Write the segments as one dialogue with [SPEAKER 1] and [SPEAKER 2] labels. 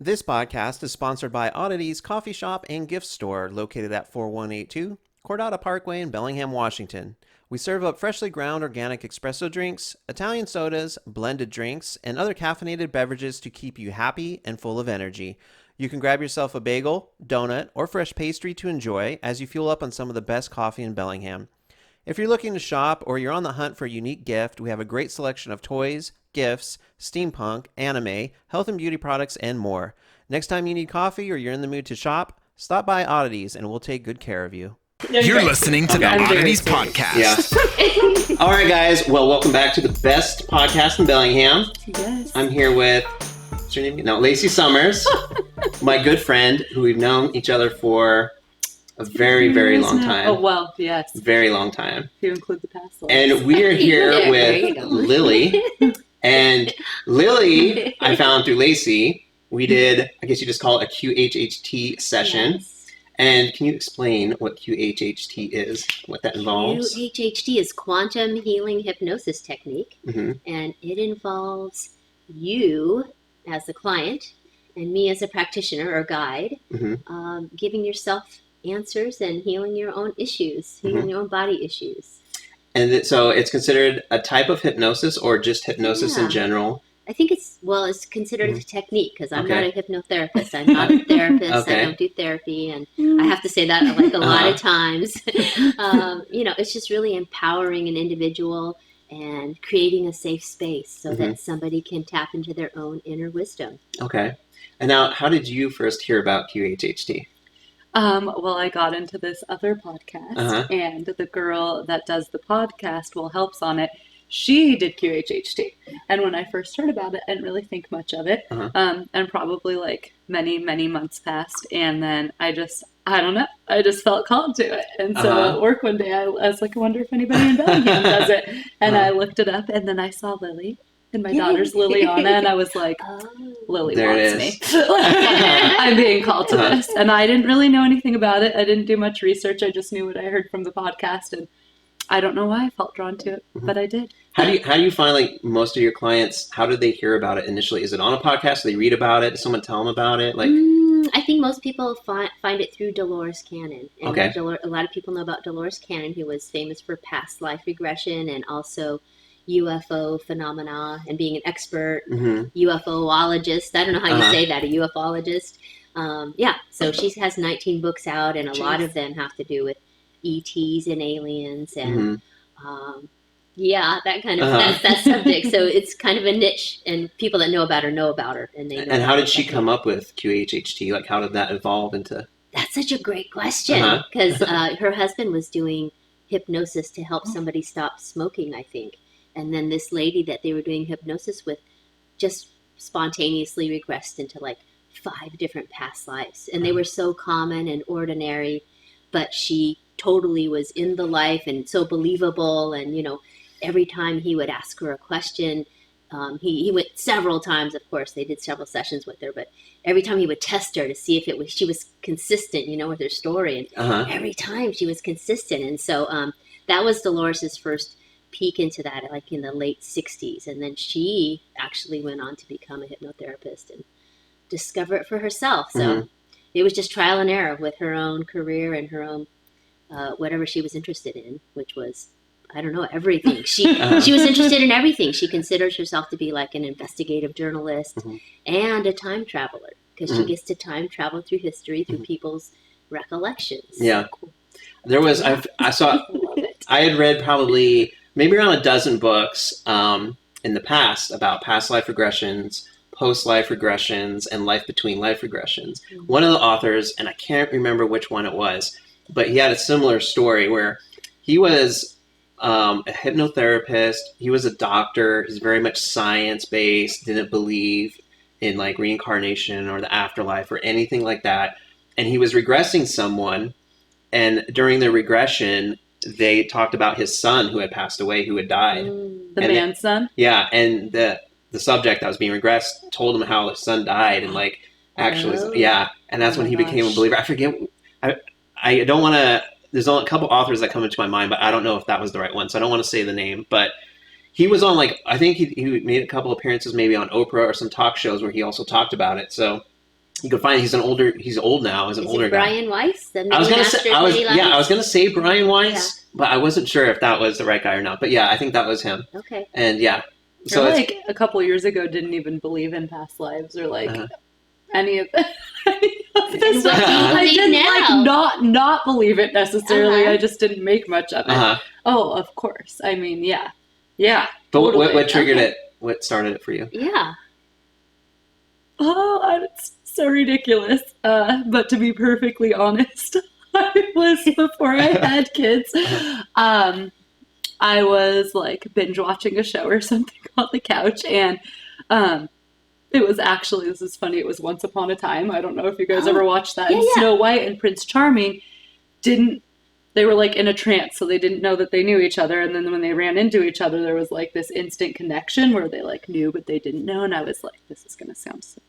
[SPEAKER 1] This podcast is sponsored by Oddities Coffee Shop and Gift Store, located at 4182 Cordata Parkway in Bellingham, Washington. We serve up freshly ground organic espresso drinks, Italian sodas, blended drinks, and other caffeinated beverages to keep you happy and full of energy. You can grab yourself a bagel, donut, or fresh pastry to enjoy as you fuel up on some of the best coffee in Bellingham. If you're looking to shop or you're on the hunt for a unique gift, we have a great selection of toys, gifts, steampunk, anime, health and beauty products, and more. Next time you need coffee or you're in the mood to shop, stop by Oddities and we'll take good care of you.
[SPEAKER 2] You're listening to the Oddities Podcast.
[SPEAKER 1] Yeah. All right, guys. Well, welcome back to the best podcast in Bellingham.
[SPEAKER 3] Yes.
[SPEAKER 1] I'm here with, what's your name? No, Lacey Summers, my good friend who we've known each other for a very, very long time.
[SPEAKER 3] Oh, well, yes.
[SPEAKER 1] Very long time.
[SPEAKER 3] If you include the past lives.
[SPEAKER 1] And we are here with Lili. And Lili, I found through Lacey. We did, I guess you just call it a QHHT session.
[SPEAKER 4] Yes.
[SPEAKER 1] And can you explain what QHHT is, what that involves?
[SPEAKER 4] QHHT is Quantum Healing Hypnosis Technique,
[SPEAKER 1] Mm-hmm.
[SPEAKER 4] and it involves you as a client and me as a practitioner or guide, giving yourself answers and healing your own issues, healing your own body issues.
[SPEAKER 1] And so it's considered a type of hypnosis or just hypnosis in general?
[SPEAKER 4] I think it's considered a technique because I'm not a hypnotherapist. I'm not a therapist. I don't do therapy. And I have to say that like a lot of times. It's just really empowering an individual and creating a safe space so that somebody can tap into their own inner wisdom.
[SPEAKER 1] Okay. And now, how did you first hear about QHHT?
[SPEAKER 3] Well, I got into this other podcast, and the girl that does the podcast, helps on it. She did QHHT. And when I first heard about it, I didn't really think much of it. And probably like many, many months passed. And then I just felt called to it. And so at work one day, I was like, I wonder if anybody in Bellingham does it. And I looked it up, and then I saw Lili. And my daughter's Liliana, and I was like, Lili wants me. I'm being called to this. And I didn't really know anything about it. I didn't do much research. I just knew what I heard from the podcast, and I don't know why I felt drawn to it, but I did.
[SPEAKER 1] How do you find, like, most of your clients, how did they hear about it initially? Is it on a podcast? Do they read about it? Does someone tell them about it?
[SPEAKER 4] I think most people find it through Dolores Cannon. And a lot of people know about Dolores Cannon, who was famous for past life regression and also UFO phenomena and being an expert UFOologist. I don't know how you say that, a UFOologist. So she has 19 books out, and a lot of them have to do with ETs and aliens and that kind of that subject. So it's kind of a niche, and people that know about her and they know.
[SPEAKER 1] And how did she come up with QHHT? Like, how did that evolve into?
[SPEAKER 4] That's such a great question, because her husband was doing hypnosis to help somebody stop smoking, I think. And then this lady that they were doing hypnosis with just spontaneously regressed into like 5 different past lives. And they were so common and ordinary, but she totally was in the life and so believable. And, every time he would ask her a question, he went several times, of course. They did several sessions with her, but every time he would test her to see if she was consistent, with her story. And every time she was consistent. And so that was Dolores's first peek into that, like in the late 60s. And then she actually went on to become a hypnotherapist and discover it for herself. So it was just trial and error with her own career and her own whatever she was interested in, which was, I don't know, everything. She was interested in everything. She considers herself to be like an investigative journalist and a time traveler, because she gets to time travel through history, through people's recollections.
[SPEAKER 1] Yeah. There was, I had read probably maybe around a dozen books in the past about past life regressions, post-life regressions, and life between life regressions. One of the authors, and I can't remember which one it was, but he had a similar story where he was a hypnotherapist. He was a doctor. He's very much science-based, didn't believe in like reincarnation or the afterlife or anything like that. And he was regressing someone, and during the regression, they talked about his son who had passed away, who had died.
[SPEAKER 3] The man's son?
[SPEAKER 1] Yeah, and the subject that was being regressed told him how his son died, and like actually, and that's when he became a believer. I forget. I don't want to. There's only a couple authors that come into my mind, but I don't know if that was the right one, so I don't want to say the name. But he was on I think he made a couple appearances maybe on Oprah or some talk shows where he also talked about it. So You can find he's old now. He's an older guy.
[SPEAKER 4] Brian Weiss?
[SPEAKER 1] I was gonna say Brian Weiss, but I wasn't sure if that was the right guy or not. But yeah, I think that was him.
[SPEAKER 4] Okay.
[SPEAKER 1] And yeah,
[SPEAKER 3] so like a couple years ago, didn't even believe in past lives or like any of this. I didn't like not believe it necessarily. I just didn't make much of it. Oh, of course. I mean, yeah.
[SPEAKER 1] But
[SPEAKER 3] totally.
[SPEAKER 1] what triggered it? What started it for you?
[SPEAKER 4] Yeah.
[SPEAKER 3] Oh, it's so ridiculous. But to be perfectly honest, before I had kids, I was like binge watching a show or something on the couch, and it was actually, this is funny, it was Once Upon a Time. I don't know if you guys ever watched that. And Snow White and Prince Charming they were like in a trance, so they didn't know that they knew each other. And then when they ran into each other, there was like this instant connection where they like knew, but they didn't know. And I was like, this is going to sound so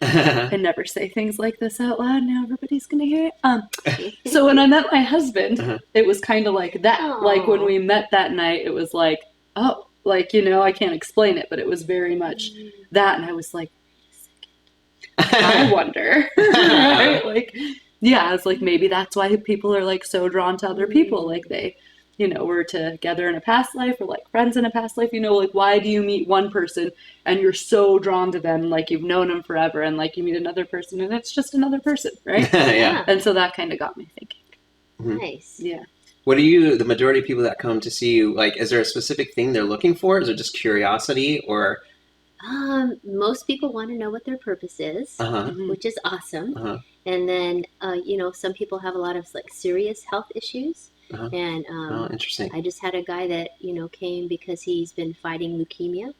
[SPEAKER 3] ridiculous. I never say things like this out loud. Now everybody's going to hear it. So when I met my husband, it was kind of like that. Aww. Like when we met that night, it was like, oh, like, you know, I can't explain it, but it was very much that. And I was like, wait a second. I wonder. Right? Like, yeah, I was like, maybe that's why people are like so drawn to other people. Like they, you know, were together in a past life or like friends in a past life. You know, like why do you meet one person and you're so drawn to them, like you've known them forever, and like you meet another person and it's just another person, right?
[SPEAKER 1] Yeah.
[SPEAKER 3] And so that kind of got me thinking.
[SPEAKER 4] Nice.
[SPEAKER 3] Yeah.
[SPEAKER 1] What do the majority of people that come to see you, like, is there a specific thing they're looking for? Is it just curiosity or?
[SPEAKER 4] Most people want to know what their purpose is, which is awesome. And then, you know, some people have a lot of like serious health issues. And
[SPEAKER 1] interesting.
[SPEAKER 4] I just had a guy that, you know, came because he's been fighting leukemia,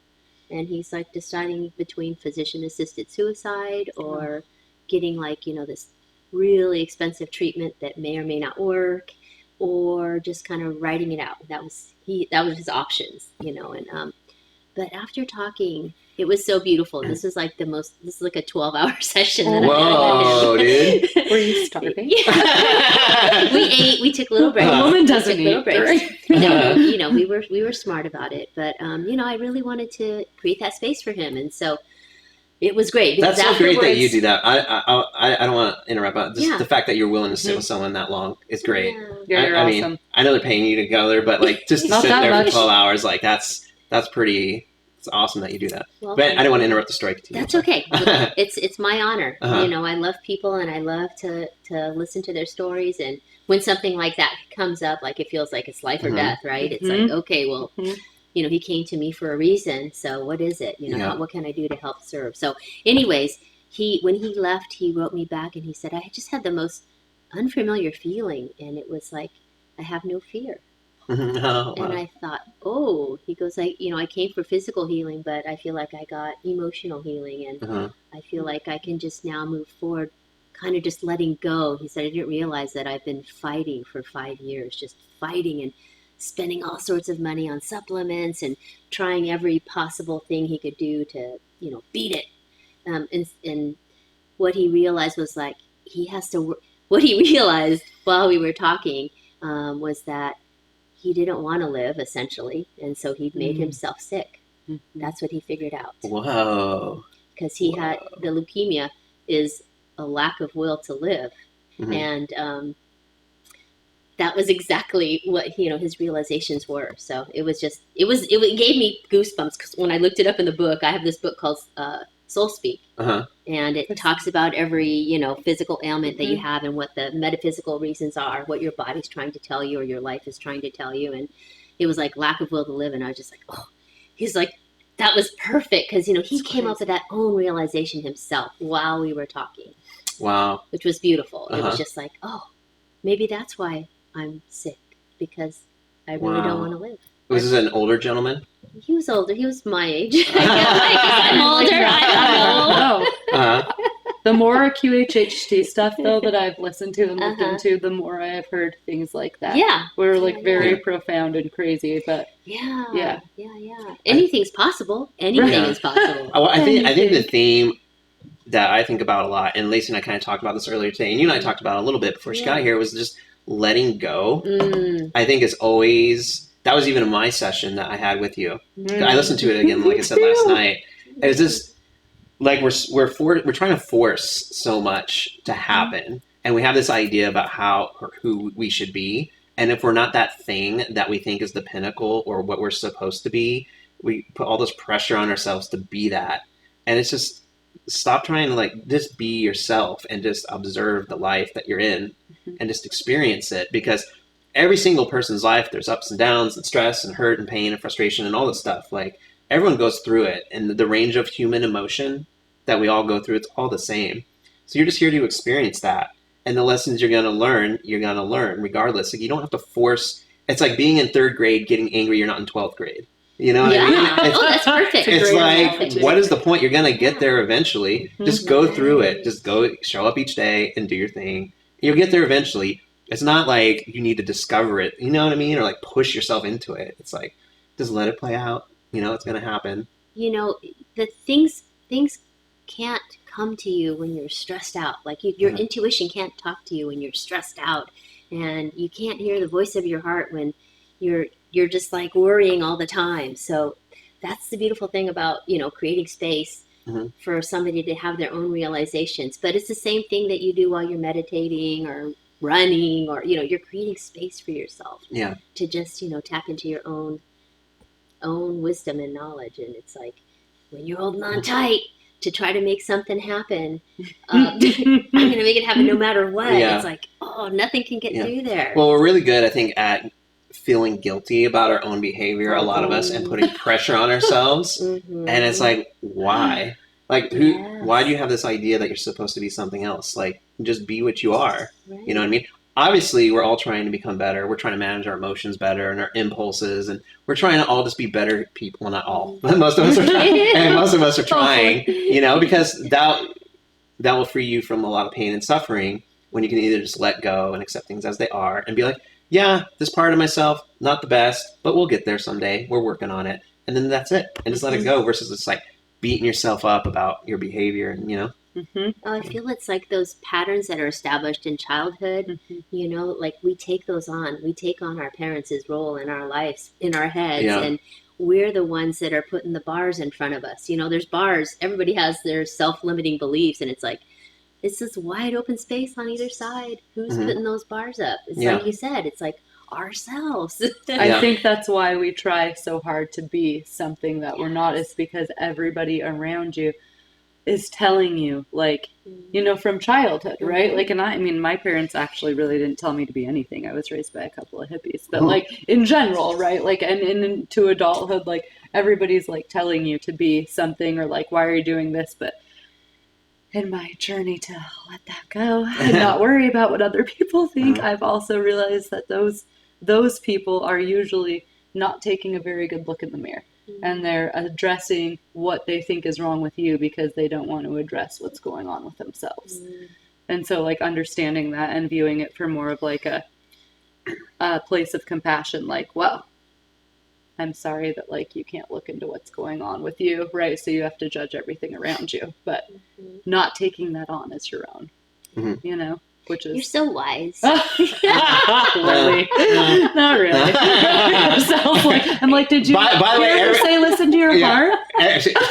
[SPEAKER 4] and he's like deciding between physician-assisted suicide or getting like, you know, this really expensive treatment that may or may not work, or just kind of writing it out. That was his options, you know. And but after talking, it was so beautiful. This is like a 12-hour session that
[SPEAKER 1] Whoa, dude.
[SPEAKER 3] Were you starving?
[SPEAKER 4] We ate, we took little breaks.
[SPEAKER 3] A woman doesn't eat.
[SPEAKER 4] Breaks. No, you know, we were smart about it, but you know, I really wanted to create that space for him, and so it was great.
[SPEAKER 1] That's so great that you do that. I don't want to interrupt, but just the fact that you're willing to sit with someone that long is great.
[SPEAKER 3] Yeah, you're awesome.
[SPEAKER 1] I mean, I know they're paying you to go there, but like just to sit there for 12 hours, like that's pretty. It's awesome that you do that. Well, but I didn't want to interrupt the story.
[SPEAKER 4] That's okay. It's my honor. You know, I love people and I love to listen to their stories. And when something like that comes up, like it feels like it's life or death, right? It's like, okay, well, you know, he came to me for a reason. So what is it? You know, what can I do to help serve? So anyways, when he left, he wrote me back and he said, I just had the most unfamiliar feeling. And it was like, I have no fear.
[SPEAKER 1] Oh, wow.
[SPEAKER 4] And I thought, he goes, I came for physical healing, but I feel like I got emotional healing, and I feel like I can just now move forward, kind of just letting go. He said, I didn't realize that I've been fighting for 5 years, just fighting and spending all sorts of money on supplements and trying every possible thing he could do to, you know, beat it. And what he realized was like, what he realized while we were talking was that he didn't want to live, essentially, and so he made himself sick. That's what he figured out.
[SPEAKER 1] Whoa.
[SPEAKER 4] Because he had the leukemia is a lack of will to live, and that was exactly what, you know, his realizations were. So it gave me goosebumps, because when I looked it up in the book, I have this book called Soul Speak, and it talks about every, you know, physical ailment that you have and what the metaphysical reasons are, what your body's trying to tell you or your life is trying to tell you. And it was like lack of will to live, and I was just like, he's like, that was perfect, because, you know, he came up with that own realization himself while we were talking.
[SPEAKER 1] Wow.
[SPEAKER 4] Which was beautiful. It was just like, maybe that's why I'm sick, because I really don't want to live.
[SPEAKER 1] Was this an older gentleman?
[SPEAKER 4] He was older. He was my age. I'm older. I don't know.
[SPEAKER 3] The more QHHT stuff, though, that I've listened to and looked into, the more I have heard things like that.
[SPEAKER 4] Yeah.
[SPEAKER 3] We're like very profound and crazy, but
[SPEAKER 4] yeah. Anything's possible. Anything is possible.
[SPEAKER 1] I think the theme that I think about a lot, and Lacey and I kind of talked about this earlier today, and you and I talked about it a little bit before she got here, was just letting go. I think is always. That was even in my session that I had with you. I listened to it again, like I said last night. It was just, like we're trying to force so much to happen, and we have this idea about how or who we should be, and if we're not that thing that we think is the pinnacle or what we're supposed to be, we put all this pressure on ourselves to be that. And it's just, stop trying to like just be yourself and just observe the life that you're in and just experience it, because every single person's life, there's ups and downs and stress and hurt and pain and frustration and all this stuff. Like, everyone goes through it, and the range of human emotion that we all go through, it's all the same. So you're just here to experience that. And the lessons you're going to learn regardless. Like, you don't have to force. It's like being in 3rd grade, getting angry you're not in 12th grade. You know what I mean?
[SPEAKER 4] That's perfect.
[SPEAKER 1] It's like, what is the point? You're going to get there eventually. Just go through it. Just go, show up each day and do your thing. You'll get there eventually. It's not like you need to discover it, you know what I mean? Or like push yourself into it. It's like, just let it play out. You know, it's going to happen.
[SPEAKER 4] You know, the things can't come to you when you're stressed out. Like, your intuition can't talk to you when you're stressed out, and you can't hear the voice of your heart when you're just like worrying all the time. So that's the beautiful thing about, you know, creating space for somebody to have their own realizations. But it's the same thing that you do while you're meditating or running, or, you know, you're creating space for yourself to just, you know, tap into your own wisdom and knowledge. And it's like, when you're holding on tight to try to make something happen, I'm going to make it happen no matter what. It's like, oh, nothing can get through there.
[SPEAKER 1] Well, we're really good, I think, at feeling guilty about our own behavior, a lot of us, and putting pressure on ourselves. And it's like, why? Like, why do you have this idea that you're supposed to be something else? Like, just be what you are. Right. You know what I mean? Obviously, we're all trying to become better. We're trying to manage our emotions better and our impulses, and we're trying to all just be better people. Well, not all, but most of us are trying. And most of us are trying, you know, because that will free you from a lot of pain and suffering when you can either just let go and accept things as they are and be like, yeah, this part of myself, not the best, but we'll get there someday. We're working on it. And then that's it. And just let it go, versus it's like beating yourself up about your behavior, and, you know?
[SPEAKER 4] Oh, I feel it's like those patterns that are established in childhood, you know, like we take those on. We take on our parents' role in our lives, in our heads, and we're the ones that are putting the bars in front of us. You know, there's bars. Everybody has their self-limiting beliefs, and it's like, it's this wide open space on either side. Who's putting those bars up? It's like you said, it's like ourselves.
[SPEAKER 3] I think that's why we try so hard to be something that we're not, is because everybody around you is telling you, like, you know, from childhood, right? Like, and I mean, my parents actually really didn't tell me to be anything. I was raised by a couple of hippies, but like in general, right? Like, and into adulthood, like everybody's like telling you to be something, or like, why are you doing this? But in my journey to let that go and not worry about what other people think, I've also realized that those people are usually not taking a very good look in the mirror. And they're addressing what they think is wrong with you because they don't want to address what's going on with themselves. And so, like, understanding that and viewing it for more of like a place of compassion, like, well, I'm sorry that, like, you can't look into what's going on with you, right? So you have to judge everything around you, but not taking that on as your own, you know? Which is...
[SPEAKER 4] You're so wise.
[SPEAKER 3] Really? Not really. Sounds like, I'm like, did you
[SPEAKER 1] by the way,
[SPEAKER 3] ever say listen to your heart?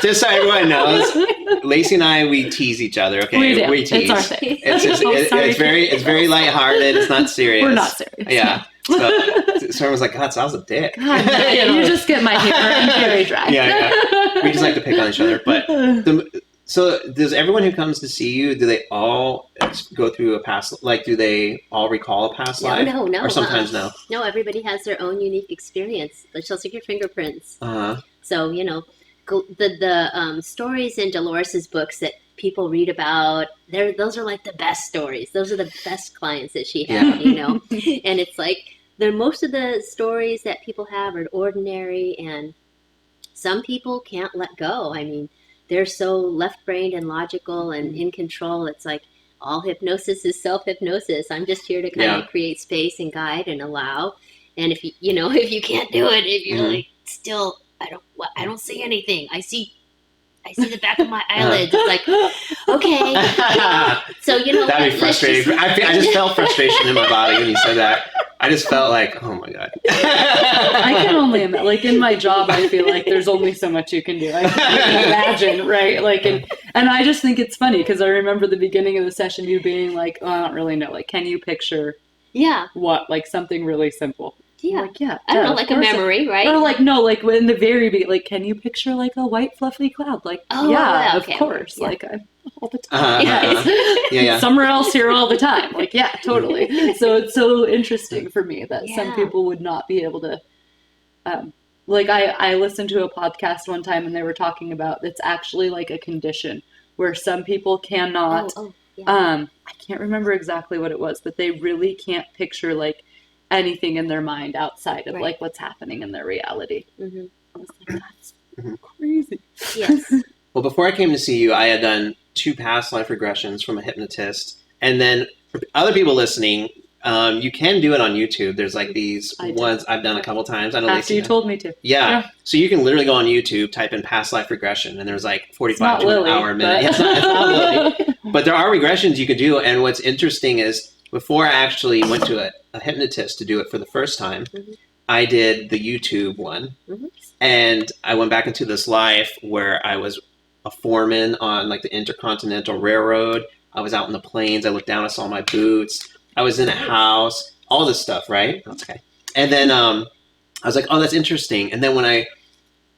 [SPEAKER 1] Just so everyone knows, Lacey and I, we tease each other. Okay,
[SPEAKER 3] we do.
[SPEAKER 1] We tease.
[SPEAKER 3] It's our thing.
[SPEAKER 1] It's very lighthearted. It's not serious.
[SPEAKER 3] We're not serious.
[SPEAKER 1] Yeah. So everyone's like, God, Sal's a dick.
[SPEAKER 3] God, you just get my humor and very dry.
[SPEAKER 1] Yeah. We just like to pick on each other. But so does everyone who comes to see you, do they all go through a past, like, do they all recall a past life?
[SPEAKER 4] No.
[SPEAKER 1] Or sometimes no?
[SPEAKER 4] No, everybody has their own unique experience. It's just like your fingerprints. So, you know, the stories in Dolores's books that people read about, those are like the best stories. Those are the best clients that she had, you know? And it's like, most of the stories that people have are ordinary, and some people can't let go. I mean, they're so left-brained and logical and in control. It's like, all hypnosis is self-hypnosis. I'm just here to kind of create space and guide and allow. And if you can't do it, if you're like, still, I don't see anything. I see the back of my eyelids. It's like, okay. So, you know.
[SPEAKER 1] That'd be frustrating. I just felt frustration in my body when you said that. I just felt like, oh my God.
[SPEAKER 3] I can only imagine, like in my job, I feel like there's only so much you can do. I can't imagine, right? Like, and I just think it's funny because I remember the beginning of the session, you being like, oh, I don't really know. Like, can you picture what, like something really simple?
[SPEAKER 4] Yeah.
[SPEAKER 3] Like, yeah.
[SPEAKER 4] I don't know, like a memory, right?
[SPEAKER 3] Or like, no, like in the very beginning, like, can you picture like a white fluffy cloud? Like, of course.
[SPEAKER 4] Yeah.
[SPEAKER 3] Like, all the time.
[SPEAKER 1] Yeah.
[SPEAKER 3] Somewhere else here all the time. Like, yeah, totally. So it's so interesting for me that some people would not be able to, like I listened to a podcast one time and they were talking about, it's actually like a condition where some people cannot, I can't remember exactly what it was, but they really can't picture like anything in their mind outside of like what's happening in their reality. Mm-hmm. I was like, that's crazy.
[SPEAKER 4] Yes.
[SPEAKER 1] Well, before I came to see you, I had done 2 past life regressions from a hypnotist. And then for other people listening, you can do it on YouTube. There's like these ones I've done a couple times. I know
[SPEAKER 3] After you told me to.
[SPEAKER 1] Yeah. So you can literally go on YouTube, type in past life regression, and there's like 45 to an hour a minute. It's not Lily. But there are regressions you could do. And what's interesting is before I actually went to a hypnotist to do it for the first time, I did the YouTube one. And I went back into this life where I was a foreman on like the Intercontinental Railroad. I was out in the plains. I looked down, I saw my boots. I was in a house, all this stuff, right? That's okay. And then I was like, oh, that's interesting. And then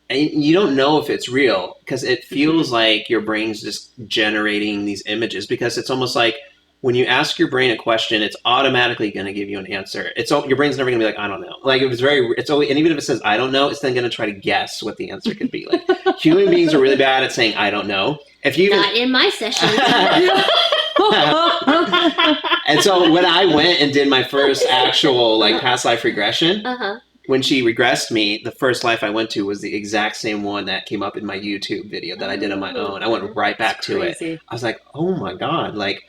[SPEAKER 1] you don't know if it's real because it feels like your brain's just generating these images, because it's almost like when you ask your brain a question, it's automatically going to give you an answer. Your brain's never going to be like, I don't know. Like it's always, and even if it says, I don't know, it's then going to try to guess what the answer could be. Like human beings are really bad at saying, I don't know.
[SPEAKER 4] Not in my session.
[SPEAKER 1] And so when I went and did my first actual like past life regression, when she regressed me, the first life I went to was the exact same one that came up in my YouTube video that I did on my own. I went right back to it. I was like, oh my God. Like,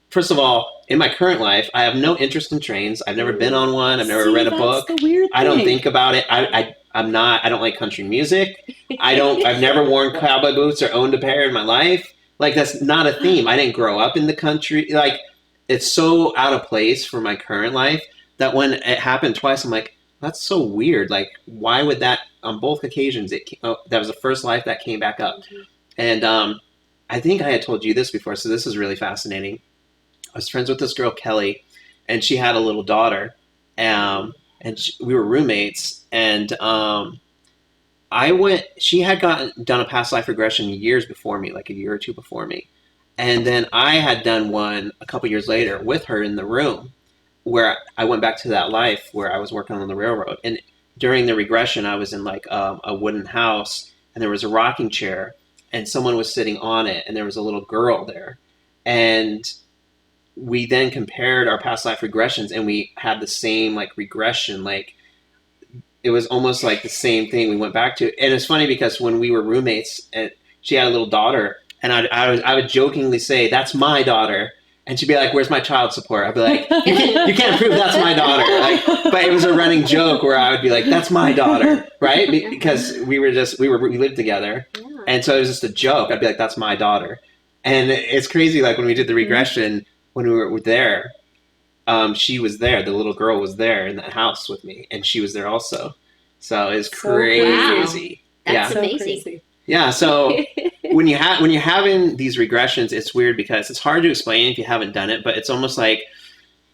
[SPEAKER 1] first of all, in my current life, I have no interest in trains. I've never been on one. I've never read a book.
[SPEAKER 3] The weird thing.
[SPEAKER 1] I don't think about it. I don't like country music. I've never worn cowboy boots or owned a pair in my life. Like, that's not a theme. I didn't grow up in the country. Like, it's so out of place for my current life that when it happened twice, I'm like, that's so weird. Like, why would that, on both occasions, that was the first life that came back up. And I think I had told you this before, so this is really fascinating. I was friends with this girl, Kelly, and she had a little daughter, and we were roommates, and she had done a past life regression years before me, like a year or two before me. And then I had done one a couple years later with her in the room where I went back to that life where I was working on the railroad. And during the regression, I was in like a wooden house, and there was a rocking chair, and someone was sitting on it, and there was a little girl there. And we then compared our past life regressions, and we had the same like regression. Like, it was almost like the same thing we went back to. And it's funny because when we were roommates, and she had a little daughter, and I would jokingly say, that's my daughter. And she'd be like, where's my child support? I'd be like, you can't prove that's my daughter. Like, but it was a running joke where I would be like, that's my daughter, right? Because we lived together. Yeah. And so it was just a joke. I'd be like, that's my daughter. And it's crazy. Like when we did the regression, when we were there, she was there. The little girl was there in that house with me, and she was there also. So it's crazy.
[SPEAKER 4] Wow. That's
[SPEAKER 1] so
[SPEAKER 4] amazing.
[SPEAKER 1] Crazy. Yeah. So when you're having these regressions, it's weird because it's hard to explain if you haven't done it, but it's almost like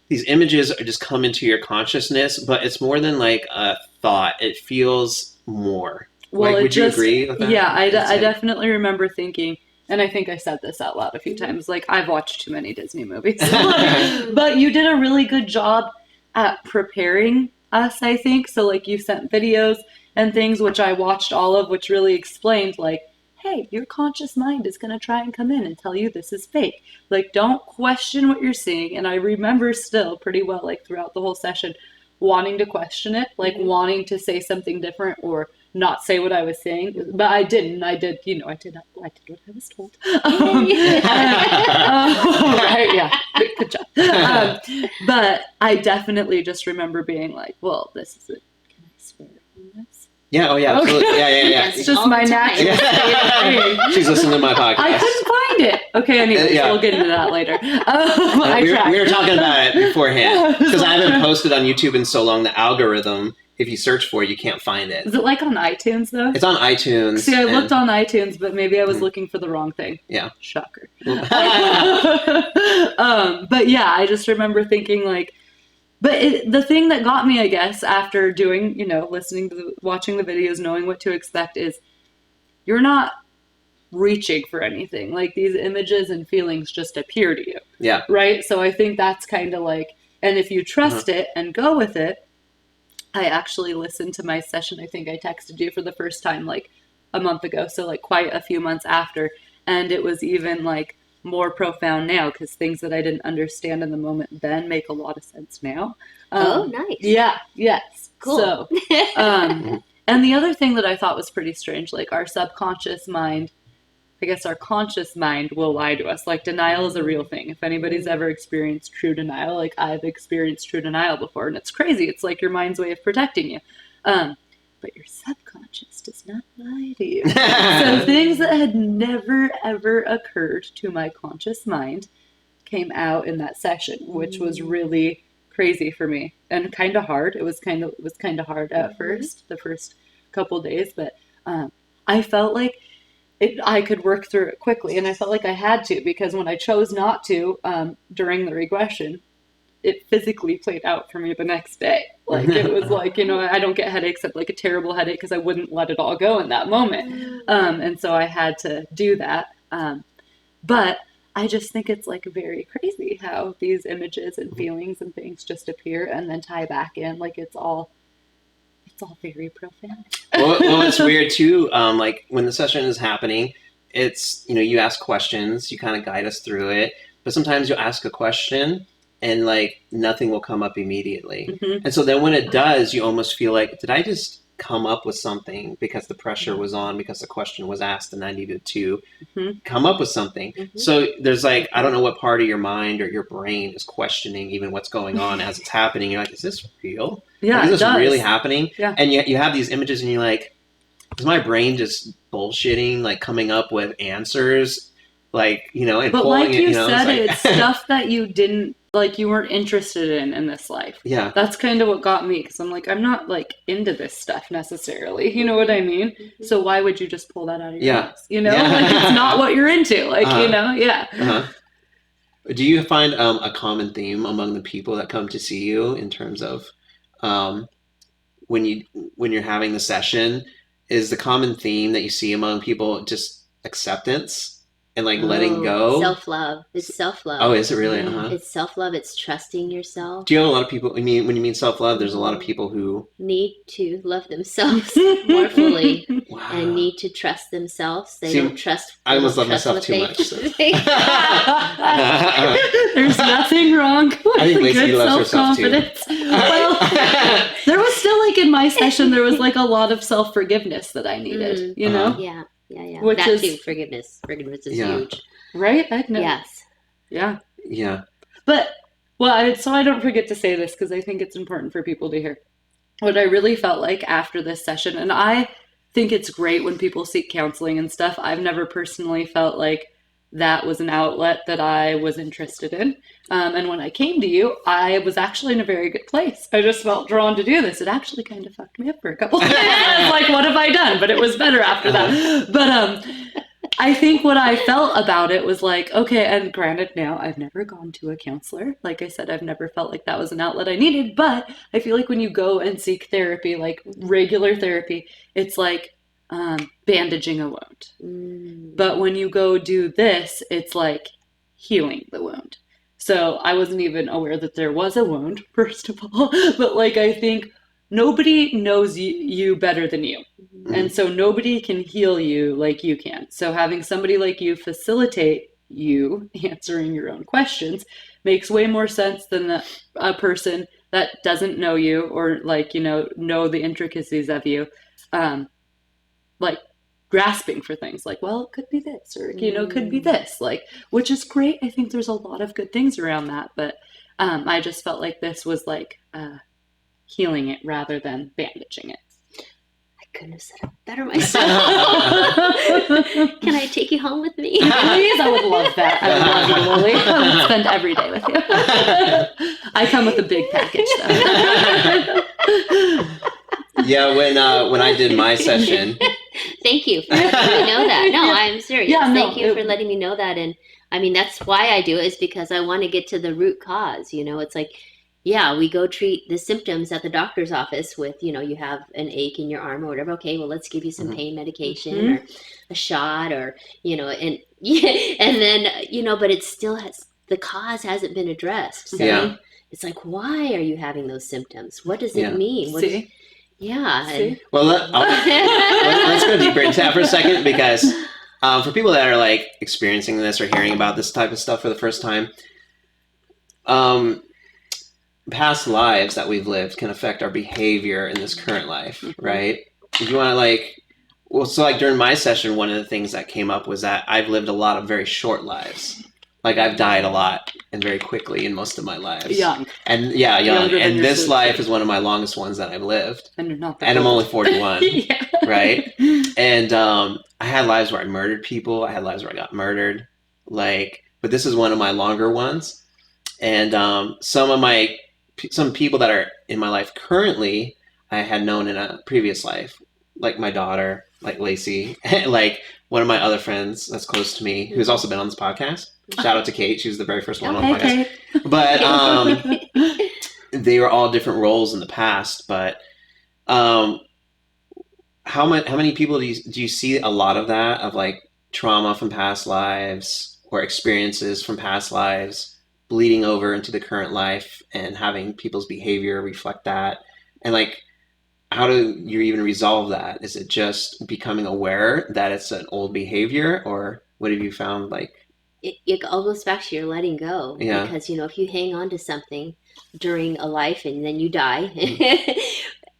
[SPEAKER 1] these images just come into your consciousness, but it's more than like a thought. It feels more.
[SPEAKER 3] Well,
[SPEAKER 1] like, would you agree with that?
[SPEAKER 3] Yeah, I definitely remember thinking, and I think I said this out loud a few times, like, I've watched too many Disney movies. But you did a really good job at preparing us, I think. So, like, you sent videos and things, which I watched all of, which really explained, like, hey, your conscious mind is going to try and come in and tell you this is fake. Like, don't question what you're seeing. And I remember still pretty well, like, throughout the whole session, wanting to question it, like, wanting to say something different or not say what I was saying, but I didn't. I did what I was told. Right, yeah, good job. But I definitely just remember being like, well, this is it. Can I swear on this?
[SPEAKER 1] Yeah. Oh, yeah. Absolutely.
[SPEAKER 3] Okay.
[SPEAKER 1] Yeah.
[SPEAKER 3] It's just my natural state of being.
[SPEAKER 1] She's listening to my podcast.
[SPEAKER 3] I couldn't find it. Okay, anyways, we'll get into that later.
[SPEAKER 1] We were talking about it beforehand because I haven't posted on YouTube in so long. The algorithm, if you search for it, you can't find it.
[SPEAKER 3] Is it like on iTunes though?
[SPEAKER 1] It's on iTunes.
[SPEAKER 3] See, I looked on iTunes, but maybe I was looking for the wrong thing.
[SPEAKER 1] Yeah.
[SPEAKER 3] Shocker. But yeah, I just remember thinking like, the thing that got me, I guess, after doing, watching the videos, knowing what to expect is you're not reaching for anything. Like these images and feelings just appear to you.
[SPEAKER 1] Yeah.
[SPEAKER 3] Right? So I think that's kind of like, and if you trust it and go with it, I actually listened to my session. I think I texted you for the first time like a month ago. So like quite a few months after. And it was even like more profound now because things that I didn't understand in the moment then make a lot of sense now.
[SPEAKER 4] Oh, nice.
[SPEAKER 3] Yeah. Yes.
[SPEAKER 4] Cool.
[SPEAKER 3] So, and the other thing that I thought was pretty strange, like our subconscious mind, I guess our conscious mind will lie to us. Like denial is a real thing. If anybody's ever experienced true denial, like I've experienced true denial before, and it's crazy. It's like your mind's way of protecting you. But your subconscious does not lie to you. So things that had never, ever occurred to my conscious mind came out in that session, which was really crazy for me and kind of hard. It was kind of hard at first, the first couple of days, but I felt like I could work through it quickly, and I felt like I had to because when I chose not to during the regression, it physically played out for me the next day. Like it was like, I don't get headaches, like a terrible headache because I wouldn't let it all go in that moment. And so I had to do that. But I just think it's like very crazy how these images and feelings and things just appear and then tie back in. Like it's all very profound.
[SPEAKER 1] well, it's weird too. Like when the session is happening, it's, you ask questions, you kind of guide us through it, but sometimes you'll ask a question and like nothing will come up immediately. Mm-hmm. And so then when it does, you almost feel like, did I just come up with something because the pressure was on, because the question was asked and I needed to come up with something. Mm-hmm. So there's like, I don't know what part of your mind or your brain is questioning even what's going on as it's happening. You're like, is this real?
[SPEAKER 3] Yeah,
[SPEAKER 1] like, is this really happening?
[SPEAKER 3] Yeah.
[SPEAKER 1] And you have these images and you're like, is my brain just bullshitting, like coming up with answers? Like, and
[SPEAKER 3] but
[SPEAKER 1] pulling
[SPEAKER 3] like you
[SPEAKER 1] it,
[SPEAKER 3] said,
[SPEAKER 1] it's, like...
[SPEAKER 3] it's stuff that you didn't, like you weren't interested in this life.
[SPEAKER 1] Yeah.
[SPEAKER 3] That's kind of what got me, because I'm like, I'm not like into this stuff necessarily. You know what I mean? So why would you just pull that out of your ass? Like it's not what you're into. Like,
[SPEAKER 1] Do you find a common theme among the people that come to see you in terms of when you're having the session? Is the common theme that you see among people just acceptance? And like letting go?
[SPEAKER 4] Self-love. It's self-love.
[SPEAKER 1] Oh, is it really?
[SPEAKER 4] It's self-love. It's trusting yourself.
[SPEAKER 1] Do you have a lot of people, when you mean self-love, there's a lot of people who...
[SPEAKER 4] need to love themselves more fully and need to trust themselves. They don't trust...
[SPEAKER 1] I almost love myself too much. So.
[SPEAKER 3] There's nothing wrong with
[SPEAKER 1] Lacey
[SPEAKER 3] good self-confidence. Well, there was still like in my session, there was like a lot of self-forgiveness that I needed,
[SPEAKER 4] Yeah.
[SPEAKER 3] Which
[SPEAKER 4] that
[SPEAKER 3] is
[SPEAKER 4] too, forgiveness. Forgiveness is huge.
[SPEAKER 3] Right? I know.
[SPEAKER 4] Yes.
[SPEAKER 3] Yeah.
[SPEAKER 1] Yeah.
[SPEAKER 3] But, so I don't forget to say this because I think it's important for people to hear. What I really felt like after this session, and I think it's great when people seek counseling and stuff. I've never personally felt like that was an outlet that I was interested in. And when I came to you, I was actually in a very good place. I just felt drawn to do this. It actually kind of fucked me up for a couple of days. I was like, what have I done? But it was better after that. But I think what I felt about it was like, okay, and granted now I've never gone to a counselor. Like I said, I've never felt like that was an outlet I needed. But I feel like when you go and seek therapy, like regular therapy, it's like bandaging a wound. But when you go do this, it's like healing the wound. So I wasn't even aware that there was a wound, first of all. But like, I think nobody knows you better than you. And so nobody can heal you like you can. So having somebody like you facilitate you answering your own questions makes way more sense than a person that doesn't know you or like, know the intricacies of you. Like grasping for things like, well, it could be this or, could be this, like, which is great. I think there's a lot of good things around that. But I just felt like this was like healing it rather than bandaging it.
[SPEAKER 4] I couldn't have said it better myself. Can I take you home with me?
[SPEAKER 3] Please, I would love that. I love you, Lily. I would spend every day with you. I come with a big package, though.
[SPEAKER 1] Yeah, when I did my session.
[SPEAKER 4] Thank you for letting me know that. No, I'm serious.
[SPEAKER 3] Yeah,
[SPEAKER 4] Thank you for letting me know that. And I mean, that's why I do it, is because I want to get to the root cause. You know, it's like, yeah, we go treat the symptoms at the doctor's office with, you know, you have an ache in your arm or whatever. Okay, well, let's give you some pain medication or a shot, or, you know, and then, you know, but it still has, the cause hasn't been addressed. So it's like, why are you having those symptoms? What does it mean?
[SPEAKER 1] Well, let's go deeper into that for a second, because for people that are like experiencing this or hearing about this type of stuff for the first time, past lives that we've lived can affect our behavior in this current life, right? If you want to so during my session, one of the things that came up was that I've lived a lot of very short lives. Like I've died a lot and very quickly in most of my lives. Young. And young. And this life is one of my longest ones that I've lived.
[SPEAKER 3] And you're not that
[SPEAKER 1] And
[SPEAKER 3] old.
[SPEAKER 1] I'm only 41, right? And I had lives where I murdered people. I had lives where I got murdered. But this is one of my longer ones. And some people that are in my life currently, I had known in a previous life, like my daughter, like Lacey, like one of my other friends that's close to me, who's also been on this podcast. Shout out to Kate. She was the very first one on the podcast. Kate. But they were all different roles in the past. But how many people do you see a lot of that, of like trauma from past lives or experiences from past lives bleeding over into the current life and having people's behavior reflect that? And like, how do you even resolve that? Is it just becoming aware that it's an old behavior, or what have you found? Like,
[SPEAKER 4] it all goes back to your letting go.
[SPEAKER 1] Yeah.
[SPEAKER 4] Because, you know, if you hang on to something during a life and then you die,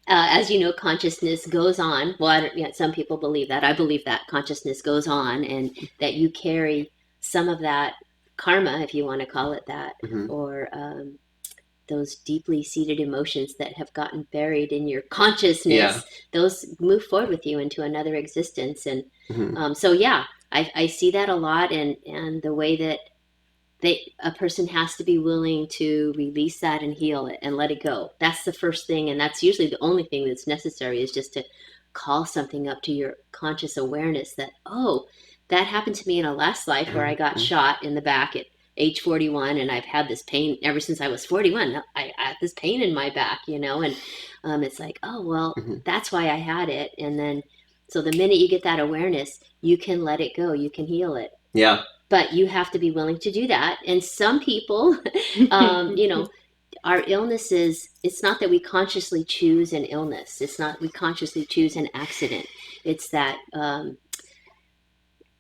[SPEAKER 4] as you know, consciousness goes on. Well, some people believe that. I believe that consciousness goes on, and that you carry some of that karma, if you want to call it that, or those deeply seated emotions that have gotten buried in your consciousness, those move forward with you into another existence. And I see that a lot, and the way that a person has to be willing to release that and heal it and let it go. That's the first thing, and that's usually the only thing that's necessary, is just to call something up to your conscious awareness that, oh, that happened to me in a last life where I got shot in the back at age 41, and I've had this pain ever since I was 41. I had this pain in my back, you know, and it's like, oh, well, that's why I had it. And then, so the minute you get that awareness, you can let it go, you can heal it.
[SPEAKER 1] Yeah.
[SPEAKER 4] But you have to be willing to do that. And some people, you know, our illnesses, it's not that we consciously choose an illness. It's not we consciously choose an accident. It's that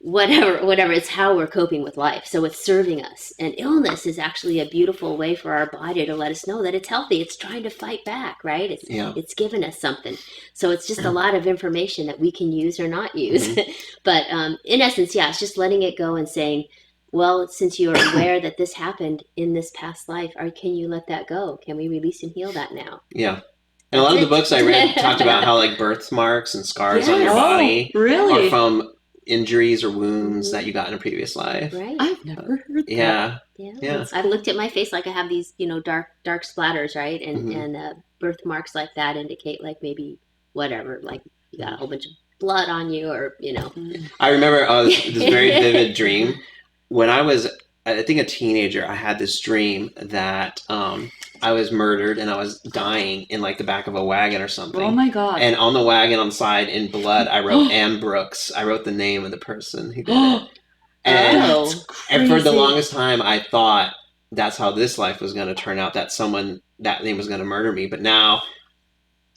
[SPEAKER 4] whatever, it's how we're coping with life. So it's serving us. And illness is actually a beautiful way for our body to let us know that it's healthy. It's trying to fight back, right? It's given us something. So it's just a lot of information that we can use or not use. But in essence, it's just letting it go and saying, well, since you're aware that this happened in this past life, can you let that go? Can we release and heal that now?
[SPEAKER 1] Yeah. And a lot of the books I read talked about how like birthmarks and scars on your body
[SPEAKER 3] really?
[SPEAKER 1] are from injuries or wounds that you got in a previous life.
[SPEAKER 4] Right.
[SPEAKER 3] I've never heard that.
[SPEAKER 1] Yeah.
[SPEAKER 4] I've looked at my face, like I have these, you know, dark splatters, right? And birthmarks like that indicate like maybe whatever, like you got a whole bunch of blood on you, or, you know.
[SPEAKER 1] I remember this very vivid dream. When I was, I think, a teenager, I had this dream that I was murdered and I was dying in like the back of a wagon or something.
[SPEAKER 3] Oh my God.
[SPEAKER 1] And on the wagon on the side in blood, I wrote Ann Brooks. I wrote the name of the person who did it. And for the longest time, I thought that's how this life was going to turn out, that someone, that name was going to murder me. But now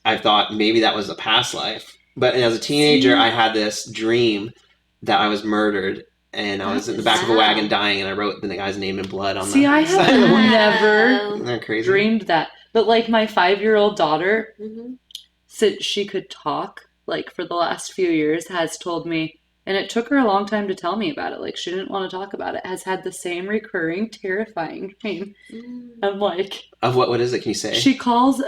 [SPEAKER 1] I thought maybe that was a past life. But as a teenager, I had this dream that I was murdered. And I was in the back of a wagon dying, and I wrote the guy's name in blood on the
[SPEAKER 3] I have
[SPEAKER 1] side of the wagon.
[SPEAKER 3] never
[SPEAKER 1] Isn't that crazy?
[SPEAKER 3] dreamed that. But like my 5-year-old daughter, since she could talk, like for the last few years, has told me, and it took her a long time to tell me about it. Like she didn't want to talk about it. Has had the same recurring, terrifying dream. I'm like,
[SPEAKER 1] of what is it? Can you say?
[SPEAKER 3] She calls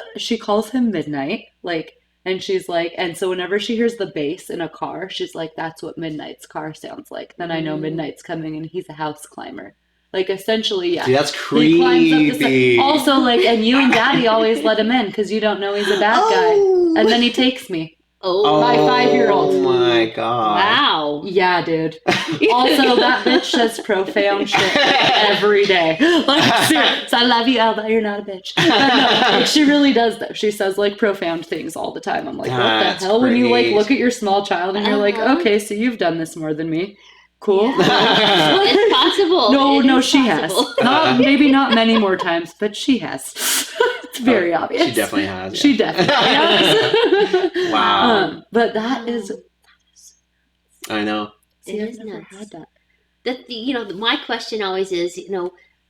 [SPEAKER 3] him Midnight, like. And she's like, and so whenever she hears the bass in a car, she's like, that's what Midnight's car sounds like. Then I know Midnight's coming and he's a house climber. Like, essentially, yeah.
[SPEAKER 1] Dude, that's
[SPEAKER 3] He climbs up
[SPEAKER 1] creepy.
[SPEAKER 3] also, like, and you and Daddy always let him in because you don't know he's a bad guy. And then he takes me. My 5-year-old.
[SPEAKER 1] Oh my God.
[SPEAKER 4] Wow.
[SPEAKER 3] Yeah, dude. Also, that bitch says profound shit every day. Like, serious. I love you, Alba. You're not a bitch. No, like, she really does, though. She says, like, profound things all the time. I'm like,
[SPEAKER 1] That's
[SPEAKER 3] what the hell? When you, like,
[SPEAKER 1] great.
[SPEAKER 3] look at your small child and you're like, okay, so you've done this more than me. Cool.
[SPEAKER 4] Yeah. It's possible.
[SPEAKER 3] No,
[SPEAKER 4] It is
[SPEAKER 3] she
[SPEAKER 4] possible.
[SPEAKER 3] has. Maybe not many more times, but she has. It's very obvious.
[SPEAKER 1] She definitely has. Yeah.
[SPEAKER 3] She definitely has.
[SPEAKER 1] Wow.
[SPEAKER 3] But that is...
[SPEAKER 1] I know.
[SPEAKER 3] See,
[SPEAKER 4] It
[SPEAKER 3] I've
[SPEAKER 4] is
[SPEAKER 3] never
[SPEAKER 4] nuts.
[SPEAKER 3] had that.
[SPEAKER 4] My question always is,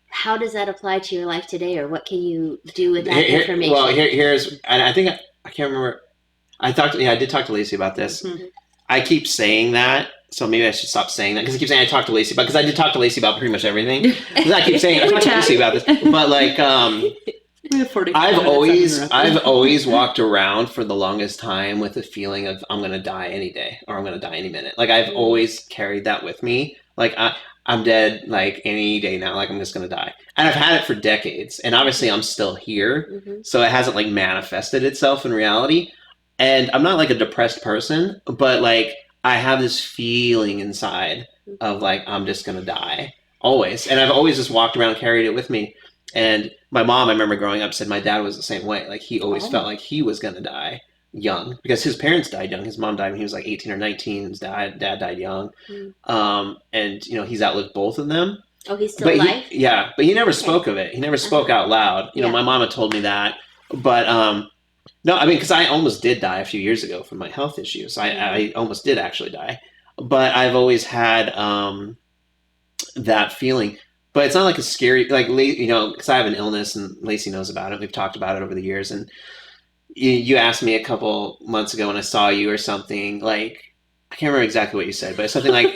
[SPEAKER 4] how does that apply to your life today, or what can you do with that information?
[SPEAKER 1] Well, here's, and I think I can't remember. I did talk to Lacey about this.
[SPEAKER 3] Mm-hmm.
[SPEAKER 1] I keep saying that, so maybe I should stop saying that because I keep saying I talked to Lacey about, because I did talk to Lacey about pretty much everything. Because I keep saying I talked to Lacey about this, but like,
[SPEAKER 3] We have 45
[SPEAKER 1] I've
[SPEAKER 3] minutes uninterrupted.
[SPEAKER 1] always walked around for the longest time with a feeling of I'm gonna die any day or I'm gonna die any minute. Like I've always carried that with me. Like I'm dead like any day now. Like I'm just gonna die, and I've had it for decades. And obviously I'm still here, so it hasn't like manifested itself in reality. And I'm not like a depressed person, but like I have this feeling inside of like I'm just gonna die always, and I've always just walked around and carried it with me. And my mom, I remember growing up, said my dad was the same way. Like he always felt like he was gonna die young because his parents died young. His mom died when he was like 18 or 19. His dad died young, and he's outlived both of them.
[SPEAKER 4] Oh, he's still alive?
[SPEAKER 1] But he never spoke of it. He never spoke out loud. My mom had told me that, but no, I mean, because I almost did die a few years ago from my health issues. I almost did actually die, but I've always had that feeling. But it's not like a scary, like, because I have an illness and Lacey knows about it. We've talked about it over the years. And you asked me a couple months ago when I saw you or something, like, I can't remember exactly what you said, but it's something like,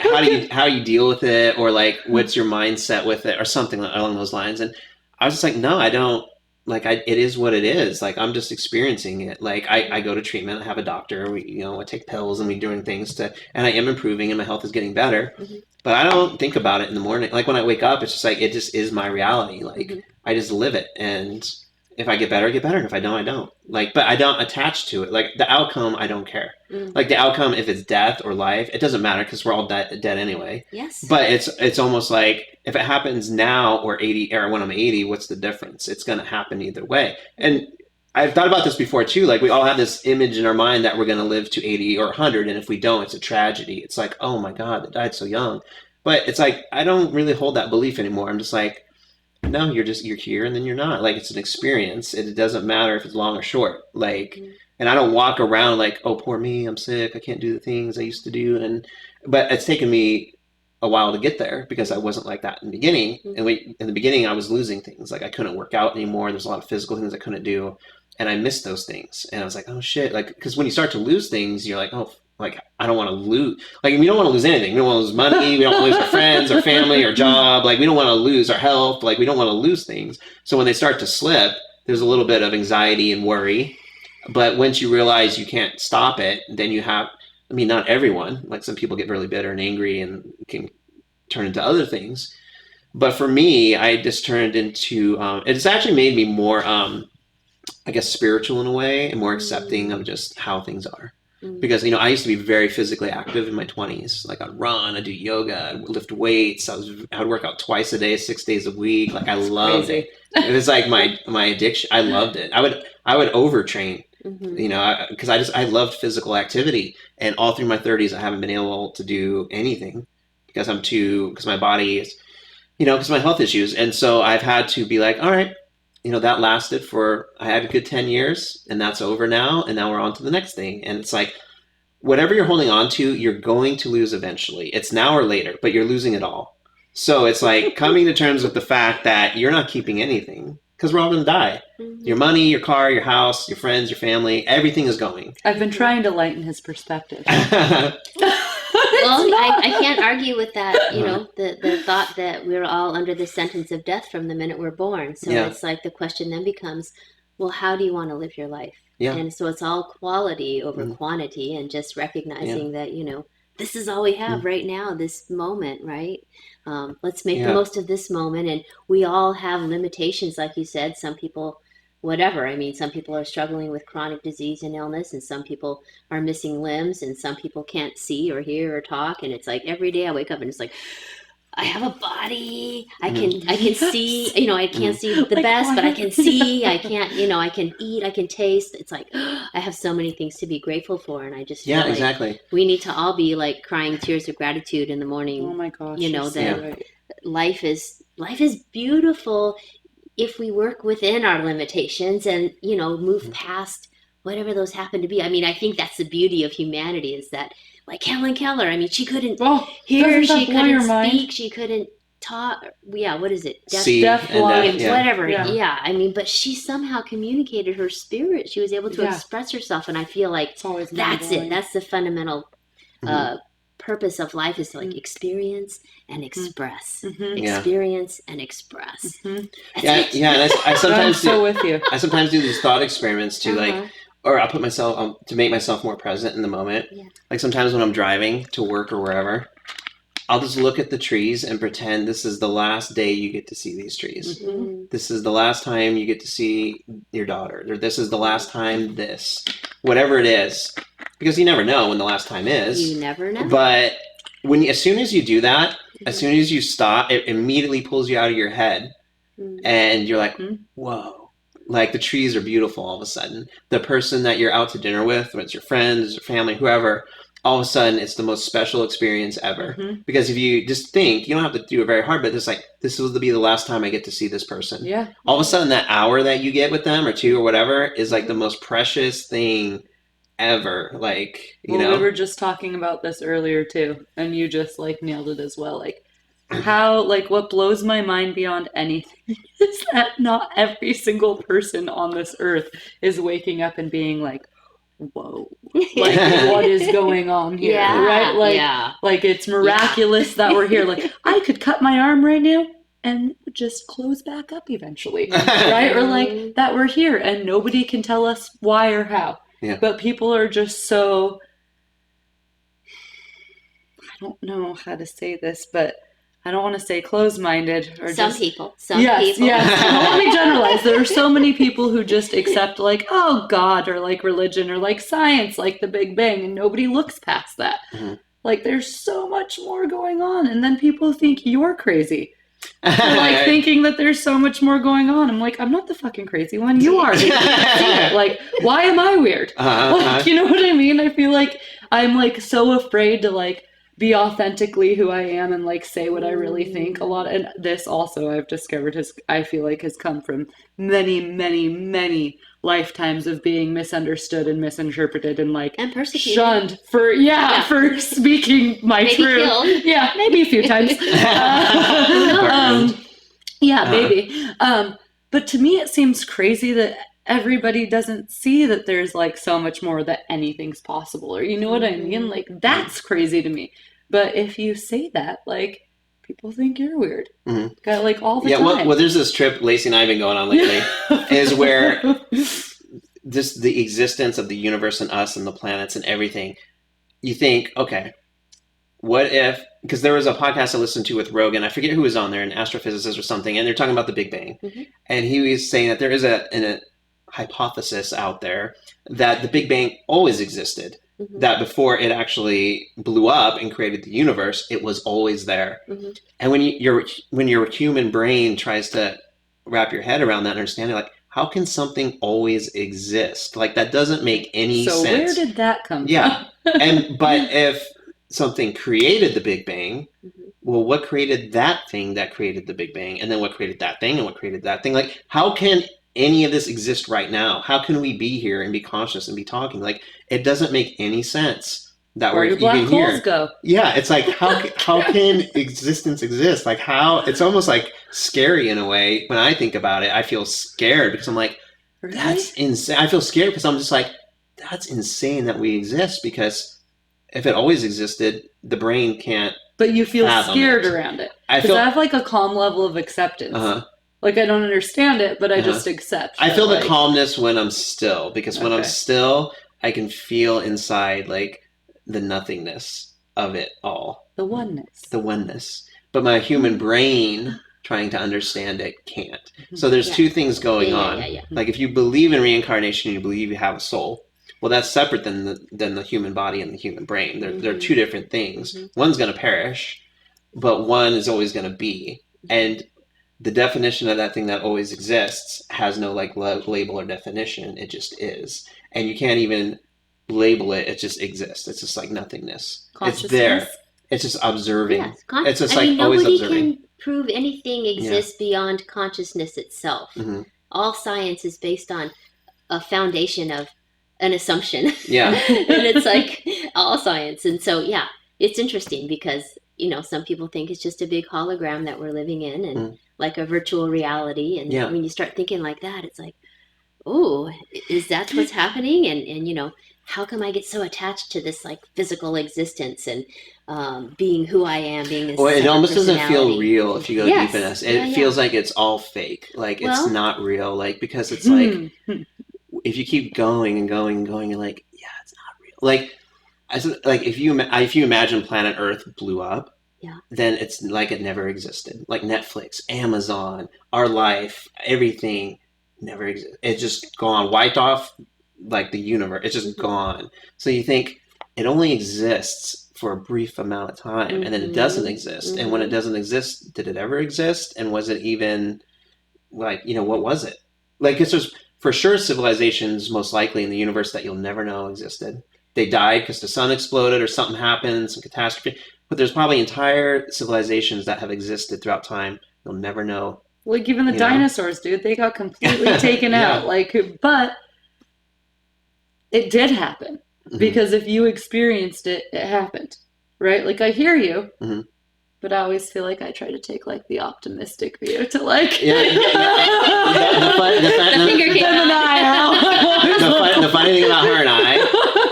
[SPEAKER 1] how you deal with it, or like, what's your mindset with it, or something along those lines. And I was just like, no, I don't. Like, it is what it is. Like, I'm just experiencing it. Like, I go to treatment, I have a doctor, I take pills and we're doing things and I am improving and my health is getting better. But I don't think about it in the morning. Like, when I wake up, it's just like, it just is my reality. Like, I just live it. And if I get better, I get better. And if I don't, I don't. Like, but I don't attach to it. Like, the outcome, I don't care. Like, the outcome, if it's death or life, it doesn't matter because we're all dead anyway.
[SPEAKER 4] Yes.
[SPEAKER 1] But it's almost like, if it happens now or 80 or when I'm 80, what's the difference? It's going to happen either way. And I've thought about this before too. Like, we all have this image in our mind that we're going to live to 80 or 100. And if we don't, it's a tragedy. It's like, oh my God, they died so young. But it's like, I don't really hold that belief anymore. I'm just like, no, you're here and then you're not. Like, it's an experience. It doesn't matter if it's long or short. Like, and I don't walk around like, oh, poor me, I'm sick, I can't do the things I used to do. But it's taken me a while to get there because I wasn't like that in the beginning. And in the beginning, I was losing things. Like, I couldn't work out anymore. There's a lot of physical things I couldn't do. And I missed those things. And I was like, oh shit. Like, because when you start to lose things, you're like, oh, like, I don't want to lose. Like, we don't want to lose anything. We don't want to lose money. We don't want to lose our friends, our family, our job. Like, we don't want to lose our health. Like, we don't want to lose things. So when they start to slip, there's a little bit of anxiety and worry. But once you realize you can't stop it, then you have, I mean, not everyone. Like, some people get really bitter and angry and can turn into other things. But for me, I just turned into, it's actually made me more, I guess, spiritual in a way and more accepting of just how things are. Because, I used to be very physically active in my 20s. Like, I'd run, I'd do yoga, I'd lift weights. I would work out twice a day, 6 days a week. Like, I loved it. It was like my addiction. I loved it. I would overtrain, because I loved physical activity. And all through my 30s, I haven't been able to do anything because my body is, because of my health issues. And so I've had to be like, all right, that lasted I had a good 10 years and that's over now. And now we're on to the next thing. And it's like, whatever you're holding on to, you're going to lose eventually. It's now or later, but you're losing it all. So it's like coming to terms with the fact that you're not keeping anything because we're all going to die. Your money, your car, your house, your friends, your family, everything is going.
[SPEAKER 3] I've been trying to lighten his perspective.
[SPEAKER 4] Well, I can't argue with that, the thought that we're all under the sentence of death from the minute we're born. So it's like the question then becomes, well, how do you want to live your life?
[SPEAKER 1] Yeah.
[SPEAKER 4] And so it's all quality over quantity, and just recognizing that, this is all we have right now, this moment, right? Let's make the most of this moment. And we all have limitations, like you said. Some people, whatever. I mean, some people are struggling with chronic disease and illness, and some people are missing limbs, and some people can't see or hear or talk. And it's like every day I wake up and it's like, I have a body. I can see, I can't see the best, but I can see. I can't, I can eat, I can taste. It's like, I have so many things to be grateful for. And I just feel like
[SPEAKER 1] exactly.
[SPEAKER 4] we need to all be like crying tears of gratitude in the morning.
[SPEAKER 3] Oh my gosh.
[SPEAKER 4] That life is beautiful if we work within our limitations and, move past whatever those happen to be. I mean, I think that's the beauty of humanity, is that, like Helen Keller, I mean, she couldn't hear, she couldn't speak, she couldn't talk. Yeah, what is it?
[SPEAKER 3] Deaf, blind,
[SPEAKER 4] whatever. Yeah, I mean, but she somehow communicated her spirit. She was able to express herself, and I feel like that's it. That's the fundamental purpose of life, is to like experience and express, experience and express.
[SPEAKER 1] And I sometimes
[SPEAKER 3] with you.
[SPEAKER 1] I sometimes do these thought experiments too, like. Or I'll put myself to make myself more present in the moment. Yeah. Like sometimes when I'm driving to work or wherever, I'll just look at the trees and pretend this is the last day you get to see these trees. Mm-hmm. This is the last time you get to see your daughter. Or this is the last time this. Whatever it is. Because you never know when the last time is.
[SPEAKER 4] You never know.
[SPEAKER 1] But as soon as you do that, as soon as you stop, it immediately pulls you out of your head. And you're like, whoa. Like the trees are beautiful all of a sudden. The person that you're out to dinner with, whether it's your friends, your family, whoever, all of a sudden it's the most special experience ever. Because if you just think, you don't have to do it very hard, but it's like, this will be the last time I get to see this person.
[SPEAKER 3] Yeah.
[SPEAKER 1] All of a sudden that hour that you get with them, or 2 or whatever, is like the most precious thing ever. Like, you know.
[SPEAKER 3] We were just talking about this earlier too, and you just like nailed it as well. Like, how, like, what blows my mind beyond anything is that not every single person on this earth is waking up and being like, whoa, like, what is going on here? Right? Like, like it's miraculous that we're here. Like, I could cut my arm right now and just close back up eventually, right? Or like that we're here and nobody can tell us why or how.
[SPEAKER 1] Yeah.
[SPEAKER 3] But people are just so, I don't know how to say this, but I don't want to say closed-minded or
[SPEAKER 4] some
[SPEAKER 3] just...
[SPEAKER 4] people.
[SPEAKER 3] Yes. I don't want to generalize. There are so many people who just accept like, oh, God, or like religion, or like science, like the Big Bang, and nobody looks past that. Like, there's so much more going on, and then people think you're crazy. They're like thinking that there's so much more going on. I'm like, I'm not the fucking crazy one. You are. Like, why am I weird? Like, you know what I mean? I feel like I'm like so afraid to like be authentically who I am and like say what I really think a lot. And this also I've discovered I feel like has come from many lifetimes of being misunderstood and misinterpreted and like
[SPEAKER 4] and persecuted,
[SPEAKER 3] shunned for for speaking my truth.
[SPEAKER 4] Killed.
[SPEAKER 3] Yeah, maybe a few times. Maybe. But to me it seems crazy that everybody doesn't see that there's like so much more, that anything's possible, or you know what I mean? Like, that's crazy to me. But if you say that, like, people think you're weird. Got like all the time.
[SPEAKER 1] Well, there's this trip Lacey and I have been going on lately, is where just the existence of the universe and us and the planets and everything. You think, okay, what if? Because there was a podcast I listened to with Rogan. I forget who was on there, an astrophysicist or something, and they're talking about the Big Bang, and he was saying that there is a hypothesis out there that the Big Bang always existed, that before it actually blew up and created the universe, it was always there. And when your human brain tries to wrap your head around that understanding, like, how can something always exist? Like, that doesn't make any sense.
[SPEAKER 3] So where did that come from?
[SPEAKER 1] But if something created the Big Bang, well, what created that thing that created the Big Bang? And then what created that thing and what created that thing? Like, how can any of this exist right now? How can we be here and be conscious and be talking? Like, it doesn't make any sense that we're even here.
[SPEAKER 3] Go.
[SPEAKER 1] Yeah, it's like, how can existence exist? Like, how? It's almost like scary in a way. When I think about it, I feel scared because I'm like, that's insane. I feel scared because I'm just like, that's insane that we exist, because if it always existed, the brain can't.
[SPEAKER 3] But you feel scared around it. I have like a calm level of acceptance. Like, I don't understand it, but I just accept.
[SPEAKER 1] I feel the calmness when I'm still, because when I'm still, I can feel inside, like, the nothingness of it all.
[SPEAKER 3] The oneness.
[SPEAKER 1] The oneness. But my human brain, trying to understand it, can't. So there's two things going on. Like, if you believe in reincarnation, you believe you have a soul. Well, that's separate than the human body and the human brain. They're two different things. One's going to perish, but one is always going to be. And the definition of that thing that always exists has no like label or definition. It just is. And you can't even label it. It just exists. It's just like nothingness. It's there. It's just observing.
[SPEAKER 4] Yes.
[SPEAKER 1] It's just like always observing.
[SPEAKER 4] Nobody can prove anything exists beyond consciousness itself. All science is based on a foundation of an assumption. Yeah. And it's like all science. And so, yeah, it's interesting because, you know, some people think it's just a big hologram that we're living in and like a virtual reality. And when you start thinking like that, it's like, oh, is that what's happening? And, you know, how come I get so attached to this like physical existence and being who I am, being this
[SPEAKER 1] it almost doesn't feel real if you go deep in this. It feels like it's all fake. Like it's not real. Like, because it's like, if you keep going and going and going, you're like, yeah, it's not real. Like if you imagine planet Earth blew up, then it's like it never existed. Like Netflix, Amazon, our life, everything never existed. It's just gone, wiped off like the universe. It's just gone. So you think it only exists for a brief amount of time, and then it doesn't exist. And when it doesn't exist, did it ever exist? And was it even like, you know, what was it? Like, it's just for sure civilizations most likely in the universe that you'll never know existed. They died because the sun exploded or something happened, some catastrophe. But there's probably entire civilizations that have existed throughout time. You'll never know.
[SPEAKER 3] Like even the dinosaurs, dude, they got completely taken out. Like, but it did happen because if you experienced it, it happened, right? Like, I hear you. But I always feel like I try to take like the optimistic view to like
[SPEAKER 1] the funny thing about her and I,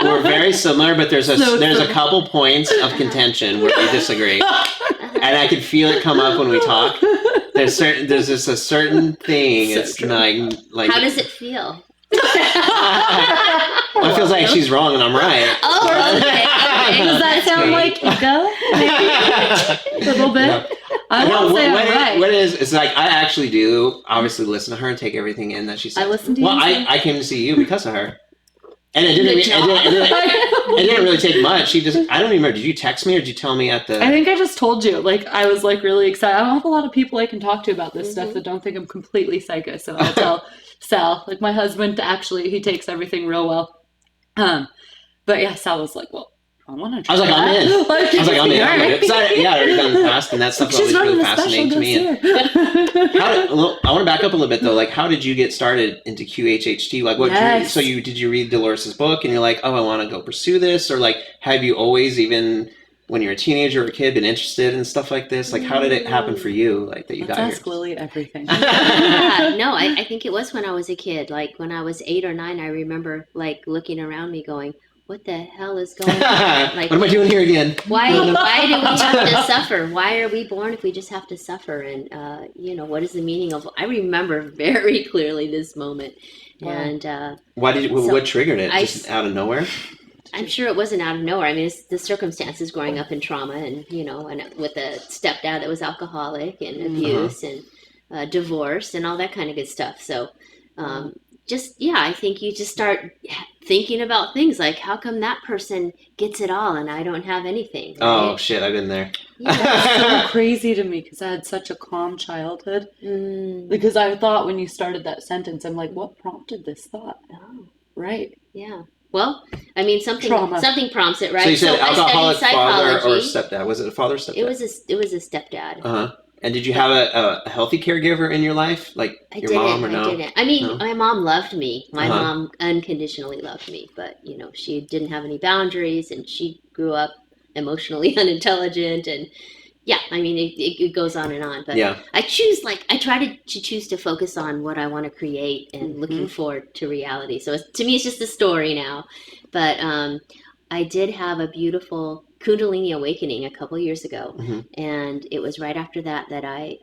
[SPEAKER 1] we're very similar, but there's a couple points of contention where we disagree, and I can feel it come up when we talk. There's just a certain thing. So it's true. like
[SPEAKER 4] how does it feel?
[SPEAKER 1] Well, it feels like she's wrong and I'm right.
[SPEAKER 4] Oh, okay.
[SPEAKER 3] Does that sound like ego? A little bit.
[SPEAKER 1] No.
[SPEAKER 3] I won't say I'm right.
[SPEAKER 1] What it is, it's like I actually do obviously listen to her and take everything in that she says.
[SPEAKER 3] I listen to you.
[SPEAKER 1] Well, I came to see you because of her. And it didn't really take much. I don't even remember. Did you text me or did you tell me at the...
[SPEAKER 3] I think I just told you. Like, I was like really excited. I don't have a lot of people I can talk to about this stuff that don't think I'm completely psycho. So I'll tell Sal. Like, my husband, actually, he takes everything real well. But yeah, Sal was like, well, I want to try.
[SPEAKER 1] I was like, I'm in. I'm in. I already done the past, and that stuff always really fascinating to me. I want to back up a little bit though. Like, how did you get started into QHHT? Like, did you read Dolores's book, and you're like, oh, I want to go pursue this, or like, have you always, even when you're a teenager or a kid, been interested in stuff like this? Like, how did it happen for you? Like that you got here.
[SPEAKER 3] Ask Lily everything.
[SPEAKER 4] No, I think it was when I was a kid. Like when I was 8 or 9, I remember like looking around me, going, what the hell is going on? Like,
[SPEAKER 1] what am I doing here again?
[SPEAKER 4] Why do we have to suffer? Why are we born if we just have to suffer? And, what is the meaning of... I remember very clearly this moment. Wow. And
[SPEAKER 1] what triggered it? Just out of nowhere?
[SPEAKER 4] I'm sure it wasn't out of nowhere. I mean, it's the circumstances growing up in trauma and, and with a stepdad that was alcoholic and abuse and divorce and all that kind of good stuff. So... I think you just start thinking about things like, how come that person gets it all and I don't have anything? Right?
[SPEAKER 1] Oh, shit, I've been there.
[SPEAKER 3] Yeah, it's so crazy to me because I had such a calm childhood. Because I thought when you started that sentence, I'm like, what prompted this thought? Oh, right.
[SPEAKER 4] Yeah. Well, I mean, something prompts it, right?
[SPEAKER 1] So you said alcoholic father or stepdad. Was it a father or stepdad?
[SPEAKER 4] It was a stepdad.
[SPEAKER 1] Uh-huh. And did you have a healthy caregiver in your life? Like your mom or no?
[SPEAKER 4] I didn't. I mean, my mom loved me. My mom unconditionally loved me. But, she didn't have any boundaries and she grew up emotionally unintelligent. And yeah, I mean, it goes on and on. But I try to choose to focus on what I want to create and looking forward to reality. So to me, it's just a story now. But I did have a beautiful Kundalini Awakening a couple years ago, and it was right after that I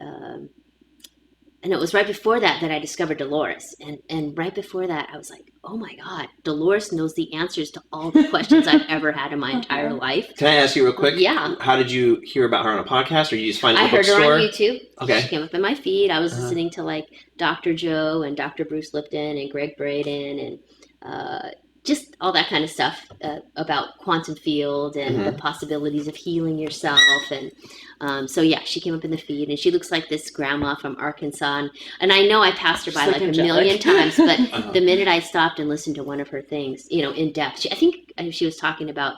[SPEAKER 4] and it was right before that I discovered Dolores. And right before that, I was like, oh my God, Dolores knows the answers to all the questions I've ever had in my entire life.
[SPEAKER 1] Can I ask you real quick?
[SPEAKER 4] Yeah.
[SPEAKER 1] How did you hear about her on a podcast, or you just find it in
[SPEAKER 4] I
[SPEAKER 1] a bookstore?
[SPEAKER 4] heard her on YouTube.
[SPEAKER 1] Okay.
[SPEAKER 4] She came up in my feed. I was listening to like Dr. Joe and Dr. Bruce Lipton and Greg Braden and just all that kind of stuff about quantum field and the possibilities of healing yourself. And so, yeah, she came up in the feed, and she looks like this grandma from Arkansas. And I know I passed her by like a million times, but the minute I stopped and listened to one of her things, you know, in depth, I think she was talking about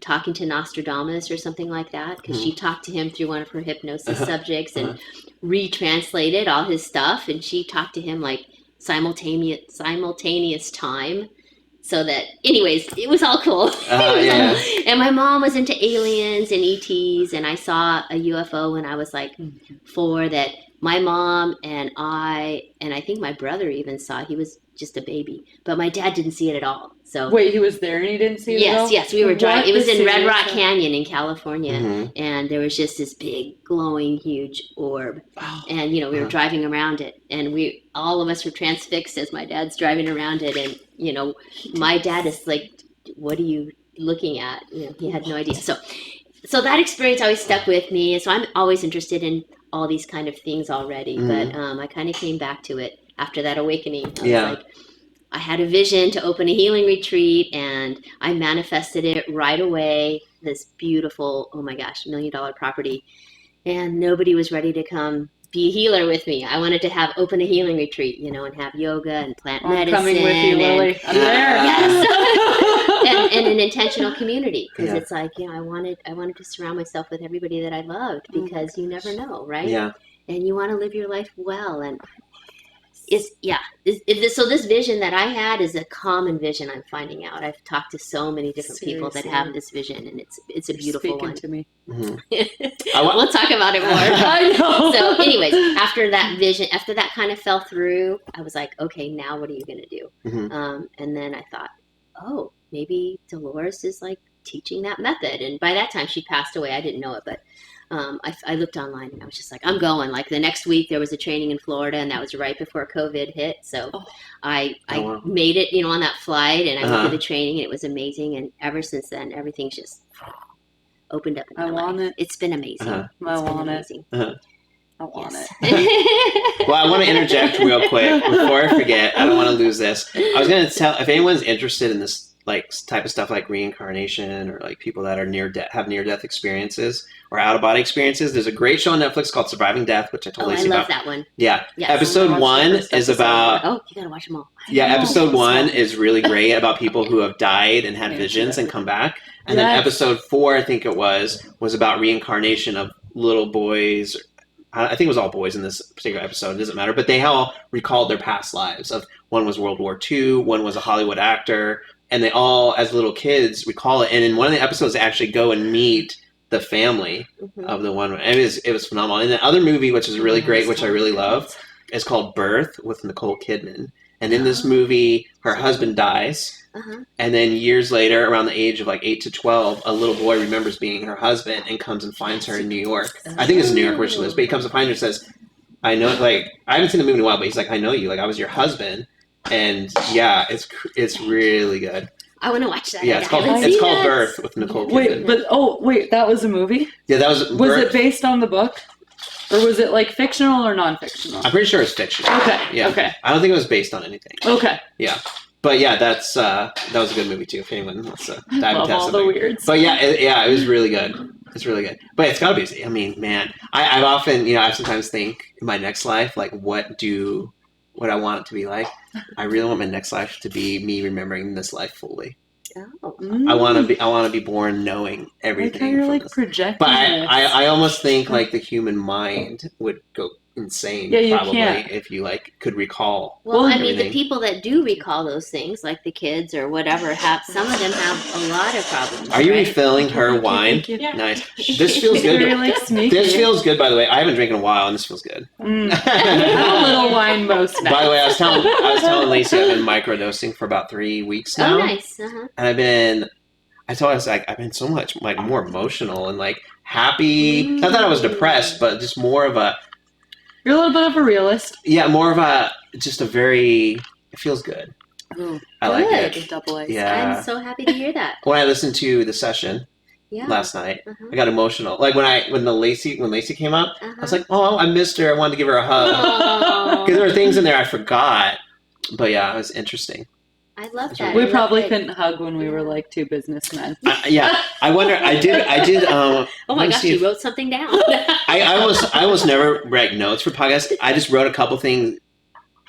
[SPEAKER 4] talking to Nostradamus or something like that, because she talked to him through one of her hypnosis subjects and retranslated all his stuff. And she talked to him like simultaneous time. So that, anyways, it was all cool. And my mom was into aliens and ETs, and I saw a UFO when I was like 4 that my mom and I think my brother even saw. He was just a baby, but my dad didn't see it at all. So
[SPEAKER 3] wait, he was there and he didn't see it at all?
[SPEAKER 4] Yes, we were driving. It was in Red Rock Canyon in California, and there was just this big, glowing, huge orb. And, you know, we were driving around it, and all of us were transfixed as my dad's driving around it. And, you know, my dad is like, what are you looking at? You know, he had no idea. So that experience always stuck with me. So I'm always interested in all these kind of things already. But I kind of came back to it after that awakening. I was like, I had a vision to open a healing retreat, and I manifested it right away. This beautiful, oh my gosh, $1 million property. And nobody was ready to come be a healer with me. I wanted to open a healing retreat, you know, and have yoga and plant medicine.
[SPEAKER 3] I'm coming with you, Lily. I'm there.
[SPEAKER 4] Yes. and an intentional community, because it's like, you know, I wanted to surround myself with everybody that I loved, because you never know, right?
[SPEAKER 1] Yeah.
[SPEAKER 4] And you want to live your life well. And so this vision that I had is a common vision. I'm finding out. I've talked to so many different people that have this vision, and it's a beautiful one.
[SPEAKER 3] To me.
[SPEAKER 4] We'll talk about it more.
[SPEAKER 3] I know.
[SPEAKER 4] So, anyways, after that kind of fell through, I was like, okay, now what are you going to do? And then I thought, oh, maybe Dolores is like teaching that method. And by that time, she passed away. I didn't know it, but. I looked online, and I was just like, I'm going. Like the next week there was a training in Florida, and that was right before COVID hit. So I made it, you know, on that flight, and I went to the training, and it was amazing. And ever since then, everything's just opened up in my life.
[SPEAKER 3] Want it.
[SPEAKER 4] It's been amazing.
[SPEAKER 3] I want it.
[SPEAKER 1] I want to interject real quick before I forget. I don't want to lose this. I was going to tell, if anyone's interested in this like type of stuff like reincarnation, or like people that are have near-death experiences or out-of-body experiences, there's a great show on Netflix called Surviving Death, which I told Lacey about.
[SPEAKER 4] I love that one.
[SPEAKER 1] Yeah.
[SPEAKER 4] Yes.
[SPEAKER 1] Episode 1 is about...
[SPEAKER 4] Oh, you got to watch them all.
[SPEAKER 1] Episode 1 is really great about people who have died and had visions and come back. And then episode 4, I think it was about reincarnation of little boys. I think it was all boys in this particular episode. It doesn't matter. But they all recalled their past lives. One was World War II, one was a Hollywood actor, and they all, as little kids, recall it. And in one of the episodes, they actually go and meet the family of the one. It was phenomenal. And the other movie, which is really great, which I really love, is called Birth with Nicole Kidman. And in this movie, her husband dies. And then years later, around the age of like 8 to 12, a little boy remembers being her husband and comes and finds her in New York. I think it's New York where she lives, but he comes and finds her and says, I know, like, I haven't seen the movie in a while, but he's like, I know you. Like, I was your husband. And yeah, it's really good.
[SPEAKER 4] I want to watch that.
[SPEAKER 1] Yeah, it's called Birth with Nicole Kidman.
[SPEAKER 3] Wait, that was a movie?
[SPEAKER 1] Yeah, that was.
[SPEAKER 3] Was it based on the book, or was it like fictional or non-fictional?
[SPEAKER 1] I'm pretty sure it's fictional.
[SPEAKER 3] Okay.
[SPEAKER 1] Yeah.
[SPEAKER 3] Okay.
[SPEAKER 1] I don't think it was based on anything.
[SPEAKER 3] Okay.
[SPEAKER 1] Yeah, but yeah, that was a good movie too. If anyone wants to dive into
[SPEAKER 3] all the weirds.
[SPEAKER 1] But yeah, it was really good. It's really good. But it's gotta be. I mean, man, I've often, I sometimes think in my next life, like, what I want it to be like. I really want my next life to be me remembering this life fully.
[SPEAKER 4] Oh.
[SPEAKER 1] I want to be born knowing everything.
[SPEAKER 3] Like how you're like projecting.
[SPEAKER 1] But I almost think like the human mind would go insane if you like could recall.
[SPEAKER 4] Well, I mean, the people that do recall those things, like the kids or whatever, some of them have a lot of problems.
[SPEAKER 1] Are you refilling her wine?
[SPEAKER 3] Yeah.
[SPEAKER 1] Nice. This feels good.
[SPEAKER 3] You're like sneaky.
[SPEAKER 1] This feels good, by the way. I haven't drank in a while, and this feels good.
[SPEAKER 3] Have a little wine most nights.
[SPEAKER 1] By the way, I was telling Lacey I've been microdosing for about 3 weeks now.
[SPEAKER 4] Oh, nice.
[SPEAKER 1] And I told her, I was like, I've been so much like more emotional and like happy. Not that I was depressed, but just more of a
[SPEAKER 3] You're a little bit of a realist.
[SPEAKER 1] Yeah, more of just a very, it feels good.
[SPEAKER 3] Ooh,
[SPEAKER 1] I like it.
[SPEAKER 3] Double ice.
[SPEAKER 1] Yeah.
[SPEAKER 4] I'm so happy to hear that.
[SPEAKER 1] When I listened to the session last night, I got emotional. Like when Lacey came up, I was like, oh, I missed her. I wanted to give her a hug. Because there were things in there I forgot. But yeah, it was interesting.
[SPEAKER 4] I love that.
[SPEAKER 3] We probably couldn't hug when we were like two businessmen.
[SPEAKER 1] I wonder. I did.
[SPEAKER 4] Oh my gosh, you wrote something down.
[SPEAKER 1] I almost never write notes for podcasts. I just wrote a couple things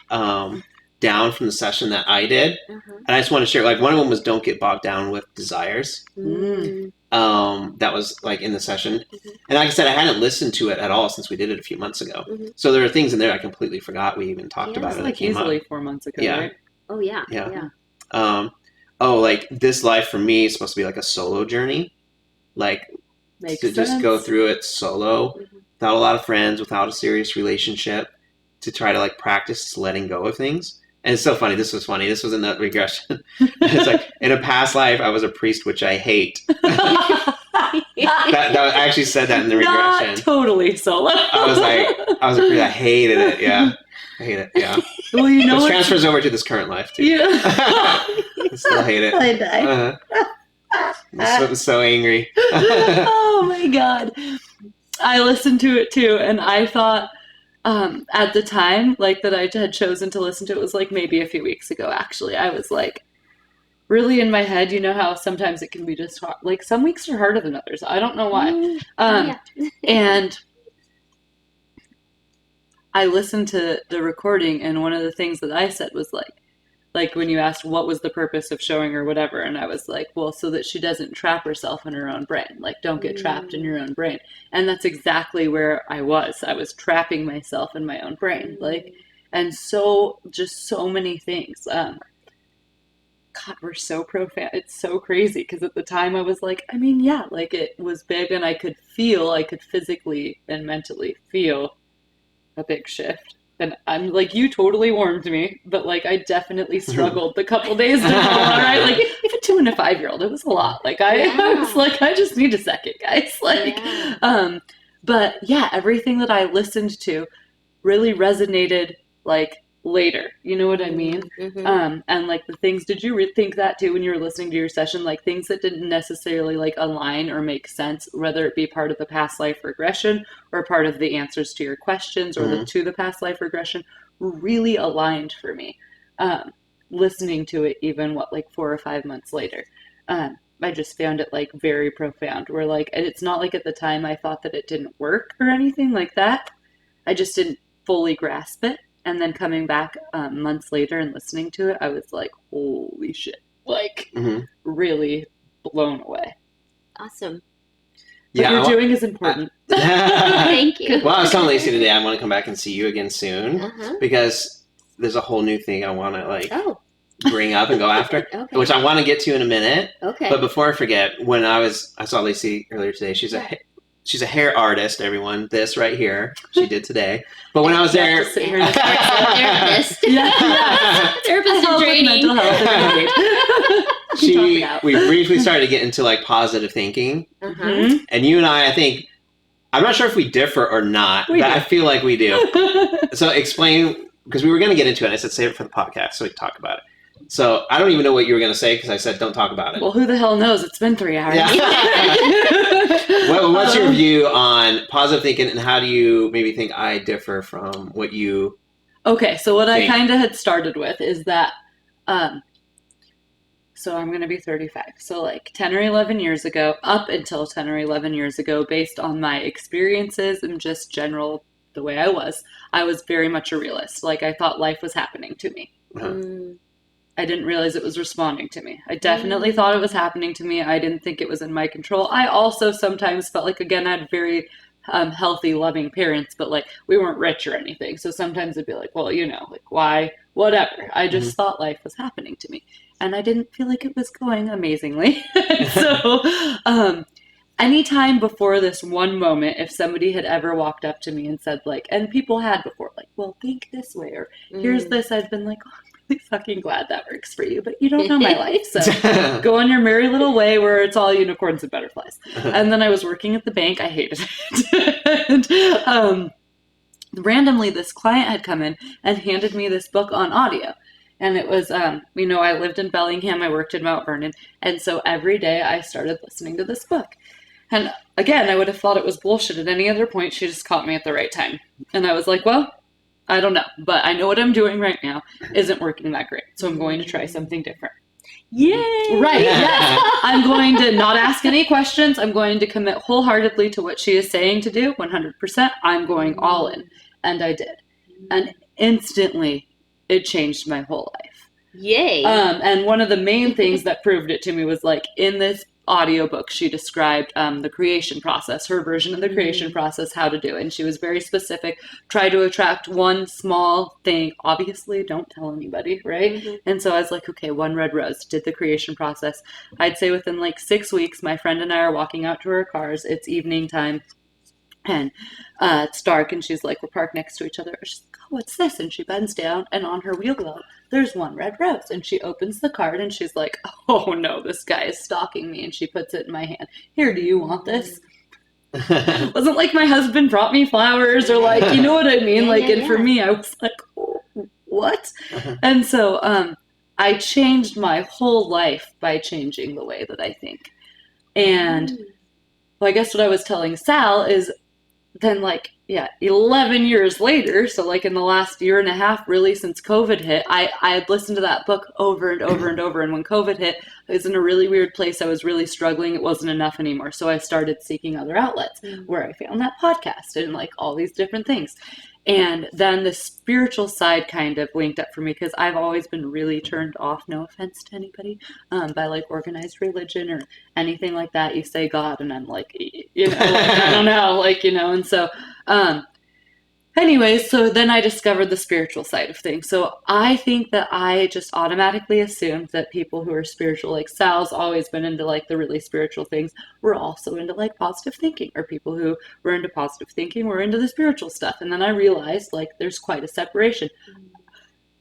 [SPEAKER 1] down from the session that I did, and I just want to share. Like one of them was don't get bogged down with desires. That was like in the session, and like I said, I hadn't listened to it at all since we did it a few months ago. So there are things in there I completely forgot we even talked about it.
[SPEAKER 3] Like easily 4 months ago. Right?
[SPEAKER 4] Oh yeah.
[SPEAKER 1] Like this life for me is supposed to be like a solo journey, like just go through it solo, without a lot of friends, without a serious relationship, to try to like practice letting go of things. And it's so funny. This was funny. This was in that regression. It's like in a past life I was a priest, which I hate. I actually said that in the regression.
[SPEAKER 3] Not totally solo.
[SPEAKER 1] I was a priest. I hated it. Yeah. I hate it, yeah.
[SPEAKER 3] Well, you know,
[SPEAKER 1] which transfers over to this current life, too.
[SPEAKER 3] Yeah.
[SPEAKER 1] I still hate it.
[SPEAKER 3] I die.
[SPEAKER 1] I'm so angry.
[SPEAKER 3] Oh, my God. I listened to it, too, and I thought at the time, like, that I had chosen to listen to it was, like, maybe a few weeks ago, actually. I was, like, really in my head. You know how sometimes it can be just hard. Like, some weeks are harder than others. I don't know why. And I listened to the recording, and one of the things that I said was like when you asked what was the purpose of showing her whatever, and I was like, well, so that she doesn't trap herself in her own brain. Like, don't get trapped in your own brain. And that's exactly where I was. I was trapping myself in my own brain. Like, and so many things. God, we're so profound. It's so crazy, because at the time I was like, I mean, yeah, like it was big, and I could physically and mentally feel a big shift. And I'm like, you totally warmed me, but like I definitely struggled the couple days before, right? Like if a 2 and a 5-year-old, it was a lot. Like I was like, I just need a second, guys. Like but yeah, everything that I listened to really resonated like later, you know what I mean? And like the things, did you think that too when you were listening to your session, like things that didn't necessarily like align or make sense, whether it be part of the past life regression or part of the answers to your questions or to the past life regression, really aligned for me, listening to it even 4 or 5 months later. I just found it like very profound, where like, and it's not like at the time I thought that it didn't work or anything like that. I just didn't fully grasp it. And then coming back months later and listening to it, I was like, holy shit. Like, really blown away.
[SPEAKER 4] Awesome.
[SPEAKER 3] What you're doing is important.
[SPEAKER 4] Thank you.
[SPEAKER 1] Well, I was telling Lacey today I want to come back and see you again soon, because there's a whole new thing I want to bring up and go after, which I want to get to in a minute. Okay. But before I forget, when I saw Lacey earlier today, she's a hair artist, everyone. This right here, she did today. But when I was there,
[SPEAKER 4] therapist in training.
[SPEAKER 3] Mental health.
[SPEAKER 1] We briefly started to get into like positive thinking, and you and I think, I'm not sure if we differ or not, but I feel like we do. So explain, because we were going to get into it. And I said save it for the podcast so we can talk about it. So I don't even know what you were going to say, because I said don't talk about it.
[SPEAKER 3] Well, who the hell knows? It's been 3 hours.
[SPEAKER 1] What's your view on positive thinking, and how do you maybe think I differ from what you
[SPEAKER 3] Okay, so what I kind of had started with is that, so I'm going to be 35. So like 10 or 11 years ago, up until 10 or 11 years ago, based on my experiences and just general, the way I was very much a realist. Like I thought life was happening to me. I didn't realize it was responding to me. I definitely thought it was happening to me. I didn't think it was in my control. I also sometimes felt like, again, I had very healthy, loving parents, but like we weren't rich or anything. So sometimes it'd be like, well, you know, like why, whatever. I just thought life was happening to me, and I didn't feel like it was going amazingly. So anytime before this one moment, if somebody had ever walked up to me and said like, and people had before, like, well, think this way, or here's this, I've been like, oh, fucking glad that works for you, but you don't know my life, so go on your merry little way where it's all unicorns and butterflies. And then I was working at the bank. I hated it. And randomly this client had come in and handed me this book on audio. And it was, I lived in Bellingham, I worked in Mount Vernon. And so every day I started listening to this book. And again, I would have thought it was bullshit at any other point. She just caught me at the right time. And I was like, well, I don't know, but I know what I'm doing right now isn't working that great. So I'm going to try something different.
[SPEAKER 4] Yay!
[SPEAKER 3] Right. Yes. I'm going to not ask any questions. I'm going to commit wholeheartedly to what she is saying to do. 100%. I'm going all in. And I did. And instantly it changed my whole life.
[SPEAKER 4] Yay.
[SPEAKER 3] And one of the main things that proved it to me was like in this audiobook, she described the creation process, her version of the creation process, how to do it. And she was very specific. Try to attract one small thing. Obviously, don't tell anybody, right? Mm-hmm. And so I was like, okay, one red rose, did the creation process. I'd say within like 6 weeks, my friend and I are walking out to our cars. It's evening time. And it's dark, and she's like, we're parked next to each other. She's like, oh, what's this? And she bends down, and on her wheel well, there's one red rose. And she opens the card, and she's like, oh, no, this guy is stalking me. And she puts it in my hand. Here, do you want this? Wasn't like my husband brought me flowers or like, you know what I mean? For me, I was like, oh, what? And so I changed my whole life by changing the way that I think. And well, I guess what I was telling Sal is then 11 years later, so like in the last year and a half, really since COVID hit, I had listened to that book over and over and over. And when COVID hit, I was in a really weird place. I was really struggling. It wasn't enough anymore. So I started seeking other outlets where I found that podcast and like all these different things. And then the spiritual side kind of winked up for me because I've always been really turned off, no offense to anybody, by like organized religion or anything like that. You say God and I'm like, I don't know, and so anyways, so then I discovered the spiritual side of things. So I think that I just automatically assumed that people who are spiritual, like Sal's always been into like the really spiritual things, were also into like positive thinking, or people who were into positive thinking were into the spiritual stuff. And then I realized like there's quite a separation,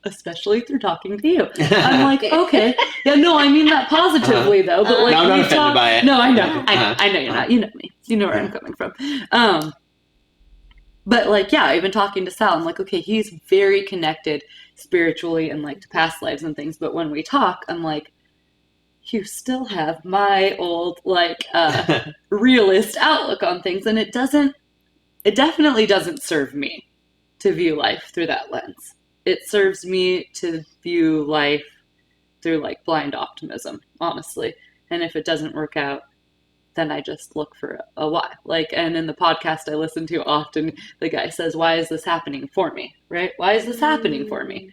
[SPEAKER 3] especially through talking to you. I'm like, okay. Yeah, no, I mean that positively though. But like,
[SPEAKER 1] no, I'm not offended by it.
[SPEAKER 3] No, I know. I know you're not. You know me. You know where I'm coming from. But like, yeah, I've been talking to Sal. I'm like, okay, he's very connected spiritually and like to past lives and things. But when we talk, I'm like, you still have my old like realist outlook on things. And it definitely doesn't serve me to view life through that lens. It serves me to view life through like blind optimism, honestly. And if it doesn't work out, then I just look for a why. And in the podcast I listen to often, the guy says, why is this happening for me? Right? Why is this happening for me?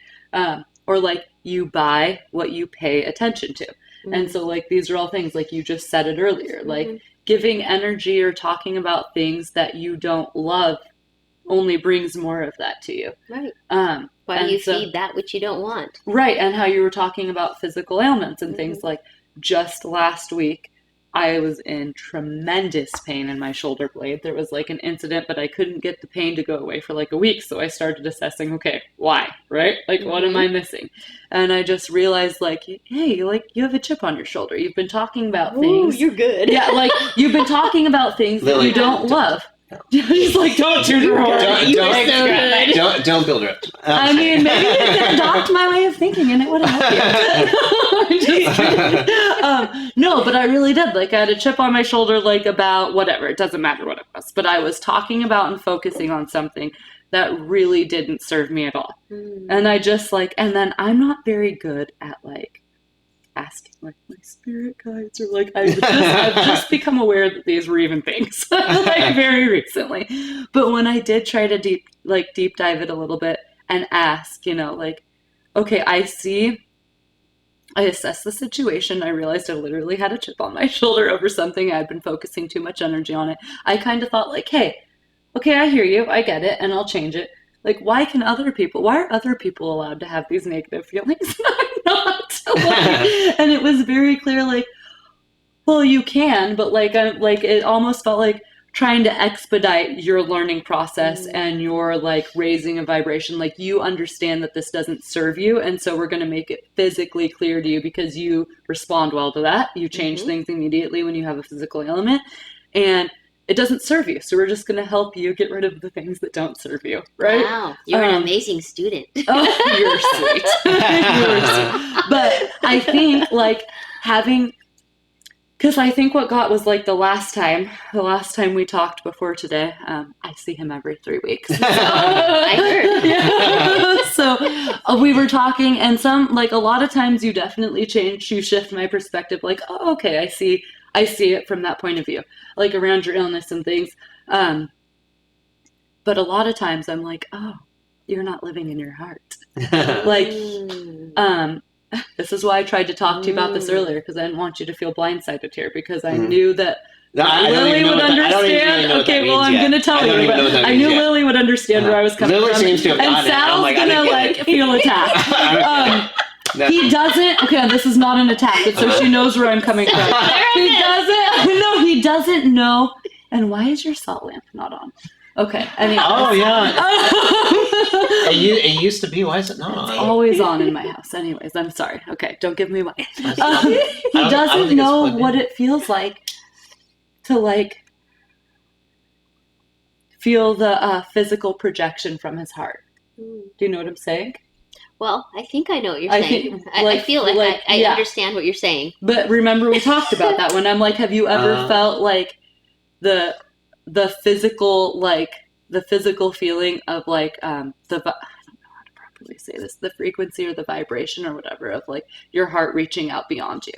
[SPEAKER 3] Or like, you buy what you pay attention to. And so like, these are all things like you just said it earlier, like giving energy or talking about things that you don't love only brings more of that to you.
[SPEAKER 4] Right. Why do you feed that which you don't want?
[SPEAKER 3] Right. And how you were talking about physical ailments and things like just last week, I was in tremendous pain in my shoulder blade. There was like an incident, but I couldn't get the pain to go away for like a week. So I started assessing, okay, why, right? Like, what am I missing? And I just realized like, hey, like you have a chip on your shoulder. You've been talking about things.
[SPEAKER 4] Ooh, you're good.
[SPEAKER 3] Yeah, like you've been talking about things that you don't love. He's like, don't do her.
[SPEAKER 1] Don't build her up.
[SPEAKER 3] I mean, maybe you could adopt my way of thinking and it would help you. No, but I really did. Like, I had a chip on my shoulder, like about whatever. It doesn't matter what it was. But I was talking about and focusing on something that really didn't serve me at all. And I just like, and then I'm not very good at like asking like my spirit guides or like I've just become aware that these were even things like very recently. But when I did try to deep dive it a little bit and ask, like, okay, I assessed the situation. I realized I literally had a chip on my shoulder over something. I'd been focusing too much energy on it. I kind of thought like, hey, okay, I hear you. I get it. And I'll change it. Like, why are other people allowed to have these negative feelings? I'm not. And it was very clear, like, well, you can, but like, it almost felt like trying to expedite your learning process and your like raising a vibration. Like, you understand that this doesn't serve you. And so we're going to make it physically clear to you because you respond well to that. You change things immediately when you have a physical ailment. And it doesn't serve you. So we're just going to help you get rid of the things that don't serve you, right?
[SPEAKER 4] Wow, you're an amazing student.
[SPEAKER 3] Oh, you're sweet. You're sweet. But I think like because I think what got was like the last time we talked before today, I see him every 3 weeks.
[SPEAKER 4] I heard.
[SPEAKER 3] Yeah. So we were talking, and a lot of times you definitely you shift my perspective. Like, oh, okay, I see it from that point of view, like around your illness and things. But a lot of times I'm like, oh, you're not living in your heart. Like, this is why I tried to talk to you about this earlier, because I didn't want you to feel blindsided here, because I knew that Lily would understand. Okay, well, I'm going to tell you, but I knew Lily would understand where I was coming from.
[SPEAKER 1] Seems to have
[SPEAKER 3] and Sal's going to feel attacked. He doesn't. Okay, this is not an attack, but so she knows where I'm coming from. He doesn't. No, he doesn't know. And why is your salt lamp not on? Okay. Anyway.
[SPEAKER 1] Oh yeah. It used to be. Why is it not on?
[SPEAKER 3] It's always on in my house. Anyways, I'm sorry. Okay, don't give me mine. He doesn't know what it feels like to feel the physical projection from his heart. Do you know what I'm saying?
[SPEAKER 4] Well, I think I know what you're saying. I feel like I understand what you're saying.
[SPEAKER 3] But remember, we talked about that when I'm like, have you ever felt like the physical, the physical feeling of I don't know how to properly say this, the frequency or the vibration or whatever of your heart reaching out beyond you?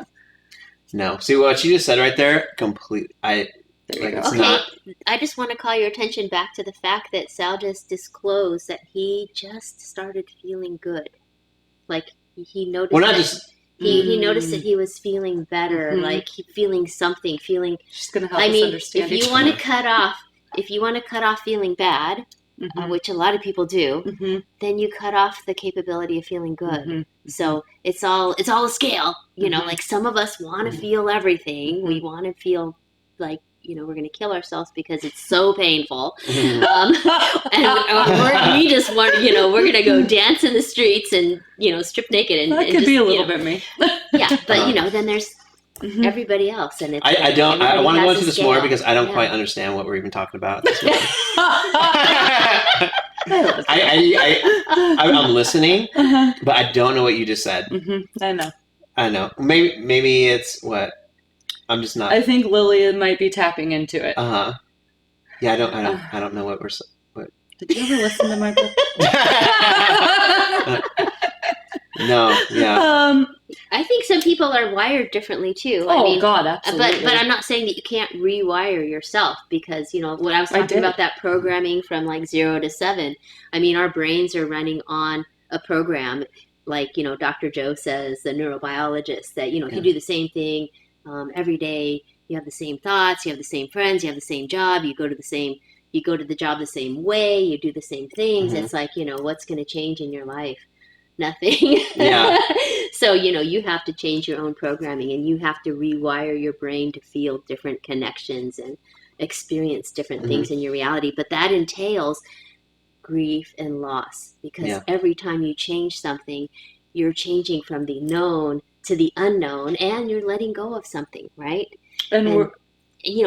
[SPEAKER 1] No. See what you just said right there? It's not.
[SPEAKER 4] I just want to call your attention back to the fact that Sal just disclosed that he just started feeling good. Like he noticed.
[SPEAKER 1] Well, not just.
[SPEAKER 4] He noticed that he was feeling better, feeling something,
[SPEAKER 3] She's gonna help us understand.
[SPEAKER 4] If you want to cut off feeling bad, which a lot of people do, then you cut off the capability of feeling good. So it's all a scale. You know, like some of us want to feel everything. We want to feel like, we're going to kill ourselves because it's so painful. And we just want, we're going to go dance in the streets and, strip naked. And
[SPEAKER 3] that could be a little bit me.
[SPEAKER 4] Yeah. But, then there's everybody else. And it's,
[SPEAKER 1] I want to go into this more because I don't quite understand what we're even talking about. I'm listening, but I don't know what you just said. I know. Maybe it's what? I'm just not.
[SPEAKER 3] I think Lily might be tapping into it.
[SPEAKER 1] Yeah, I don't know what we're. What?
[SPEAKER 3] Did you ever listen to my book?
[SPEAKER 1] No. Yeah.
[SPEAKER 4] I think some people are wired differently too.
[SPEAKER 3] God, absolutely.
[SPEAKER 4] But I'm not saying that you can't rewire yourself, because when I was talking about that programming from 0 to 7, our brains are running on a program, Dr. Joe says, the neurobiologist, that if you do the same thing every day, you have the same thoughts, you have the same friends, you have the same job, you go to the job the same way, you do the same things. It's what's going to change in your life? Nothing.
[SPEAKER 1] Yeah.
[SPEAKER 4] So, you have to change your own programming, and you have to rewire your brain to feel different connections and experience different things in your reality. But that entails grief and loss, because every time you change something, you're changing from the known to the unknown, and you're letting go of something, right? And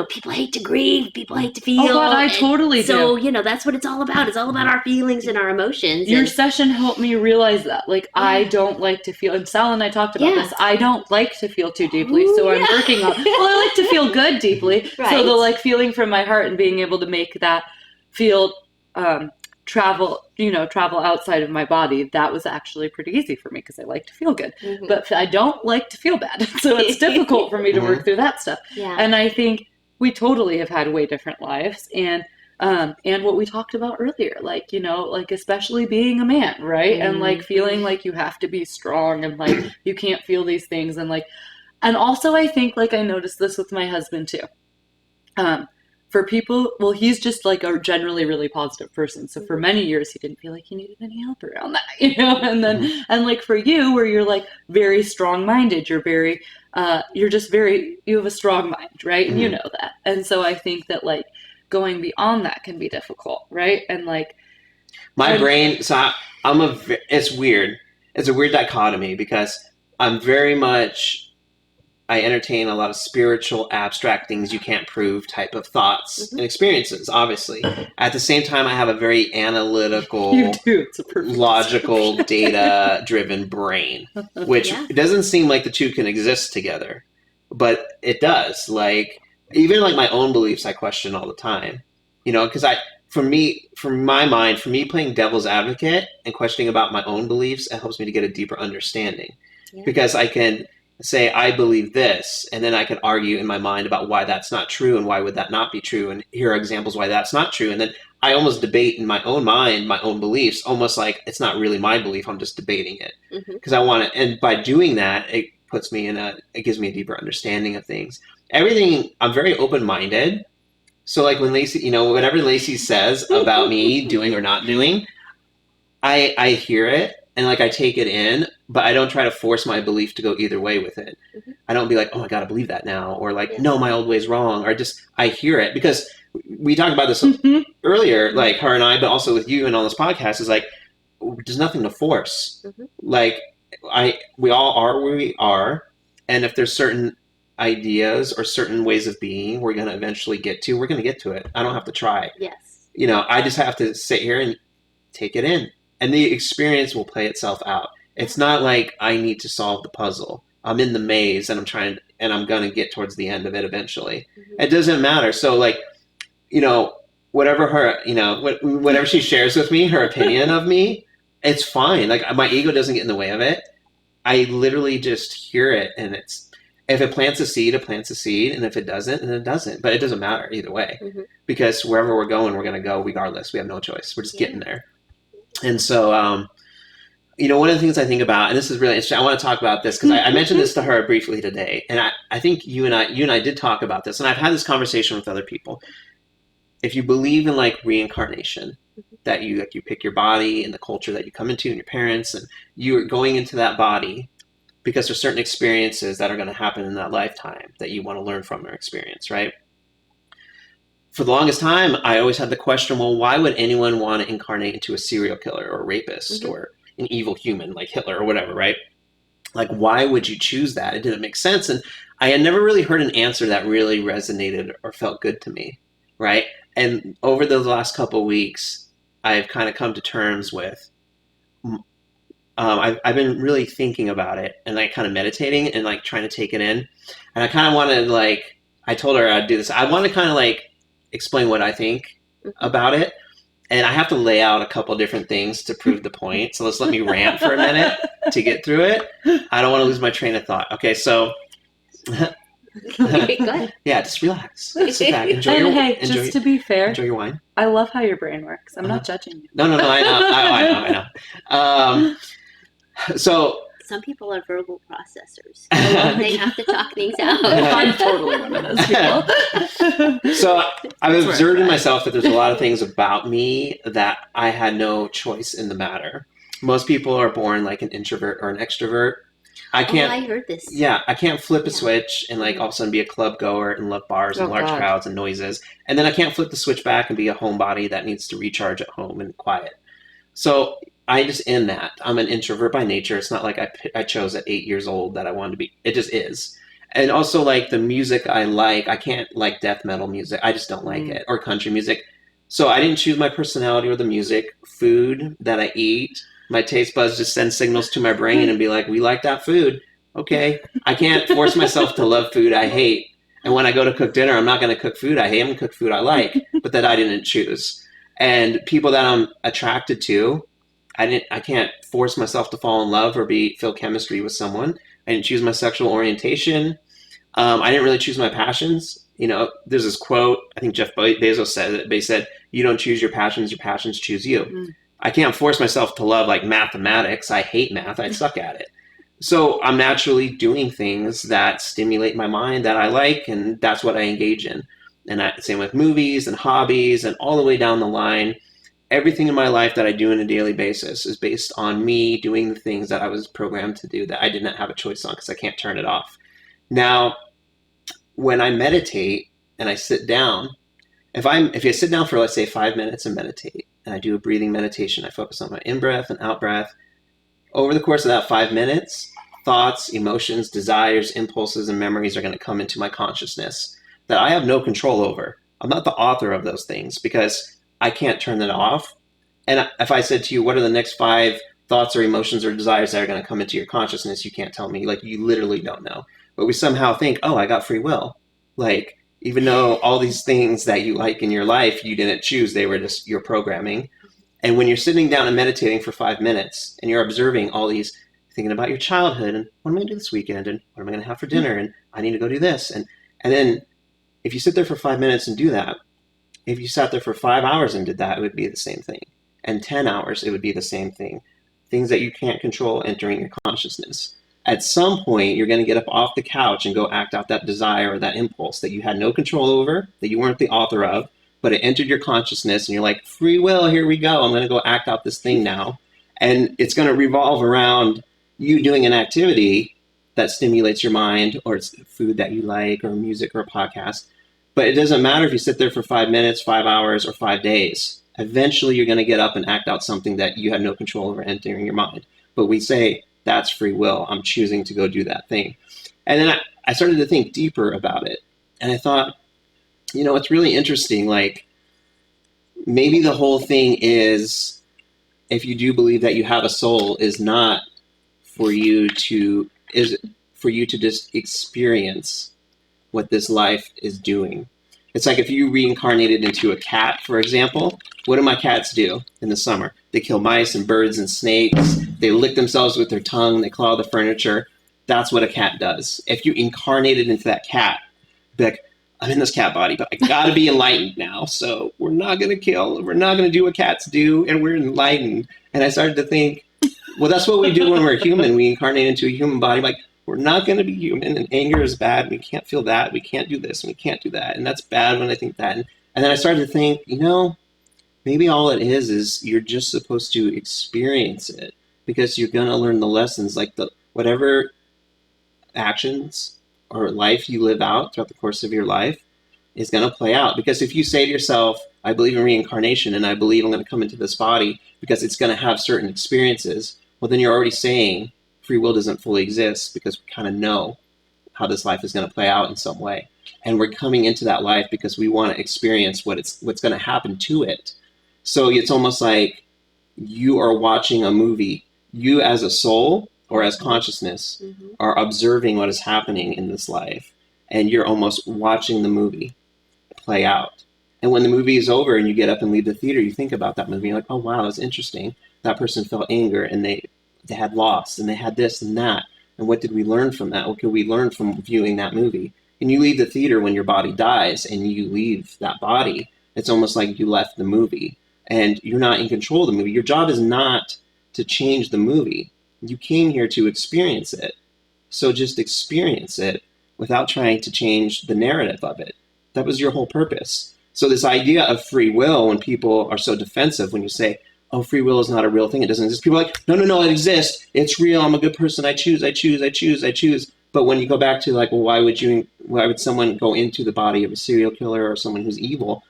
[SPEAKER 4] people hate to grieve, people hate to feel.
[SPEAKER 3] Oh God, I totally do.
[SPEAKER 4] So, that's what it's all about. It's all about our feelings and our emotions.
[SPEAKER 3] Your session helped me realize that. I don't like to feel, and Sal and I talked about this, I don't like to feel too deeply, so I'm working on, I like to feel good deeply. Right. So the feeling from my heart and being able to make that feel, travel outside of my body, that was actually pretty easy for me, because I like to feel good. But I don't like to feel bad. So it's difficult for me to work through that stuff. Yeah. And I think we totally have had way different lives. And what we talked about earlier, especially being a man, right? And feeling like you have to be strong and you can't feel these things. And also I think I noticed this with my husband too. For people, he's just a generally really positive person. So for many years, he didn't feel like he needed any help around that, And then, and for you, where you're very strong-minded, you're very, you have a strong mind, right? And you know that. And so I think that going beyond that can be difficult, right? And
[SPEAKER 1] my brain. So it's weird. It's a weird dichotomy, because I'm very much I entertain a lot of spiritual, abstract things you can't prove type of thoughts and experiences, obviously. At the same time, I have a very analytical,
[SPEAKER 3] It's a perfect
[SPEAKER 1] logical, data-driven brain, which it doesn't seem like the two can exist together, but it does. Like, even like my own beliefs, I question all the time, because for me playing devil's advocate and questioning about my own beliefs, it helps me to get a deeper understanding because I can say, I believe this, and then I can argue in my mind about why that's not true and why would that not be true. And here are examples why that's not true. And then I almost debate in my own mind, my own beliefs, almost like it's not really my belief. I'm just debating it because I want to. And by doing that, it puts me it gives me a deeper understanding of things. Everything, I'm very open-minded. So like when Lacey, whatever Lacey says about me doing or not doing, I hear it and like I take it in, but I don't try to force my belief to go either way with it. I don't be like, oh, I gotta believe that now, or like, no, my old way's wrong, or just I hear it because we talked about this earlier, like her and I, but also with you and on this podcast is like, there's nothing to force. Like we all are where we are, and if there's certain ideas or certain ways of being we're going to eventually get to, we're going to get to it. I don't have to try.
[SPEAKER 4] Yes.
[SPEAKER 1] I just have to sit here and take it in, and the experience will play itself out. It's not like I need to solve the puzzle. I'm in the maze and I'm going to get towards the end of it eventually. It doesn't matter. So like, whatever her, whatever she shares with me, her opinion of me, it's fine. Like my ego doesn't get in the way of it. I literally just hear it, and if it plants a seed, it plants a seed. And if it doesn't, then it doesn't. But it doesn't matter either way because wherever we're going, we're going to go regardless. We have no choice. We're just getting there. And so, one of the things I think about, and this is really interesting, I want to talk about this because I mentioned this to her briefly today. And I think you and I did talk about this. And I've had this conversation with other people. If you believe in like reincarnation, that you pick your body and the culture that you come into and your parents, and you're going into that body because there's certain experiences that are going to happen in that lifetime that you want to learn from or experience, right? For the longest time, I always had the question, well, why would anyone want to incarnate into a serial killer or a rapist or an evil human like Hitler or whatever, right? Like, why would you choose that? It didn't make sense. And I had never really heard an answer that really resonated or felt good to me, right? And over the last couple of weeks, I've kind of come to terms with I've been really thinking about it and like kind of meditating and like trying to take it in. And I kind of wanted like, I told her I'd do this. I want to kind of like explain what I think about it. And I have to lay out a couple different things to prove the point. So let me rant for a minute to get through it. I don't want to lose my train of thought. Okay, so
[SPEAKER 4] Okay, go ahead.
[SPEAKER 1] Yeah, just relax. Sit back. Just
[SPEAKER 3] to be fair,
[SPEAKER 1] enjoy your wine.
[SPEAKER 3] I love how your brain works. I'm not judging you.
[SPEAKER 1] No, I know. So
[SPEAKER 4] some people are verbal processors. They have to talk things out.
[SPEAKER 3] I'm totally one of those people.
[SPEAKER 1] So I've observed in myself that there's a lot of things about me that I had no choice in the matter. Most people are born like an introvert or an extrovert. I heard this. Yeah, I can't flip a switch and like all of a sudden be a club goer and love bars and large crowds and noises. And then I can't flip the switch back and be a homebody that needs to recharge at home and quiet. So I just in that. I'm an introvert by nature. It's not like I chose at 8 years old that I wanted to be. It just is. And also like the music I like, I can't like death metal music. I just don't like it. Or country music. So I didn't choose my personality or the music. Food that I eat, my taste buds just send signals to my brain and be like, we like that food. Okay. I can't force myself to love food I hate. And when I go to cook dinner, I'm not going to cook food I hate. I'm going to cook food I like, but that I didn't choose. And people that I'm attracted to, I can't force myself to fall in love or feel chemistry with someone. I didn't choose my sexual orientation. I didn't really choose my passions. There's this quote, I think Jeff Bezos said it, but he said, you don't choose your passions choose you. I can't force myself to love like mathematics. I hate math. I suck at it. So I'm naturally doing things that stimulate my mind that I like, and that's what I engage in. And same with movies and hobbies and all the way down the line. Everything in my life that I do on a daily basis is based on me doing the things that I was programmed to do that I didn't have a choice on because I can't turn it off. Now, when I meditate and I sit down, if you sit down for, let's say, 5 minutes and meditate, and I do a breathing meditation, I focus on my in-breath and out-breath. Over the course of that 5 minutes, thoughts, emotions, desires, impulses, and memories are going to come into my consciousness that I have no control over. I'm not the author of those things because I can't turn that off. And if I said to you, what are the next 5 thoughts or emotions or desires that are going to come into your consciousness, you can't tell me. Like, you literally don't know. But we somehow think, oh, I got free will. Like, even though all these things that you like in your life, you didn't choose, they were just your programming. And when you're sitting down and meditating for 5 minutes and you're observing all these, thinking about your childhood and what am I going to do this weekend and what am I going to have for dinner and I need to go do this. And then if you sit there for 5 minutes and do that, if you sat there for 5 hours and did that, it would be the same thing. And 10 hours, it would be the same thing. Things that you can't control entering your consciousness. At some point, you're going to get up off the couch and go act out that desire or that impulse that you had no control over, that you weren't the author of, but it entered your consciousness and you're like, free will, here we go. I'm going to go act out this thing now. And it's going to revolve around you doing an activity that stimulates your mind, or it's food that you like, or music, or a podcast. But it doesn't matter if you sit there for 5 minutes, 5 hours, or 5 days. Eventually, you're going to get up and act out something that you had no control over entering your mind. But we say, that's free will. I'm choosing to go do that thing. And then I started to think deeper about it. And I thought, you know, it's really interesting. Like, maybe the whole thing is, if you do believe that you have a soul, is not for you to just experience what this life is doing. It's like if you reincarnated into a cat, for example. What do my cats do in the summer? They kill mice and birds and snakes. They lick themselves with their tongue. They claw the furniture. That's what a cat does. If you incarnated into that cat, be like, I'm in this cat body, but I gotta be enlightened now. So we're not gonna kill. We're not gonna do what cats do, and we're enlightened. And I started to think, well, that's what we do when we're human. We incarnate into a human body. Like, we're not going to be human, and anger is bad. We can't feel that. We can't do this, and we can't do that. And that's bad when I think that. And then I started to think, you know, maybe all it is you're just supposed to experience it, because you're going to learn the lessons, like whatever actions or life you live out throughout the course of your life is going to play out. Because if you say to yourself, I believe in reincarnation, and I believe I'm going to come into this body because it's going to have certain experiences, well, then you're already saying free will doesn't fully exist, because we kind of know how this life is going to play out in some way. And we're coming into that life because we want to experience what's going to happen to it. So it's almost like you are watching a movie. You as a soul or as consciousness are observing what is happening in this life. And you're almost watching the movie play out. And when the movie is over and you get up and leave the theater, you think about that movie. You're like, oh, wow, that's interesting. That person felt anger and they had loss and they had this and that. And what did we learn from that? What could we learn from viewing that movie? And you leave the theater when your body dies and you leave that body. It's almost like you left the movie and you're not in control of the movie. Your job is not to change the movie. You came here to experience it. So just experience it without trying to change the narrative of it. That was your whole purpose. So this idea of free will, when people are so defensive, when you say, oh, free will is not a real thing, it doesn't exist, people are like, no, it exists. It's real. I'm a good person. I choose. But when you go back to like, well, why would someone go into the body of a serial killer or someone who's evil?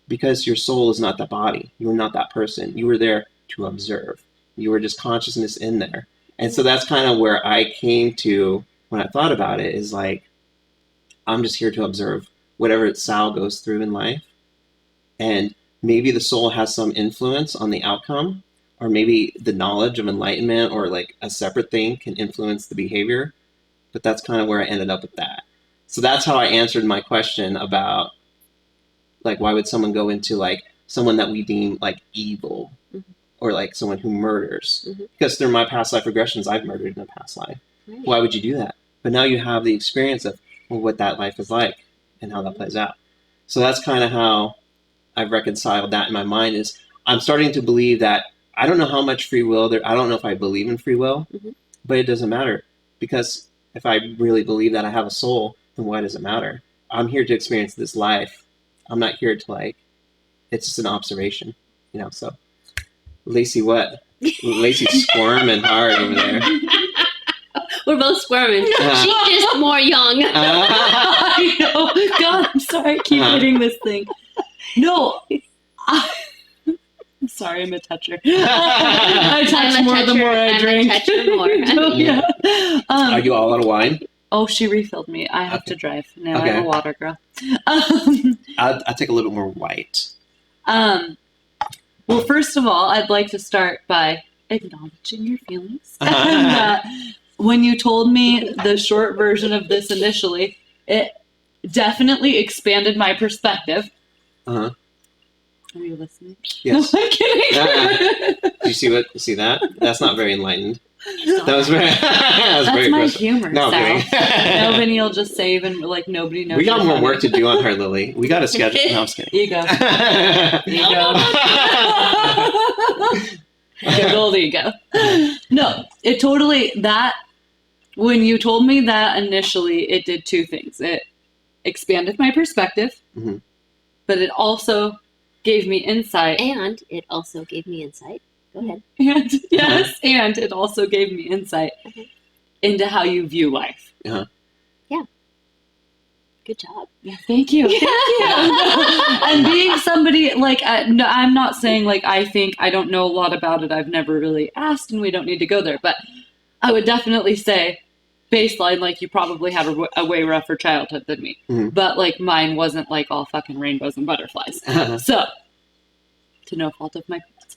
[SPEAKER 1] Because your soul is not that body. You were not that person. You were there to observe. You were just consciousness in there. And so that's kind of where I came to when I thought about it, is like, I'm just here to observe whatever Sal goes through in life. And maybe the soul has some influence on the outcome, or maybe the knowledge of enlightenment or like a separate thing can influence the behavior. But that's kind of where I ended up with that. So that's how I answered my question about like, why would someone go into like someone that we deem like evil or like someone who murders? Because through my past life regressions, I've murdered in a past life. Right. Why would you do that? But now you have the experience of what that life is like and how that plays out. So that's kind of how I've reconciled that in my mind. Is I'm starting to believe that I don't know how much free will there. I don't know if I believe in free will, but it doesn't matter, because if I really believe that I have a soul, then why does it matter? I'm here to experience this life. I'm not here to like, it's just an observation, you know? So Lacey, what? Lacey's squirming hard over there.
[SPEAKER 4] We're both squirming. She's just more young.
[SPEAKER 3] I know. God, I'm sorry. I keep hitting this thing. No. I'm sorry, I'm a toucher. I touch more the more I drink.
[SPEAKER 4] I'm a toucher more.
[SPEAKER 3] Yeah.
[SPEAKER 1] Are you all out of wine?
[SPEAKER 3] Oh, she refilled me. I have to drive. Now
[SPEAKER 1] Okay.
[SPEAKER 3] I'm a water girl.
[SPEAKER 1] I'll take a little more white.
[SPEAKER 3] Well, first of all, I'd like to start by acknowledging your feelings. And, when you told me the short version of this initially, it definitely expanded my perspective.
[SPEAKER 1] Uh-huh.
[SPEAKER 3] Are you listening?
[SPEAKER 1] Yes.
[SPEAKER 3] No, I'm kidding.
[SPEAKER 1] Did you see that? That's not very enlightened. That was very.
[SPEAKER 3] That's
[SPEAKER 1] very
[SPEAKER 3] my
[SPEAKER 1] aggressive.
[SPEAKER 3] humor.
[SPEAKER 1] No, I'm
[SPEAKER 3] Sal.
[SPEAKER 1] kidding.
[SPEAKER 3] Nobody will just say even like nobody knows.
[SPEAKER 1] We got
[SPEAKER 3] you're
[SPEAKER 1] more
[SPEAKER 3] funny.
[SPEAKER 1] work to do on her, Lily. We got to schedule. No, I'm just kidding.
[SPEAKER 3] Ego. Good old ego. No, it totally, that, when you told me that initially, it did two things. It expanded my perspective,
[SPEAKER 1] Mm-hmm.
[SPEAKER 3] but it also gave me insight.
[SPEAKER 4] And it also gave me insight. Go ahead.
[SPEAKER 3] And yes, and it also gave me insight into how you view life.
[SPEAKER 1] Uh-huh.
[SPEAKER 4] Good job.
[SPEAKER 3] Yeah, thank you. Thank you. And being somebody, like, no, I'm not saying, like, I don't know a lot about it. I've never really asked, and we don't need to go there. But I would definitely say, baseline, like, you probably have a way rougher childhood than me.
[SPEAKER 1] Mm-hmm.
[SPEAKER 3] But, like, mine wasn't, like, all fucking rainbows and butterflies. So, to no fault of my parents.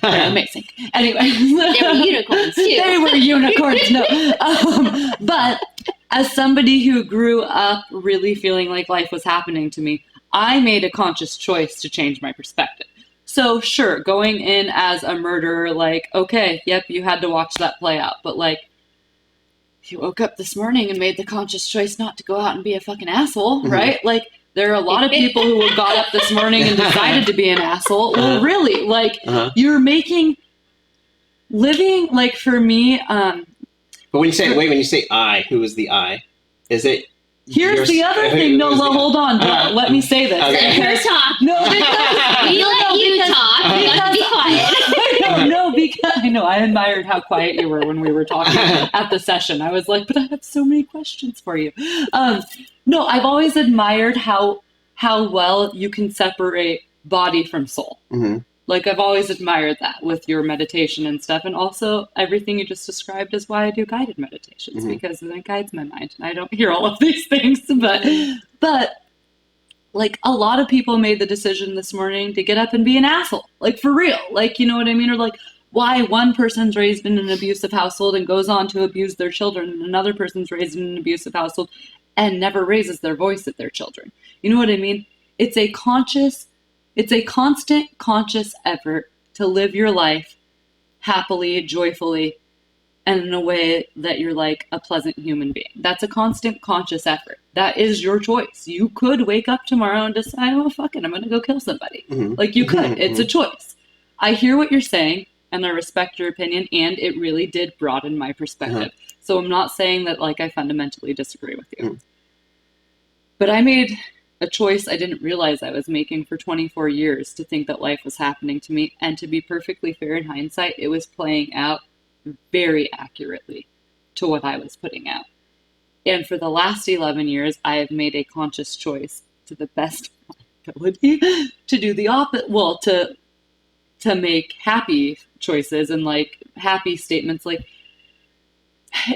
[SPEAKER 3] They're amazing. Anyway.
[SPEAKER 4] They were unicorns, too.
[SPEAKER 3] They were unicorns, no. But as somebody who grew up really feeling like life was happening to me, I made a conscious choice to change my perspective. So sure, going in as a murderer, like, okay, yep, you had to watch that play out. But like, if you woke up this morning and made the conscious choice not to go out and be a fucking asshole, right? Like, there are a lot of people who got up this morning and decided to be an asshole. Well, really, like, you're living, like, for me,
[SPEAKER 1] But when you say I, who is the I? Is it?
[SPEAKER 3] Here's the other thing. No, well, hold on. Let me say this.
[SPEAKER 4] Let her talk.
[SPEAKER 3] No, because
[SPEAKER 4] We let you talk. You have to be quiet.
[SPEAKER 3] I know. I admired how quiet you were when we were talking at the session. I was like, but I have so many questions for you. No, I've always admired how well you can separate body from soul.
[SPEAKER 1] Mm-hmm.
[SPEAKER 3] Like, I've always admired that with your meditation and stuff. And also, everything you just described is why I do guided meditations, because then it guides my mind. And I don't hear all of these things. But like, a lot of people made the decision this morning to get up and be an asshole. Like, for real. Like, you know what I mean? Or like, why one person's raised in an abusive household and goes on to abuse their children, and another person's raised in an abusive household and never raises their voice at their children. You know what I mean? It's a constant conscious effort to live your life happily, joyfully, and in a way that you're like a pleasant human being. That's a constant conscious effort. That is your choice. You could wake up tomorrow and decide, oh, fuck it, I'm going to go kill somebody.
[SPEAKER 1] Mm-hmm.
[SPEAKER 3] Like, you could. It's a choice. I hear what you're saying, and I respect your opinion, and it really did broaden my perspective. So I'm not saying that, like, I fundamentally disagree with you. But I made a choice I didn't realize I was making for 24 years to think that life was happening to me. And to be perfectly fair, in hindsight, it was playing out very accurately to what I was putting out. And for the last 11 years, I have made a conscious choice, to the best of my ability, to do the opposite. Well, to make happy choices and like happy statements. Like,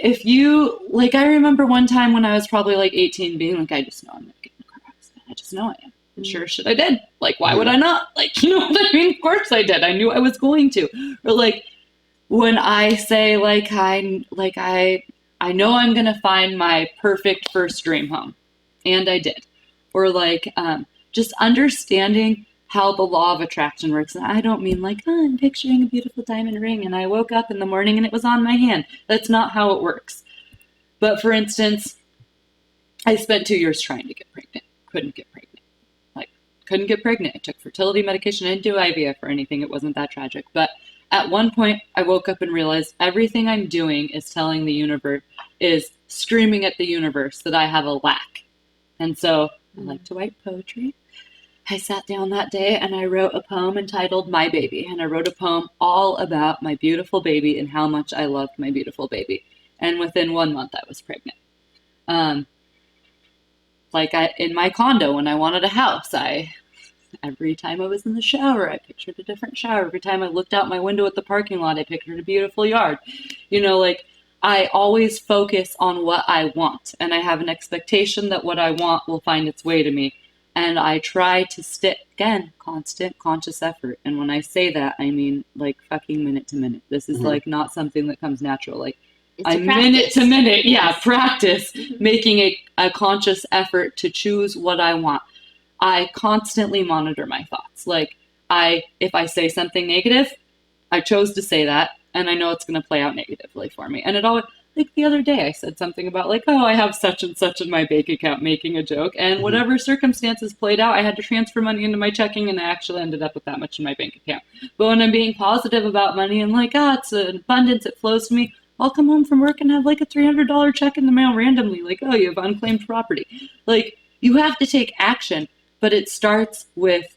[SPEAKER 3] if you, like, I remember one time when I was probably like 18 being like, I just know I'm going to get in a car accident. I just know I am. And sure shit I did. Like, why would I not? Like, you know what I mean? Of course I did. I knew I was going to. Or like, when I say like, I know I'm going to find my perfect first dream home. And I did. Or like, just understanding how the law of attraction works. And I don't mean like, oh, I'm picturing a beautiful diamond ring and I woke up in the morning and it was on my hand. That's not how it works. But for instance, I spent 2 years trying to get pregnant. Couldn't get pregnant. Like, couldn't get pregnant. I took fertility medication. I didn't do IVF or anything. It wasn't that tragic. But at one point, I woke up and realized everything I'm doing is telling the universe, is screaming at the universe that I have a lack. And so I like to write poetry. I sat down that day and I wrote a poem entitled My Baby. And I wrote a poem all about my beautiful baby and how much I loved my beautiful baby. And within 1 month, I was pregnant. In my condo, when I wanted a house, I Every time I was in the shower, I pictured a different shower. Every time I looked out my window at the parking lot, I pictured a beautiful yard. You know, like, I always focus on what I want, and I have an expectation that what I want will find its way to me. And I try to stick, again, constant conscious effort. And when I say that, I mean like fucking minute to minute. This is like not something that comes natural. Like, I minute to minute, practice making a conscious effort to choose what I want. I constantly monitor my thoughts. Like, if I say something negative, I chose to say that, and I know it's going to play out negatively for me. And it always, like the other day, I said something about like, oh, I have such and such in my bank account, making a joke, and whatever circumstances played out, I had to transfer money into my checking, and I actually ended up with that much in my bank account. But when I'm being positive about money and like, it's an abundance, it flows to me, I'll come home from work and have like a $300 check in the mail randomly. Like, oh, you have unclaimed property. Like, you have to take action, but it starts with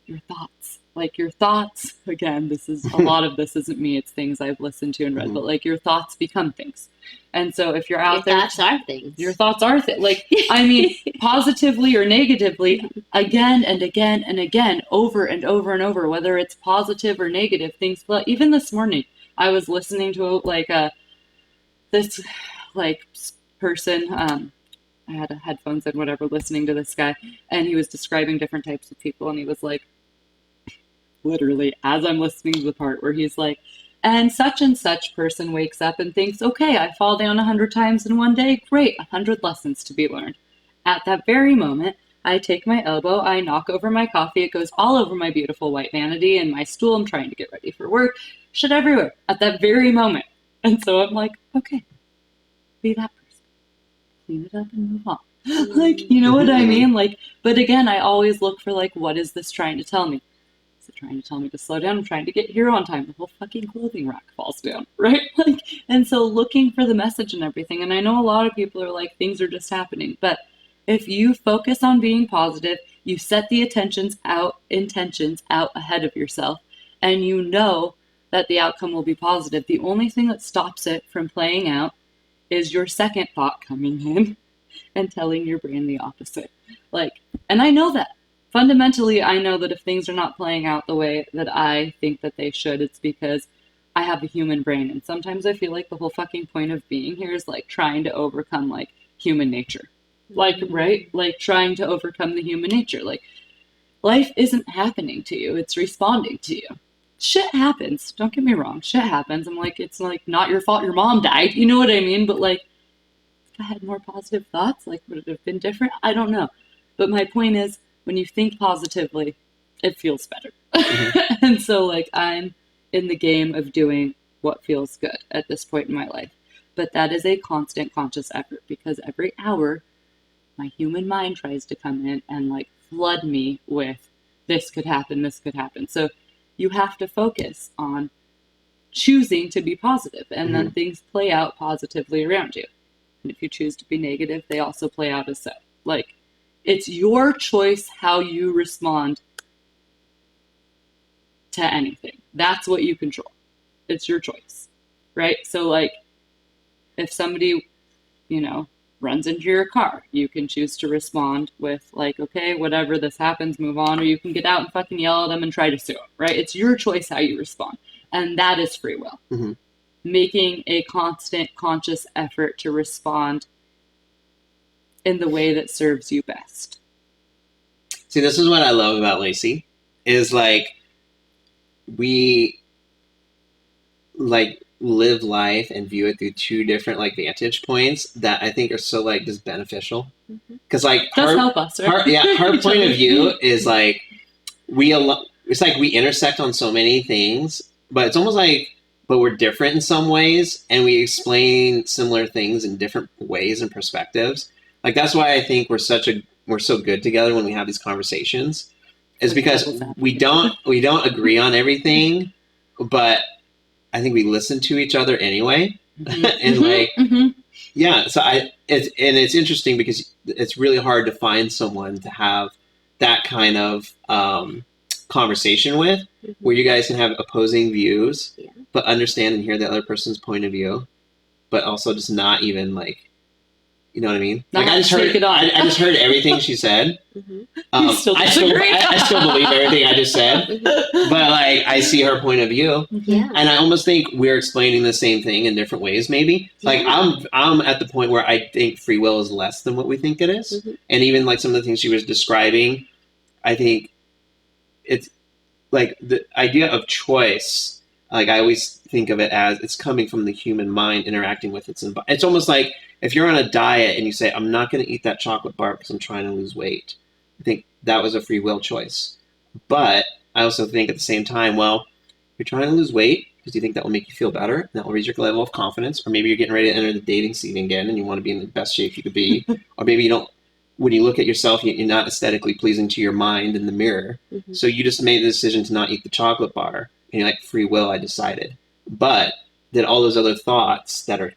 [SPEAKER 3] your thoughts. Like, your thoughts, again, this is a lot of this isn't me, it's things I've listened to and read, but like, your thoughts become things. And so if you're out there,
[SPEAKER 4] your thoughts are things. Your thoughts
[SPEAKER 3] are things. Like, I mean, positively or negatively, again and again and again, over and over and over, whether it's positive or negative, things. But even this morning, I was listening to like this like person. I had headphones and whatever, listening to this guy, and he was describing different types of people, and he was like, literally, as I'm listening to the part where he's like, and such person wakes up and thinks, okay, I fall down 100 times in one day. Great, 100 lessons to be learned. At that very moment, I take my elbow, I knock over my coffee, it goes all over my beautiful white vanity and my stool. I'm trying to get ready for work. Shit everywhere at that very moment. And so I'm like, okay, be that person. Clean it up and move on. Like, you know what I mean? Like, but again, I always look for like, what is this trying to tell me? Is it trying to tell me to slow down? I'm trying to get here on time. The whole fucking clothing rack falls down, right? Like, and so looking for the message and everything. And I know a lot of people are like, things are just happening. But if you focus on being positive, you set the intentions out ahead of yourself, and you know that the outcome will be positive. The only thing that stops it from playing out is your second thought coming in and telling your brain the opposite. Like, and I know that. Fundamentally, I know that if things are not playing out the way that I think that they should, it's because I have a human brain. And sometimes I feel like the whole fucking point of being here is like trying to overcome like human nature. Like, right? Like trying to overcome the human nature. Like, life isn't happening to you. It's responding to you. Shit happens. Don't get me wrong. Shit happens. I'm like, it's like not your fault your mom died. You know what I mean? But like, if I had more positive thoughts, like, would it have been different? I don't know. But my point is, when you think positively, it feels better. And so like, I'm in the game of doing what feels good at this point in my life. But that is a constant conscious effort, because every hour my human mind tries to come in and like flood me with this could happen, this could happen. So you have to focus on choosing to be positive, and then things play out positively around you. And if you choose to be negative, they also play out as so. Like, it's your choice how you respond to anything. That's what you control. It's your choice, right? So like, if somebody, you know, runs into your car, you can choose to respond with like, okay, whatever, this happens, move on, or you can get out and fucking yell at them and try to sue them, right? It's your choice how you respond. And that is free will. Making a constant conscious effort to respond in the way that serves you best.
[SPEAKER 1] See, this is what I love about Lacey, is like, we like live life and view it through two different like vantage points that I think are so like just beneficial. Because like
[SPEAKER 3] help us, right?
[SPEAKER 1] her point of view is like, it's like we intersect on so many things, but it's almost like, but we're different in some ways, and we explain similar things in different ways and perspectives. Like, that's why I think we're so good together when we have these conversations, is because we don't agree on everything, but I think we listen to each other anyway. And like, yeah, so it's interesting because it's really hard to find someone to have that kind of conversation with, where you guys can have opposing views, but understand and hear the other person's point of view, but also just not even like, You know what I mean?
[SPEAKER 3] Not
[SPEAKER 1] Like I just heard everything she said. I still believe everything I just said, but like I see her point of view, and I almost think we're explaining the same thing in different ways. Maybe like I'm at the point where I think free will is less than what we think it is, and even like some of the things she was describing, I think it's like the idea of choice. Like I always think of it as it's coming from the human mind interacting with its environment. It's almost like if you're on a diet and you say, I'm not going to eat that chocolate bar because I'm trying to lose weight. I think that was a free will choice. But I also think at the same time, well, you're trying to lose weight because you think that will make you feel better and that will raise your level of confidence. Or maybe you're getting ready to enter the dating scene again and you want to be in the best shape you could be. Or maybe you don't, when you look at yourself, you're not aesthetically pleasing to your mind in the mirror. So you just made the decision to not eat the chocolate bar. And you're like, free will, I decided. But then all those other thoughts that are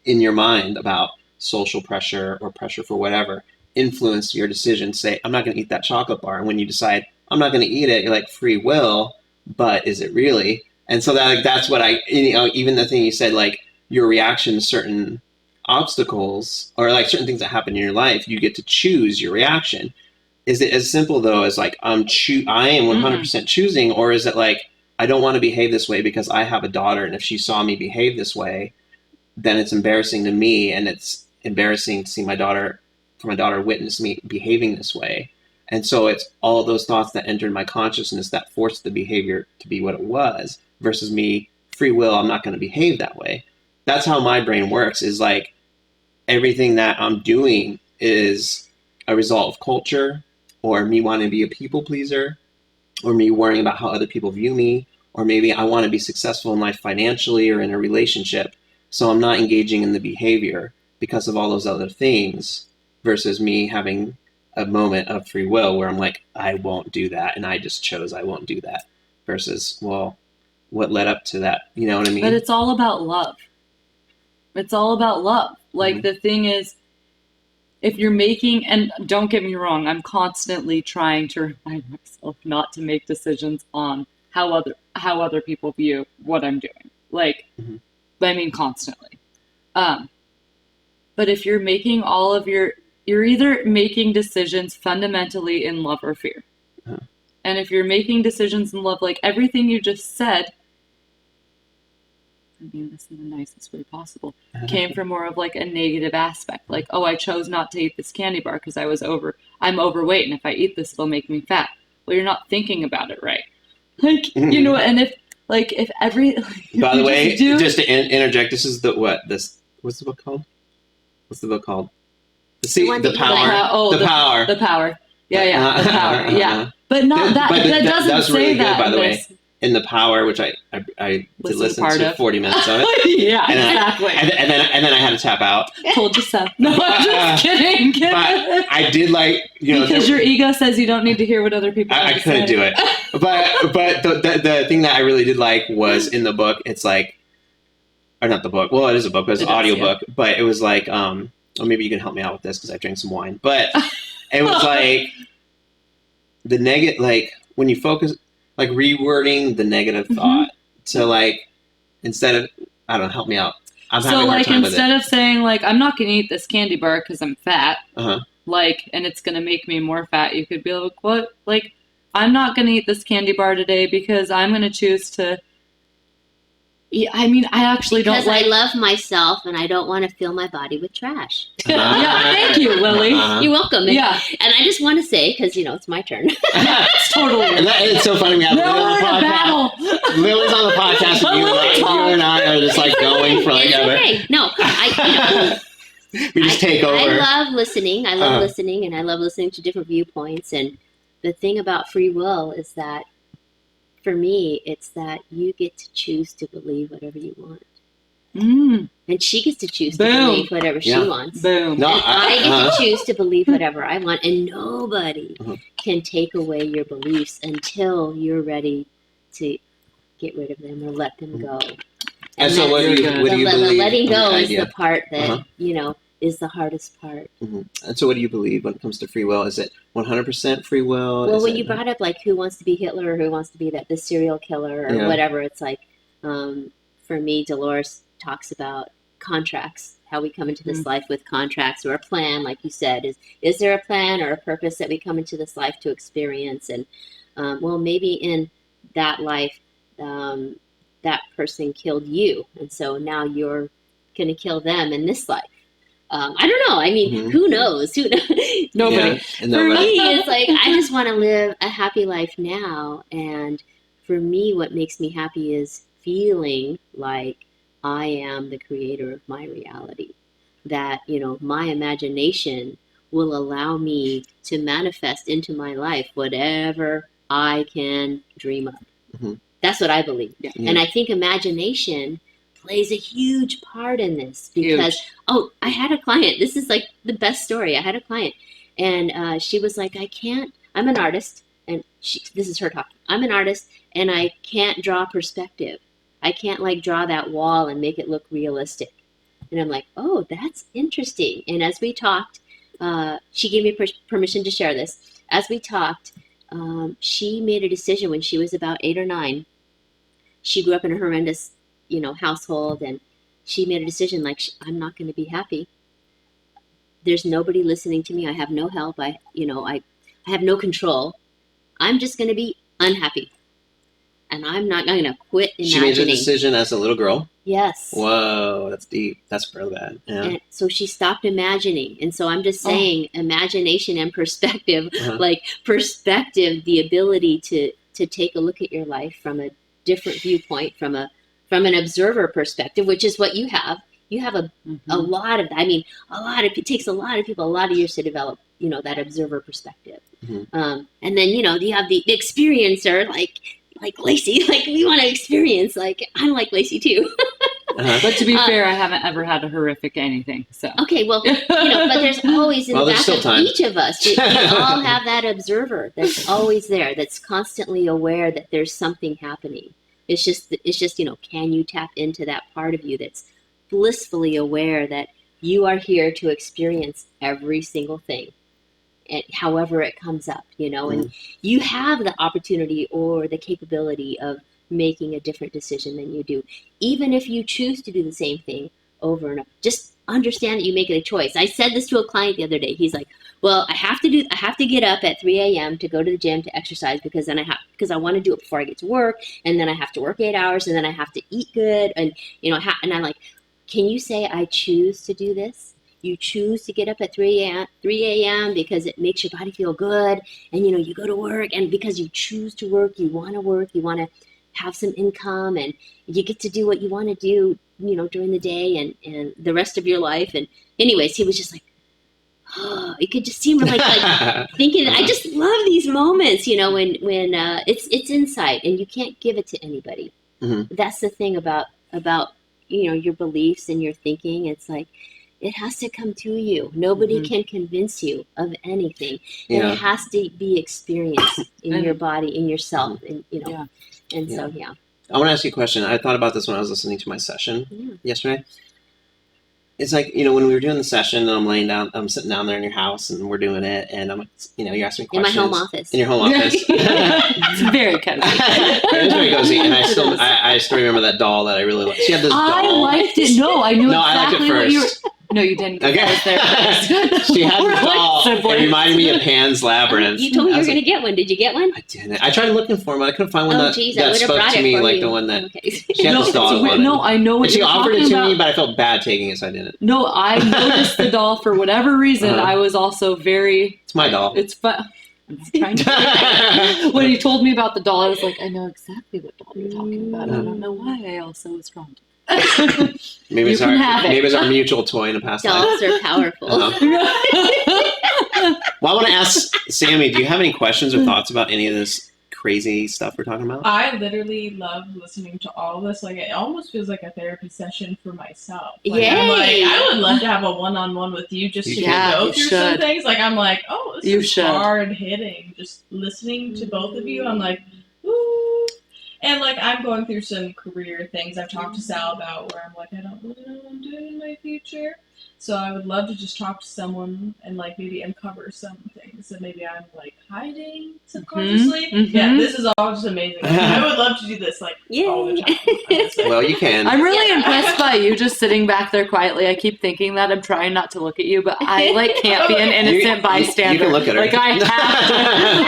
[SPEAKER 1] in your mind about social pressure or pressure for whatever influence your decision. Say, I'm not going to eat that chocolate bar. And when you decide, I'm not going to eat it, you're like, free will, but is it really? And so that's what even the thing you said, like your reaction to certain obstacles or like certain things that happen in your life, you get to choose your reaction. Is it as simple though as like, I am 100% choosing, or is it like, I don't want to behave this way because I have a daughter, and if she saw me behave this way, then it's embarrassing to me, and it's embarrassing to see my daughter witness me behaving this way. And so it's all those thoughts that entered my consciousness that forced the behavior to be what it was, versus me, free will, I'm not going to behave that way. That's how my brain works, is like everything that I'm doing is a result of culture, or me wanting to be a people pleaser, or me worrying about how other people view me, or maybe I want to be successful in life financially or in a relationship. So I'm not engaging in the behavior because of all those other things, versus me having a moment of free will where I'm like, I won't do that. And I just chose I won't do that, versus, well, what led up to that? You know what I mean?
[SPEAKER 3] But it's all about love. It's all about love. Like the thing is, if you're making, and don't get me wrong, I'm constantly trying to remind myself not to make decisions on how other people view what I'm doing. Like, I mean, constantly. But if you're making you're either making decisions fundamentally in love or fear. And if you're making decisions in love, like everything you just said, I mean this in the nicest way possible, came from more of like a negative aspect. Like, oh, I chose not to eat this candy bar because I'm overweight, and if I eat this, it'll make me fat. Well, you're not thinking about it right. Like, you know, and if every...
[SPEAKER 1] By the way, just to interject, this is what's the book called? What's the book called? The Power. The Power.
[SPEAKER 3] The Power. Yeah, The Power. Yeah. But not that. That doesn't
[SPEAKER 1] that's
[SPEAKER 3] say
[SPEAKER 1] really
[SPEAKER 3] that.
[SPEAKER 1] Good, by the way. In The Power, which I did listen to 40 minutes of it.
[SPEAKER 3] Yeah, exactly.
[SPEAKER 1] And then I had to tap out.
[SPEAKER 3] Told you so. No, I'm just kidding.
[SPEAKER 1] But I did like,
[SPEAKER 3] because your ego says you don't need to hear what other people have to say.
[SPEAKER 1] I couldn't do it. But the thing that I really did like was in the book, it's like, or not the book. Well, it is a book, but it's an audiobook. Yeah. But it was like, or maybe you can help me out with this because I drank some wine. But it was like the negative, like when you focus, like rewording the negative thought. So like, instead of, I don't know, help me out. I'm having a hard time with it.
[SPEAKER 3] Instead of saying like, I'm not going to eat this candy bar because I'm fat, like, and it's going to make me more fat, you could be like, what? Like, I'm not going to eat this candy bar today because I'm going to choose to I mean, I actually don't like...
[SPEAKER 4] Because I love myself and I don't want to fill my body with trash.
[SPEAKER 3] Yeah, thank you, Lily.
[SPEAKER 4] You're welcome.
[SPEAKER 3] Yeah.
[SPEAKER 4] And I just want to say, because, it's my turn.
[SPEAKER 3] It's totally...
[SPEAKER 1] It's so funny we have Lily on the podcast. Lily's on the podcast and you and I are just like going for like ever.
[SPEAKER 4] Okay. No,
[SPEAKER 1] we just take over.
[SPEAKER 4] I love listening. I love listening, and I love listening to different viewpoints. And the thing about free will is that for me, it's that you get to choose to believe whatever you want. And she gets to choose to believe whatever she wants.
[SPEAKER 3] Boom.
[SPEAKER 4] No, I get to choose to believe whatever I want. And nobody can take away your beliefs until you're ready to get rid of them or let them go.
[SPEAKER 1] And so what do you believe?
[SPEAKER 4] Letting go is the part that, is the hardest part.
[SPEAKER 1] And so what do you believe when it comes to free will? Is it 100% free will?
[SPEAKER 4] Well, when you brought up like who wants to be Hitler or who wants to be this serial killer or whatever, it's like, for me, Dolores talks about contracts, how we come into this life with contracts or a plan, like you said. Is there a plan or a purpose that we come into this life to experience? And well, maybe in that life, that person killed you, and so now you're going to kill them in this life. I don't know. I mean, who knows? Nobody.
[SPEAKER 1] Yeah,
[SPEAKER 4] For me, it's like, I just want to live a happy life now. And for me, what makes me happy is feeling like I am the creator of my reality. That, my imagination will allow me to manifest into my life whatever I can dream of. Mm-hmm. That's what I believe. Yeah. And I think imagination plays a huge part in this because, I had a client. This is like the best story. I had a client and she was like, I'm an artist. And this is her talking. I'm an artist and I can't draw perspective. I can't like draw that wall and make it look realistic. And I'm like, oh, that's interesting. And as we talked, she gave me permission to share this. As we talked, she made a decision when she was about 8 or 9. She grew up in a horrendous household, and she made a decision like, I'm not going to be happy. There's nobody listening to me. I have no help. I have no control. I'm just going to be unhappy. And I'm not going to quit imagining.
[SPEAKER 1] She made a decision as a little girl?
[SPEAKER 4] Yes.
[SPEAKER 1] Whoa, that's deep. That's real bad. Yeah.
[SPEAKER 4] And so she stopped imagining. And so I'm just saying imagination and perspective, like perspective, the ability to take a look at your life from a different viewpoint, from an observer perspective, which is what you have. You have a lot of, it takes a lot of people, a lot of years to develop, that observer perspective. And then, you have the experiencer, like Lacey, like we want to experience, like I'm like Lacey too.
[SPEAKER 3] But to be fair, I haven't ever had a horrific anything. So
[SPEAKER 4] okay, well, but there's always in the back of each of us, we all have that observer that's always there, that's constantly aware that there's something happening. It's just, can you tap into that part of you that's blissfully aware that you are here to experience every single thing, and however it comes up, and you have the opportunity or the capability of making a different decision than you do. Even if you choose to do the same thing over and over, just understand that you make it a choice. I said this to a client the other day. He's like, well, I have to get up at 3 a.m. to go to the gym to exercise because I want to do it before I get to work. And then I have to work 8 hours and then I have to eat good. And, and I'm like, can you say I choose to do this? You choose to get up at 3 a.m. because it makes your body feel good. And, you go to work, and because you choose to work, you want to have some income, and you get to do what you want to do, during the day and the rest of your life. And anyways, he was just like, oh, you could just see him like thinking, I just love these moments, when it's insight and you can't give it to anybody. That's the thing about, your beliefs and your thinking. It's like, it has to come to you. Nobody can convince you of anything. And it has to be experienced in your body, in yourself. And, so.
[SPEAKER 1] I want to ask you a question. I thought about this when I was listening to my session yesterday. It's like, when we were doing the session and I'm sitting down there in your house and we're doing it, and I'm, you're asking me questions.
[SPEAKER 4] In my home office.
[SPEAKER 1] In your home office.
[SPEAKER 3] It's very cozy.
[SPEAKER 1] It is very cozy. And I still remember that doll that I really liked. She had this doll.
[SPEAKER 3] I liked it. No, I knew exactly
[SPEAKER 1] I liked it first.
[SPEAKER 3] what you were... No, you didn't.
[SPEAKER 1] Okay.
[SPEAKER 3] I was there first.
[SPEAKER 1] She had the doll. It reminded me of Pan's Labyrinth.
[SPEAKER 4] You told me you were going to get one. Did you get one?
[SPEAKER 1] I didn't. I tried looking for one. I couldn't find one that spoke to me like the one that...
[SPEAKER 4] Okay.
[SPEAKER 1] She had this doll.
[SPEAKER 3] No, I know what
[SPEAKER 1] you're talking about. She offered it to
[SPEAKER 3] me,
[SPEAKER 1] but I felt bad taking it, so I didn't.
[SPEAKER 3] No, I noticed the doll for whatever reason. I was also very...
[SPEAKER 1] It's my doll.
[SPEAKER 3] It's fun. I'm trying to... When you told me about the doll, I was like, I know exactly what doll you're talking about. I don't know why I also was drawn to it.
[SPEAKER 1] Maybe it's our mutual toy in the past life.
[SPEAKER 4] Dolls are powerful.
[SPEAKER 1] Well, I want to ask Sammy, do you have any questions or thoughts about any of this crazy stuff we're talking about?
[SPEAKER 5] I literally love listening to all this. Like, it almost feels like a therapy session for myself. Like,
[SPEAKER 4] Yay!
[SPEAKER 5] I'm like, I would love to have a one-on-one with you just to go through some things. Like, I'm like, oh, this is hard hitting. Just listening to both of you, I'm like, ooh. And, like, I'm going through some career things I've talked to Sal about where I'm like, I don't really know what I'm doing in my future. future. So I would love to just talk to someone and like maybe uncover some things that maybe I'm like hiding subconsciously. Mm-hmm. Yeah, this is all just amazing. I would love to do this like all the time.
[SPEAKER 1] Well, you can.
[SPEAKER 3] I'm really impressed by you just sitting back there quietly. I keep thinking that. I'm trying not to look at you, but I like can't be an innocent bystander.
[SPEAKER 1] You can look at her.
[SPEAKER 3] Like I have to.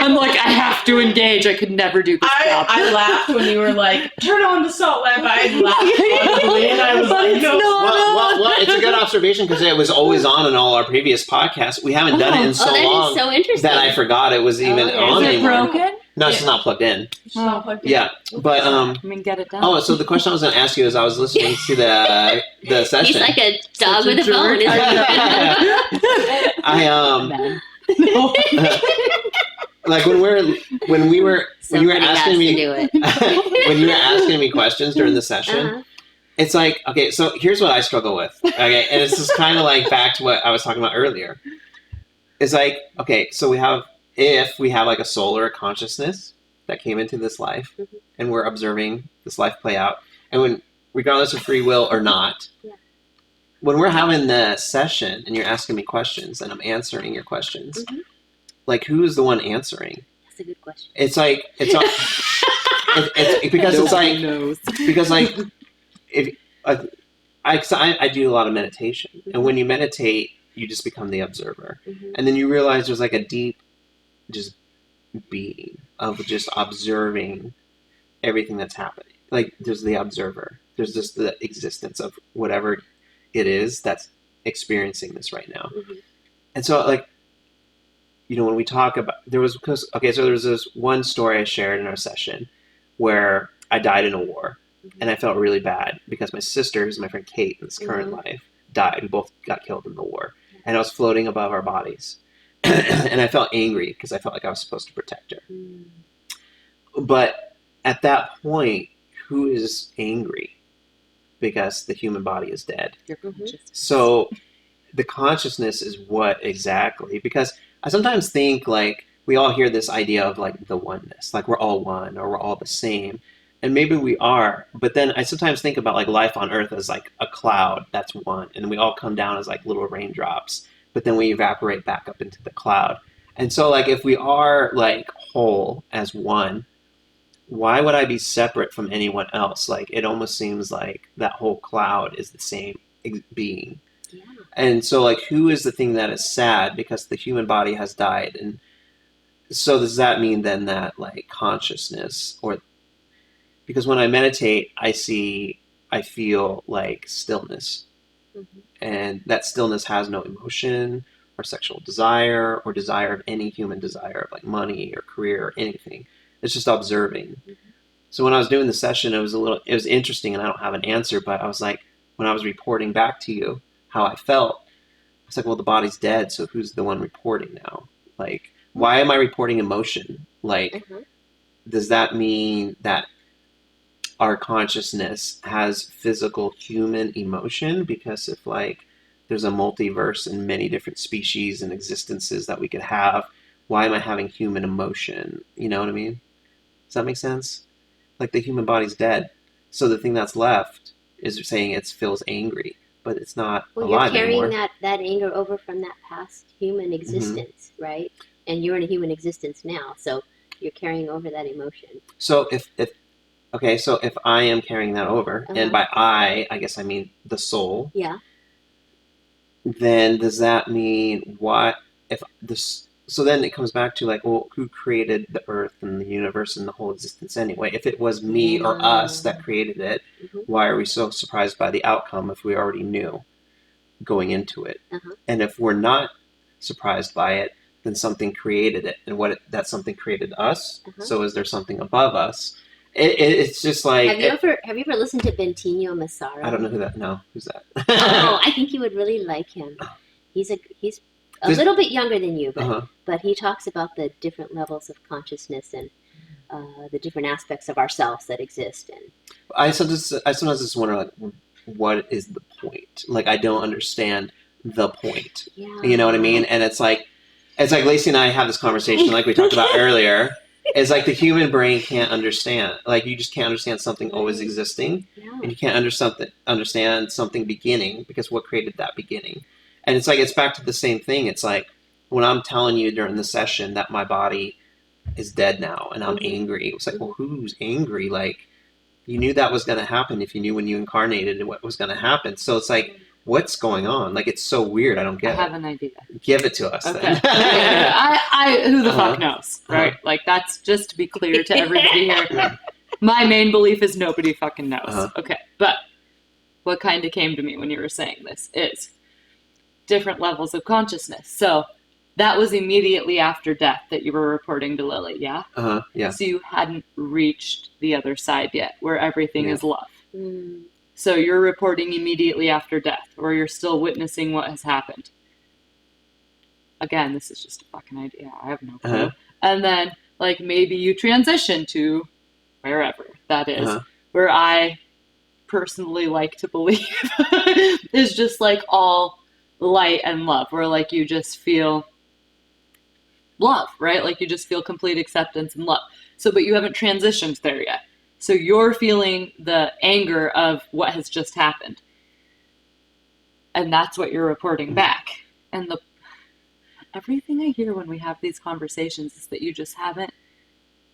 [SPEAKER 3] I'm like I have to engage. I could never do this job.
[SPEAKER 5] I laughed when you were like, "Turn on the salt lamp." I laughed audibly, and I was like, "No."
[SPEAKER 1] Well, it's a good observation because it was always on in all our previous podcasts. We haven't done it in so long
[SPEAKER 4] so interesting.
[SPEAKER 1] that I forgot it was even on anymore.
[SPEAKER 3] Is it broken?
[SPEAKER 1] No, it's not plugged in.
[SPEAKER 5] It's not plugged in.
[SPEAKER 1] Yeah, but
[SPEAKER 3] I mean, get it done.
[SPEAKER 1] Oh, so the question I was going to ask you is, I was listening to the session.
[SPEAKER 4] He's like a dog with a bone.
[SPEAKER 1] Like when you were asking me questions during the session. It's like, okay, so here's what I struggle with. Okay, and it's just kind of like back to what I was talking about earlier. It's like, okay, so if we have like a soul or a consciousness that came into this life, and we're observing this life play out, and when, regardless of free will or not, when we're having the session and you're asking me questions and I'm answering your questions, like who's the one answering?
[SPEAKER 4] That's a good question.
[SPEAKER 1] It's like it's because if I do a lot of meditation, and when you meditate, you just become the observer, and then you realize there's like a deep, just being of just observing everything that's happening. Like there's the observer, there's just the existence of whatever it is that's experiencing this right now, and so like, you know, when we talk about there was this one story I shared in our session where I died in a war. And I felt really bad because my sister, who's my friend Kate in this current life, died. We both got killed in the war. And I was floating above our bodies. And I felt angry because I felt like I was supposed to protect her. But at that point, who is angry? Because the human body is dead.
[SPEAKER 3] Your consciousness.
[SPEAKER 1] So the consciousness is what exactly? Because I sometimes think like we all hear this idea of like the oneness, like we're all one or we're all the same. And maybe we are, but then I sometimes think about like life on Earth as like a cloud that's one, and we all come down as like little raindrops, but then we evaporate back up into the cloud. And so like if we are like whole as one, why would I be separate from anyone else? Like it almost seems like that whole cloud is the same being. Yeah. And so like who is the thing that is sad because the human body has died? And so does that mean then that like consciousness, or because when I meditate, I feel like stillness. And that stillness has no emotion or sexual desire or desire of any human desire of like money or career or anything. It's just observing. So when I was doing the session, it was interesting, and I don't have an answer, but I was like, when I was reporting back to you how I felt, I was like, well, the body's dead, so who's the one reporting now? Like, why am I reporting emotion? Like, does that mean that our consciousness has physical human emotion? Because if like there's a multiverse and many different species and existences that we could have, why am I having human emotion? You know what I mean? Does that make sense? Like the human body's dead, so the thing that's left is saying it feels angry, but it's not alive anymore.
[SPEAKER 4] You're carrying that anger over from that past human existence, right? And you're in a human existence now, so you're carrying over that emotion.
[SPEAKER 1] So if I am carrying that over, and by I guess I mean the soul. Yeah. Then does that mean so then it comes back to like, well, who created the earth and the universe and the whole existence anyway? If it was me or us that created it, why are we so surprised by the outcome if we already knew going into it? And if we're not surprised by it, then something created it. And that something created us. So is there something above us? It's just like... Have
[SPEAKER 4] you ever listened to Bentinho Massaro?
[SPEAKER 1] I don't know who that... No, who's that?
[SPEAKER 4] Oh, I think you would really like him. He's a little bit younger than you, but he talks about the different levels of consciousness and the different aspects of ourselves that exist. And
[SPEAKER 1] I sometimes just wonder, like, what is the point? Like, I don't understand the point. Yeah. You know what I mean? And it's like Lacey and I have this conversation, like we talked about earlier. It's like the human brain can't understand. Like you just can't understand something always existing, and you can't understand something beginning, because what created that beginning? And it's like it's back to the same thing. It's like when I'm telling you during the session that my body is dead now and I'm angry. It was like, well, who's angry? Like you knew that was going to happen if you knew when you incarnated and what was going to happen. So it's like, what's going on? Like it's so weird. I don't get it.
[SPEAKER 3] I have an idea.
[SPEAKER 1] Give it to us.
[SPEAKER 3] Okay.
[SPEAKER 1] Then.
[SPEAKER 3] I who the fuck knows, right? Like that's just to be clear to everybody here. My main belief is nobody fucking knows. Okay, but what kind of came to me when you were saying this is different levels of consciousness. So that was immediately after death that you were reporting to Lily, yeah?
[SPEAKER 1] Yeah.
[SPEAKER 3] So you hadn't reached the other side yet, where everything is love.
[SPEAKER 4] Mm.
[SPEAKER 3] So you're reporting immediately after death, or you're still witnessing what has happened. Again, this is just a fucking idea. I have no clue. And then, like, maybe you transition to wherever that is, where I personally like to believe is just, like, all light and love, where, like, you just feel love, right? Like, you just feel complete acceptance and love. So, but you haven't transitioned there yet. So you're feeling the anger of what has just happened. And that's what you're reporting back. And everything I hear when we have these conversations is that you just haven't,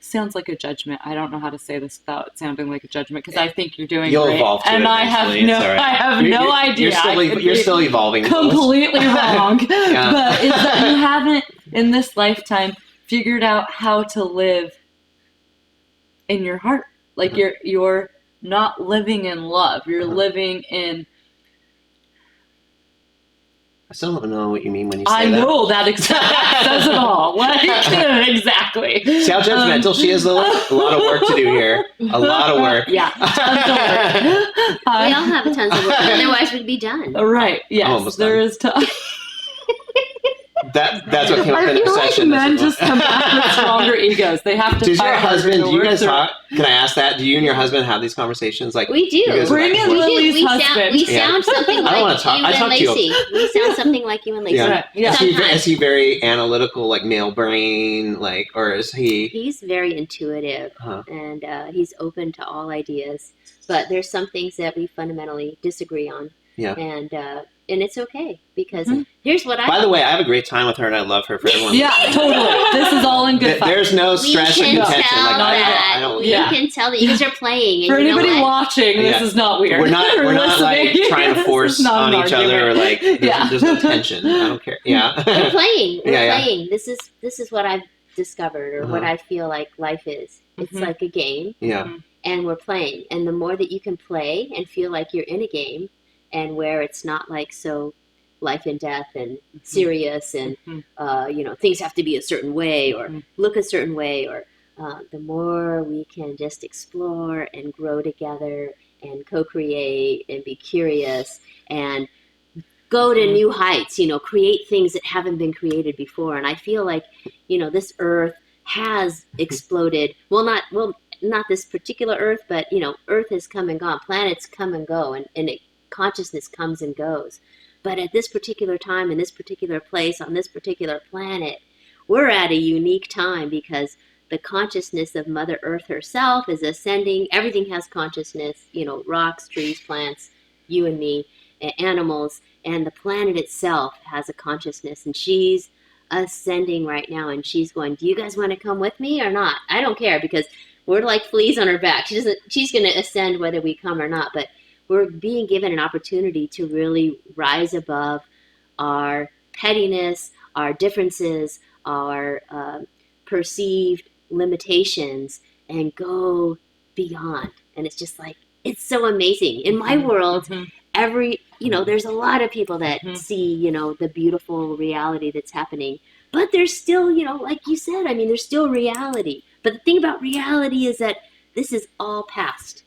[SPEAKER 3] sounds like a judgment. I don't know how to say this without sounding like a judgment, because I think you're doing
[SPEAKER 1] You'll
[SPEAKER 3] great.
[SPEAKER 1] evolve to
[SPEAKER 3] and
[SPEAKER 1] it
[SPEAKER 3] I have
[SPEAKER 1] eventually.
[SPEAKER 3] no,
[SPEAKER 1] Right.
[SPEAKER 3] I have no idea.
[SPEAKER 1] You're still evolving.
[SPEAKER 3] Completely wrong. But it's that you haven't, in this lifetime, figured out how to live in your heart. Like you're not living in love. You're living in.
[SPEAKER 1] I still don't know what you mean when you say that.
[SPEAKER 3] I know that says it all. Like, exactly.
[SPEAKER 1] See how judgmental she is, Lily? A lot of work to do here. A lot of work.
[SPEAKER 3] Yeah, tons of work.
[SPEAKER 4] We all have tons of work, otherwise we'd be done.
[SPEAKER 3] Right. Yes, there is time.
[SPEAKER 1] That's what came up in the
[SPEAKER 3] I feel
[SPEAKER 1] session.
[SPEAKER 3] like men just come back with stronger egos. They have to.
[SPEAKER 1] Does your
[SPEAKER 3] fight harder
[SPEAKER 1] husband?
[SPEAKER 3] to
[SPEAKER 1] Do you
[SPEAKER 3] work
[SPEAKER 1] guys
[SPEAKER 3] through-
[SPEAKER 1] talk? Can I ask that? Do you and your husband have these conversations? Like
[SPEAKER 4] We do.
[SPEAKER 1] you guys are
[SPEAKER 3] Bring
[SPEAKER 1] back
[SPEAKER 3] in
[SPEAKER 1] and forth?
[SPEAKER 3] Lily's husband.
[SPEAKER 4] We sound something
[SPEAKER 1] I don't wanna
[SPEAKER 4] like
[SPEAKER 1] talk-
[SPEAKER 4] you
[SPEAKER 1] I
[SPEAKER 4] and
[SPEAKER 1] talk to you.
[SPEAKER 4] Lacey. We sound something like you and Lacey.
[SPEAKER 1] Yeah.
[SPEAKER 3] Yeah.
[SPEAKER 1] Is he very analytical, like male brain, like, or is he?
[SPEAKER 4] He's very intuitive, and he's open to all ideas. But there's some things that we fundamentally disagree on.
[SPEAKER 1] Yeah.
[SPEAKER 4] And it's okay, because here's what
[SPEAKER 1] By the way, I have a great time with her, and I love her for everyone.
[SPEAKER 3] Yeah, totally. This is all in good fun.
[SPEAKER 1] There's no
[SPEAKER 4] we
[SPEAKER 1] stress
[SPEAKER 4] can
[SPEAKER 1] and contention.
[SPEAKER 4] tell
[SPEAKER 1] Like
[SPEAKER 4] that.
[SPEAKER 1] I don't.
[SPEAKER 4] We can tell that you guys are playing. And
[SPEAKER 3] For
[SPEAKER 4] you know
[SPEAKER 3] anybody
[SPEAKER 4] what?
[SPEAKER 3] watching, this is not weird.
[SPEAKER 1] We're not like
[SPEAKER 3] listening.
[SPEAKER 1] trying to
[SPEAKER 3] This
[SPEAKER 1] force
[SPEAKER 3] is not
[SPEAKER 1] on
[SPEAKER 3] an
[SPEAKER 1] each other, or
[SPEAKER 3] argument.
[SPEAKER 1] like there's no tension. I don't care. Yeah.
[SPEAKER 4] We're playing. We're
[SPEAKER 1] Yeah.
[SPEAKER 4] playing. This is what I've discovered, or what I feel like life is. It's like a game.
[SPEAKER 1] Yeah.
[SPEAKER 4] And we're playing. And the more that you can play and feel like you're in a game, and where it's not like so life and death and serious and things have to be a certain way or look a certain way, or the more we can just explore and grow together and co-create and be curious and go to new heights, create things that haven't been created before. And I feel like this earth has exploded. Not this particular earth, but earth has come and gone, planets come and go, and consciousness comes and goes. But at this particular time, in this particular place, on this particular planet, we're at a unique time, because the consciousness of Mother Earth herself is ascending. Everything has consciousness, rocks, trees, plants, you and me, animals, and the planet itself has a consciousness, and she's ascending right now, and she's going, do you guys want to come with me or not? I don't care, because we're like fleas on her back. She's going to ascend whether we come or not, but we're being given an opportunity to really rise above our pettiness, our differences, our perceived limitations, and go beyond. And it's just like, it's so amazing. In my world, there's a lot of people that see, the beautiful reality that's happening. But there's still, like you said, there's still reality. But the thing about reality is that this is all past.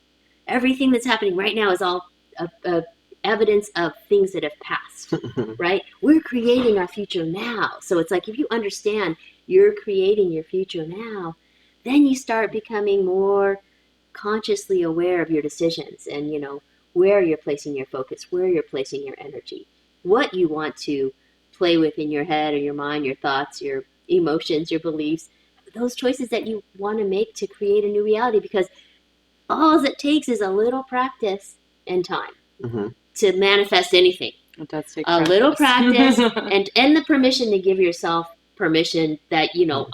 [SPEAKER 4] Everything that's happening right now is all evidence of things that have passed, right? We're creating our future now. So it's like, if you understand you're creating your future now, then you start becoming more consciously aware of your decisions and, where you're placing your focus, where you're placing your energy, what you want to play with in your head or your mind, your thoughts, your emotions, your beliefs. those choices that you want to make to create a new reality, because all it takes is a little practice and time to manifest anything.
[SPEAKER 3] It does take
[SPEAKER 4] a little practice and the permission to give yourself permission that, you know,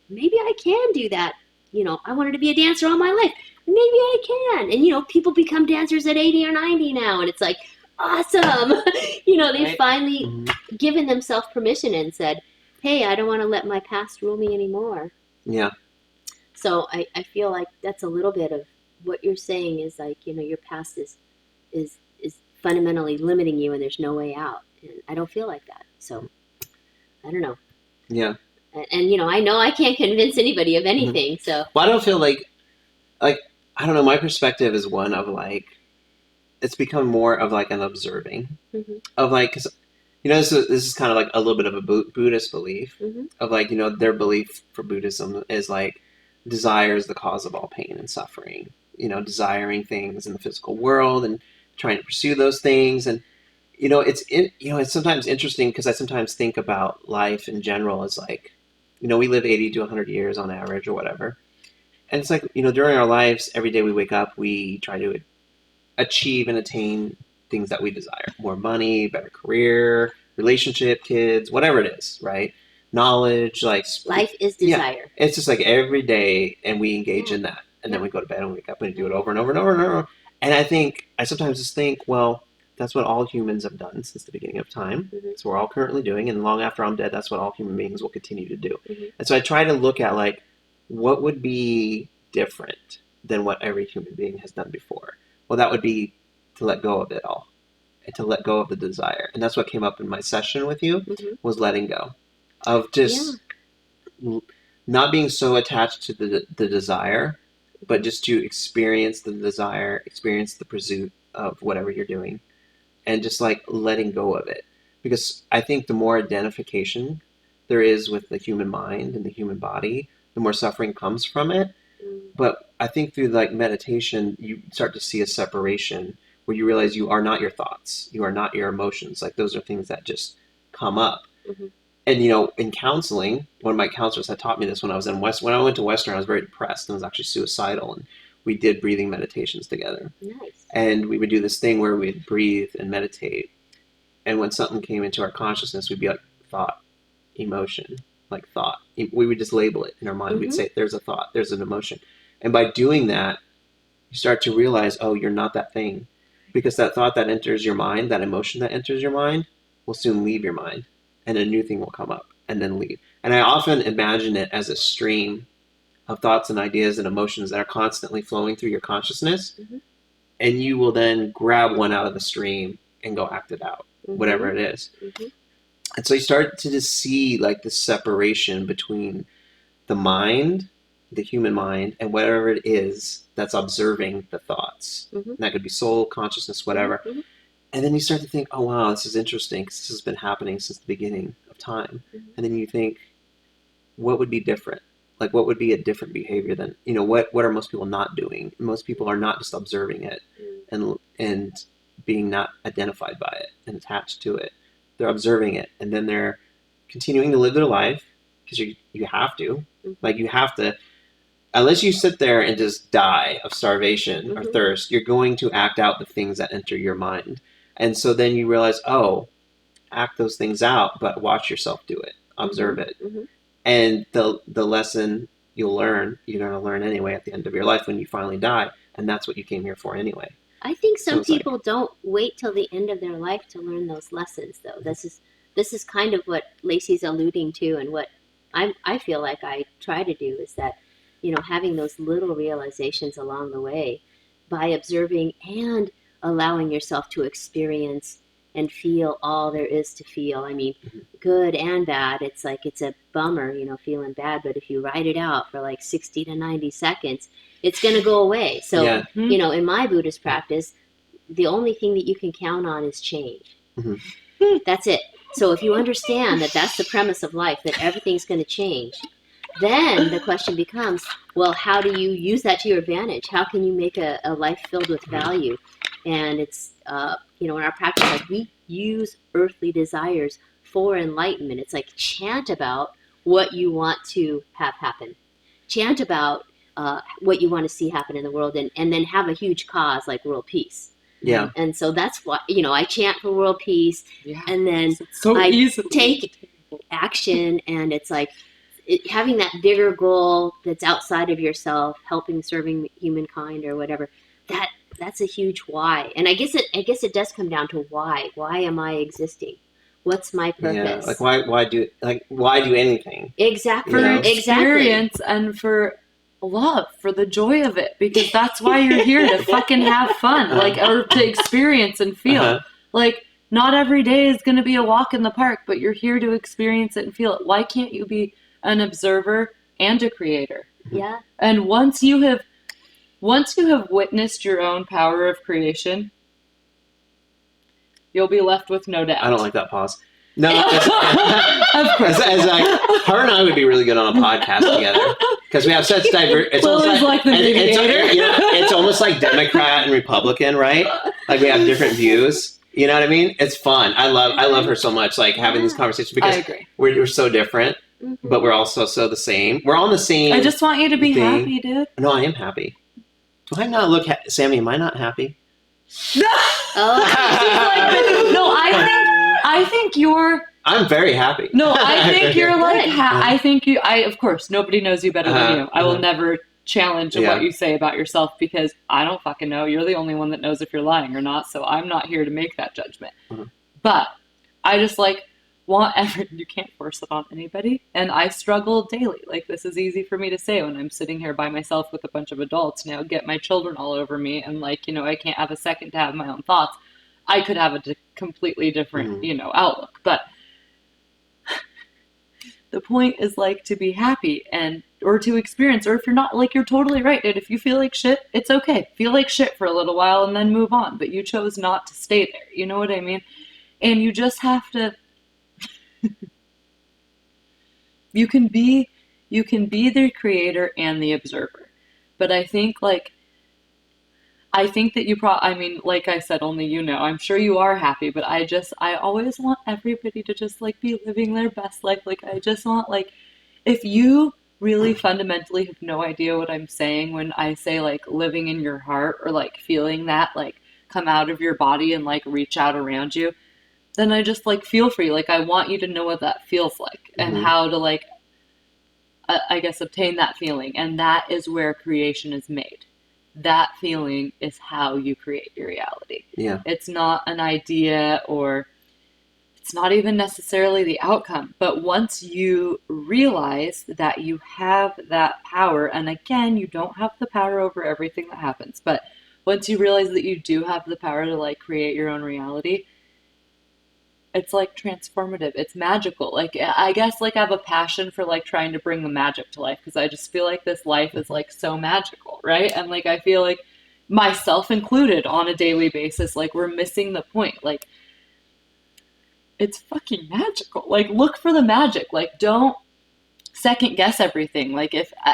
[SPEAKER 4] maybe I can do that. You know, I wanted to be a dancer all my life. Maybe I can. And, you know, people become dancers at 80 or 90 now. And it's like, awesome. You know, they've finally given themselves permission and said, hey, I don't want to let my past rule me anymore.
[SPEAKER 1] Yeah.
[SPEAKER 4] So I feel like that's a little bit of what you're saying is like, you know, your past is fundamentally limiting you and there's no way out. And I don't feel like that. So I don't know.
[SPEAKER 1] Yeah.
[SPEAKER 4] And you know I can't convince anybody of anything. So
[SPEAKER 1] well, I don't feel like I don't know. My perspective is one of like it's become more of like an observing of like, because you know this is kind of like a little bit of a Buddhist belief of like, you know, their belief for Buddhism is like desire is the cause of all pain and suffering. You know, desiring things in the physical world and trying to pursue those things. And you know, it's sometimes interesting because I sometimes think about life in general as like, you know, we live 80 to 100 years on average or whatever. And it's like, you know, during our lives, every day we wake up, we try to achieve and attain things that we desire. More money, better career, relationship, kids, whatever it is, right? Knowledge, like...
[SPEAKER 4] Life is desire.
[SPEAKER 1] Yeah, it's just like every day, and we engage in that. And then we go to bed and wake up and do it over and over and over and over. And I sometimes just think, well, that's what all humans have done since the beginning of time. It's what we're all currently doing. And long after I'm dead, that's what all human beings will continue to do. And so I try to look at like, what would be different than what every human being has done before? Well, that would be to let go of it all and to let go of the desire. And that's what came up in my session with you was letting go of just not being so attached to the desire, but just to experience the desire, experience the pursuit of whatever you're doing, and just like letting go of it. Because I think the more identification there is with the human mind and the human body, the more suffering comes from it. But I think through like meditation, you start to see a separation where you realize you are not your thoughts, you are not your emotions. Like those are things that just come up. And you know, in counseling, one of my counselors had taught me this when I was in when I went to Western. I was very depressed and was actually suicidal, and we did breathing meditations together.
[SPEAKER 4] Nice. And
[SPEAKER 1] we would do this thing where we'd breathe and meditate, and when something came into our consciousness, we'd be like thought, emotion, like thought. We would just label it in our mind. We'd say, there's a thought, there's an emotion. And by doing that, you start to realize, oh, you're not that thing. Because that thought that enters your mind, that emotion that enters your mind, will soon leave your mind. And a new thing will come up and then leave. And I often imagine it as a stream of thoughts and ideas and emotions that are constantly flowing through your consciousness. And you will then grab one out of the stream and go act it out, whatever it is. And so you start to just see like the separation between the mind, the human mind, and whatever it is that's observing the thoughts. And that could be soul, consciousness, whatever. And then you start to think, oh, wow, this is interesting because this has been happening since the beginning of time. And then you think, what would be different? Like, what would be a different behavior than, you know, what are most people not doing? Most people are not just observing it and being not identified by it and attached to it. They're observing it, and then they're continuing to live their life because you have to. Like, you have to, unless you sit there and just die of starvation or thirst, you're going to act out the things that enter your mind. And so then you realize, oh, act those things out, but watch yourself do it. Observe it. And the lesson you're going to learn anyway at the end of your life when you finally die. And that's what you came here for anyway.
[SPEAKER 4] I think some people don't wait till the end of their life to learn those lessons, though. This is kind of what Lacey's alluding to, and what I feel like I try to do is that, you know, having those little realizations along the way by observing and allowing yourself to experience and feel all there is to feel. I mean, good and bad. It's like, it's a bummer, you know, feeling bad, but if you write it out for like 60 to 90 seconds, it's going to go away. So, you know, in my Buddhist practice, the only thing that you can count on is change. That's it. So if you understand that that's the premise of life, that everything's going to change, then the question becomes, well, how do you use that to your advantage? How can you make a life filled with value? And it's, you know, in our practice, like, we use earthly desires for enlightenment. It's like chant about what you want to have happen. Chant about what you want to see happen in the world, and then have a huge cause like world peace.
[SPEAKER 1] Yeah.
[SPEAKER 4] And so that's why, I chant for world peace, and then
[SPEAKER 3] easily
[SPEAKER 4] take action, and it's like having that bigger goal that's outside of yourself, serving humankind or whatever. That's a huge why. And I guess it does come down to why. Why am I existing? What's my purpose?
[SPEAKER 1] Yeah, like why do anything?
[SPEAKER 4] Exactly.
[SPEAKER 3] For experience and for love, for the joy of it, because that's why you're here, to fucking have fun, or to experience and feel. Like, not every day is going to be a walk in the park, but you're here to experience it and feel it. Why can't you be an observer and a creator?
[SPEAKER 4] Yeah.
[SPEAKER 3] And once you have witnessed your own power of creation, you'll be left with no doubt.
[SPEAKER 1] I don't like that pause. No, of course. Her and I would be really good on a podcast together, because we have such diverse. It's almost like the it's almost like Democrat and Republican, right? Like, we have different views. You know what I mean? It's fun. I love her so much. Like, having these conversations, because
[SPEAKER 3] I agree.
[SPEAKER 1] We're so different, but we're also so the same. We're all in the same.
[SPEAKER 3] I just want you to be happy, dude.
[SPEAKER 1] No, I am happy. Do I not look? Sammy, am I not happy?
[SPEAKER 3] No. I think you're.
[SPEAKER 1] I'm very happy.
[SPEAKER 3] No, I think you're like. Of course, nobody knows you better than you. I will never challenge what you say about yourself, because I don't fucking know. You're the only one that knows if you're lying or not. So I'm not here to make that judgment. But I just you can't force it on anybody. And I struggle daily. Like, this is easy for me to say when I'm sitting here by myself with a bunch of adults now, get my children all over me, and I can't have a second to have my own thoughts. I could have a completely different, outlook. But the point is to be happy or to experience, or if you're not, you're totally right, dude. If you feel like shit, it's okay. Feel like shit for a little while and then move on. But you chose not to stay there. You know what I mean? And you just have to. You can be the creator and the observer, but I think that you like I said, only I'm sure you are happy, but I always want everybody to just be living their best life. I just want if you really fundamentally have no idea what I'm saying when I say living in your heart, or feeling that come out of your body and reach out around you, then I just feel for you. I want you to know what that feels like, and how to I guess obtain that feeling. And that is where creation is made. That feeling is how you create your reality. Yeah. It's not an idea, or it's not even necessarily the outcome. But once you realize that you have that power, and again, you don't have the power over everything that happens, but once you realize that you do have the power to create your own reality, it's transformative. It's magical. I guess I have a passion for trying to bring the magic to life, because I just feel this life is so magical, right? And I feel myself included on a daily basis, we're missing the point. It's fucking magical. Look for the magic. Don't second guess everything.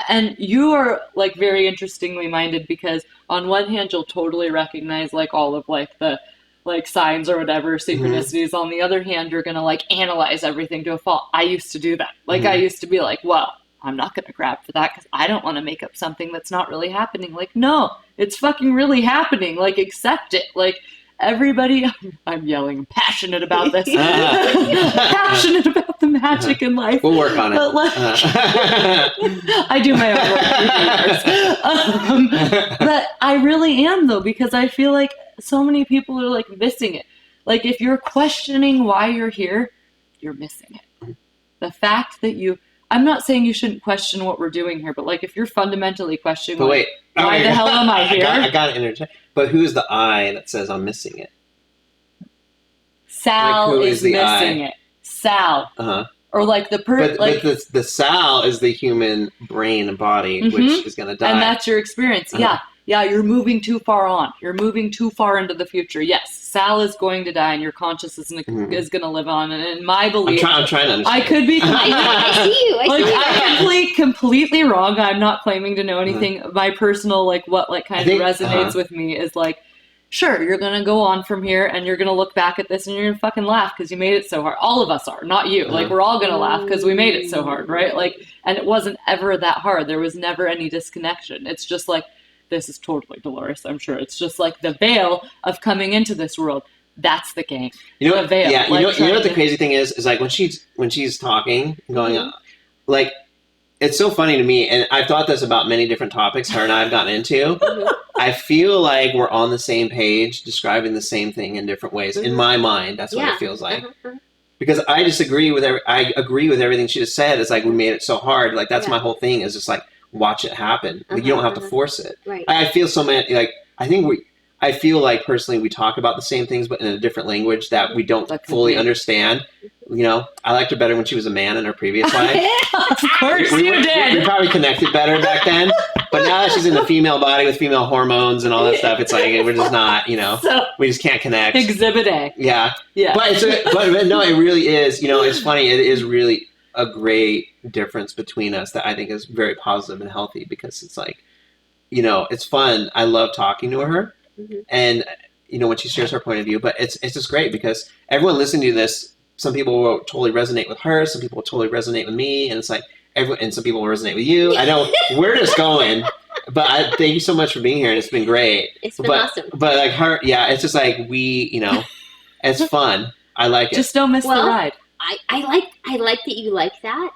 [SPEAKER 3] And you are very interestingly minded, because on one hand you'll totally recognize all of the signs or whatever, synchronicities. On the other hand, you're gonna analyze everything to a fault. I used to do that. I used to be well, I'm not gonna grab for that because I don't want to make up something that's not really happening. No, it's fucking really happening. Accept it. Everybody, I'm yelling, I'm passionate about this. Passionate about the magic in life.
[SPEAKER 1] We'll work on it.
[SPEAKER 3] But I do my own work. But I really am, though, because I feel so many people are missing it. If you're questioning why you're here, you're missing it. The fact that I'm not saying you shouldn't question what we're doing here, but if you're fundamentally questioning,
[SPEAKER 1] but wait,
[SPEAKER 3] why the hell am I here?
[SPEAKER 1] I got to interject. But who's the I that says I'm missing it?
[SPEAKER 3] Sal is missing it. Sal. Or
[SPEAKER 1] But the Sal is the human brain and body, which is going to die.
[SPEAKER 3] And that's your experience. Yeah, you're moving too far on. You're moving too far into the future. Yes, Sal is going to die, and your consciousness is going to live on. And in my belief,
[SPEAKER 1] I'm trying to understand.
[SPEAKER 3] I could be.
[SPEAKER 4] I see you.
[SPEAKER 3] I'm completely wrong. I'm not claiming to know anything. My personal what kind of resonates with me is sure, you're going to go on from here and you're going to look back at this and you're going to fucking laugh because you made it so hard. All of us are, not you. Like, we're all going to laugh because we made it so hard, right? Like, and it wasn't ever that hard. There was never any disconnection. It's just like, this is totally Dolores, I'm sure. It's just like the veil of coming into this world. That's the game.
[SPEAKER 1] You know
[SPEAKER 3] the
[SPEAKER 1] what?
[SPEAKER 3] Veil.
[SPEAKER 1] Yeah,
[SPEAKER 3] Like,
[SPEAKER 1] you know what the crazy thing is like when she's talking, going on, like, it's so funny to me, and I've thought this about many different topics her and I have gotten into. I feel like we're on the same page, describing the same thing in different ways. In my mind, that's what it feels like. Because I agree with everything she just said. It's like, we made it so hard. Like, that's my whole thing, is just like, watch it happen. Like, you don't have to force it.
[SPEAKER 4] Right.
[SPEAKER 1] I feel so many, like, I feel like personally we talk about the same things, but in a different language that we don't fully understand. You know, I liked her better when she was a man in her previous life.
[SPEAKER 3] Of course you did.
[SPEAKER 1] We probably connected better back then. But now that she's in a female body with female hormones and all that stuff, it's like, we're just not, you know, we just can't connect.
[SPEAKER 3] Exhibit A.
[SPEAKER 1] Yeah.
[SPEAKER 3] Yeah.
[SPEAKER 1] But no, it really is. You know, it's funny. It is really a great difference between us that I think is very positive and healthy, because it's like, you know, it's fun. I love talking to her. And, you know, when she shares her point of view, but it's just great because everyone listening to this, some people will totally resonate with her, some people will totally resonate with me, and it's like and some people will resonate with you. I know we're just going, but thank you so much for being here, and it's been great.
[SPEAKER 4] It's been awesome.
[SPEAKER 1] But like her, yeah, it's just like you know, it's fun. I like it.
[SPEAKER 3] Just don't miss the ride.
[SPEAKER 4] I like that you like that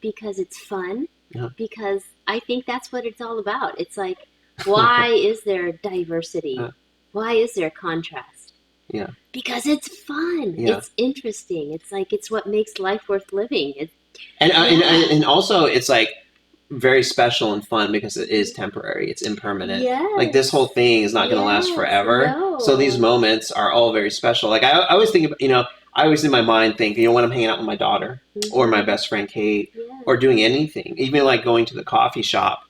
[SPEAKER 4] because it's fun. Because I think that's what it's all about. It's like, why is there diversity? Why is there contrast?
[SPEAKER 1] Yeah.
[SPEAKER 4] Because it's fun. Yeah. It's interesting. It's like, it's what makes life worth living.
[SPEAKER 1] And also it's like very special and fun because it is temporary. It's impermanent.
[SPEAKER 4] Yes.
[SPEAKER 1] Like, this whole thing is not going to last forever.
[SPEAKER 4] No.
[SPEAKER 1] So these moments are all very special. Like, I always think about, you know, I always in my mind think, you know, when I'm hanging out with my daughter or my best friend Kate or doing anything, even like going to the coffee shop,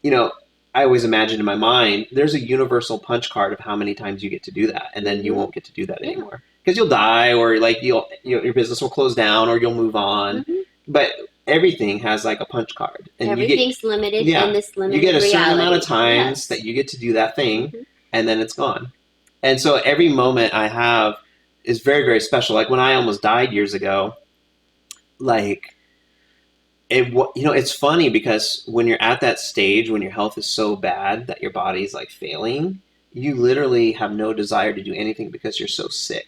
[SPEAKER 1] you know, I always imagine in my mind, there's a universal punch card of how many times you get to do that. And then you won't get to do that anymore because you'll die, or like your business will close down, or you'll move on. But everything has like a punch card. And
[SPEAKER 4] everything's limited in this limited
[SPEAKER 1] you get a certain
[SPEAKER 4] reality.
[SPEAKER 1] amount of times that you get to do that thing and then it's gone. And so every moment I have is very, very special. Like when I almost died years ago, like, you know, it's funny because when you're at that stage, when your health is so bad that your body's like failing, you literally have no desire to do anything because you're so sick.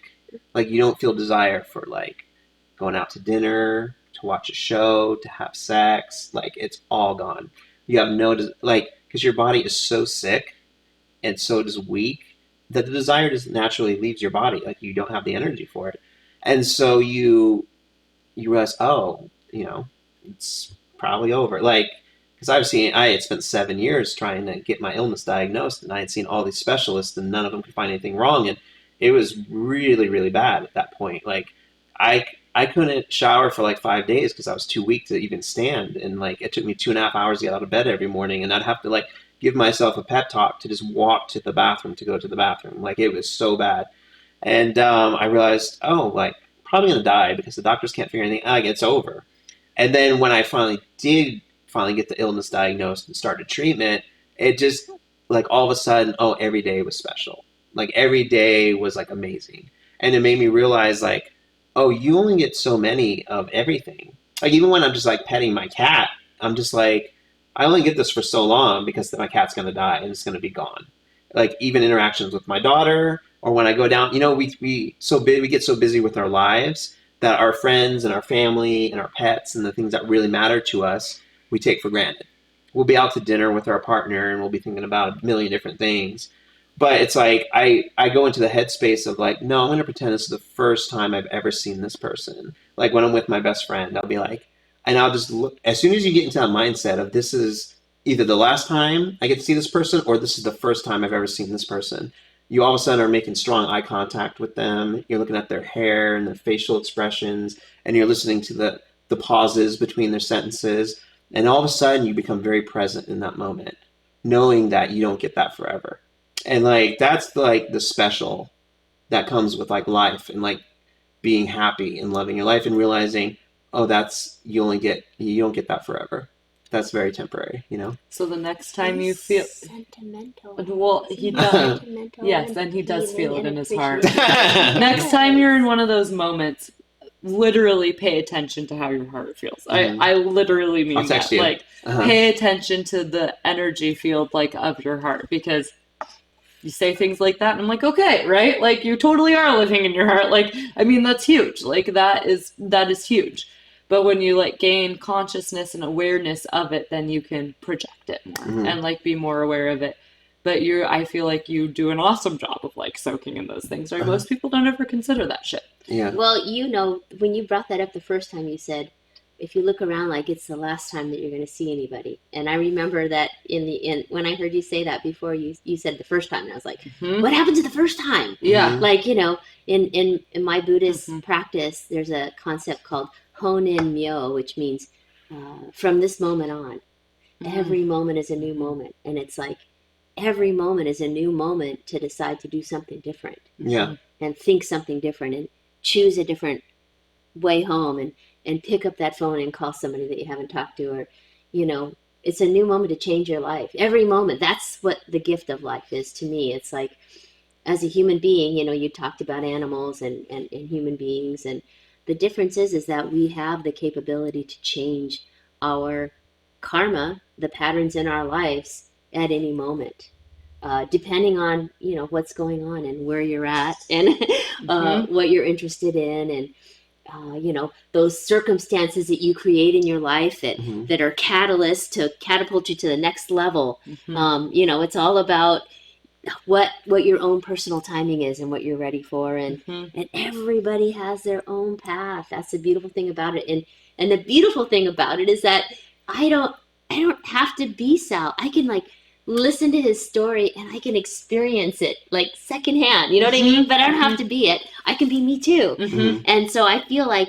[SPEAKER 1] Like, you don't feel desire for like going out to dinner, to watch a show, to have sex. Like, it's all gone. You have no, because your body is so sick and so just weak that the desire just naturally leaves your body. Like, you don't have the energy for it. And so you realize, oh, you know, it's probably over. Like, because I had spent 7 years trying to get my illness diagnosed, and I had seen all these specialists and none of them could find anything wrong. And it was really, really bad at that point. Like, I couldn't shower for like 5 days because I was too weak to even stand. And like, it took me 2.5 hours to get out of bed every morning. And I'd have to like give myself a pep talk to just walk to the bathroom to go to the bathroom. Like, it was so bad. And I realized, oh, like, probably going to die because the doctors can't figure anything out. Like, it's over. And then when I finally get the illness diagnosed and started treatment, it just, like, all of a sudden, oh, every day was special. Like, every day was, like, amazing. And it made me realize, like, oh, you only get so many of everything. Like, even when I'm just, like, petting my cat, I'm just like, I only get this for so long because my cat's going to die and it's going to be gone. Like, even interactions with my daughter, or when I go down, you know, we get so busy with our lives that our friends and our family and our pets and the things that really matter to us, we take for granted. We'll be out to dinner with our partner and we'll be thinking about a million different things. But it's like, I go into the headspace of like, no, I'm going to pretend this is the first time I've ever seen this person. Like, when I'm with my best friend, I'll be like, and I'll just look, as soon as you get into that mindset of this is either the last time I get to see this person or this is the first time I've ever seen this person, you all of a sudden are making strong eye contact with them. You're looking at their hair and their facial expressions, and you're listening to the pauses between their sentences. And all of a sudden you become very present in that moment, knowing that you don't get that forever. And like, that's like the special that comes with like life and like being happy and loving your life and realizing, oh, you don't get that forever. that's very temporary, you know?
[SPEAKER 3] So the next time you feel
[SPEAKER 4] sentimental.
[SPEAKER 3] Well, he does.
[SPEAKER 4] Sentimental
[SPEAKER 3] Yes, and he does feel it
[SPEAKER 4] and
[SPEAKER 3] in his heart.
[SPEAKER 4] appreciative.
[SPEAKER 3] Next time you're in one of those moments, literally pay attention to how your heart feels. I literally mean
[SPEAKER 1] I'll text
[SPEAKER 3] that.
[SPEAKER 1] you.
[SPEAKER 3] Like, pay attention to the energy field, like, of your heart, because you say things like that, and I'm like, okay, right? Like, you totally are living in your heart. Like, I mean, that's huge. Like, that is huge. But when you, like, gain consciousness and awareness of it, then you can project it more and, like, be more aware of it. But I feel like you do an awesome job of, like, soaking in those things, right? Most people don't ever consider that shit.
[SPEAKER 1] Yeah.
[SPEAKER 4] Well, you know, when you brought that up the first time, you said, if you look around like it's the last time that you're going to see anybody. And I remember that when I heard you say that before, you said the first time, and I was like, what happened to the first time?
[SPEAKER 3] Yeah.
[SPEAKER 4] Like, you know, in my Buddhist practice, there's a concept called Honin Myo, which means from this moment on, every moment is a new moment. And it's like, every moment is a new moment to decide to do something different.
[SPEAKER 1] Yeah.
[SPEAKER 4] And think something different and choose a different way home and pick up that phone and call somebody that you haven't talked to, or, you know, it's a new moment to change your life. Every moment. That's what the gift of life is to me. It's like, as a human being, you know, you talked about animals and human beings, and the difference is that we have the capability to change our karma, the patterns in our lives, at any moment, depending on, you know, what's going on and where you're at and what you're interested in, and you know, those circumstances that you create in your life that are catalysts to catapult you to the next level. You know, it's all about what your own personal timing is and what you're ready for, and everybody has their own path. That's the beautiful thing about it. And the beautiful thing about it is that I don't have to be Sal. I can, like, listen to his story and I can experience it, like, secondhand. You know what I mean? But I don't have to be it. I can be me too. And so I feel like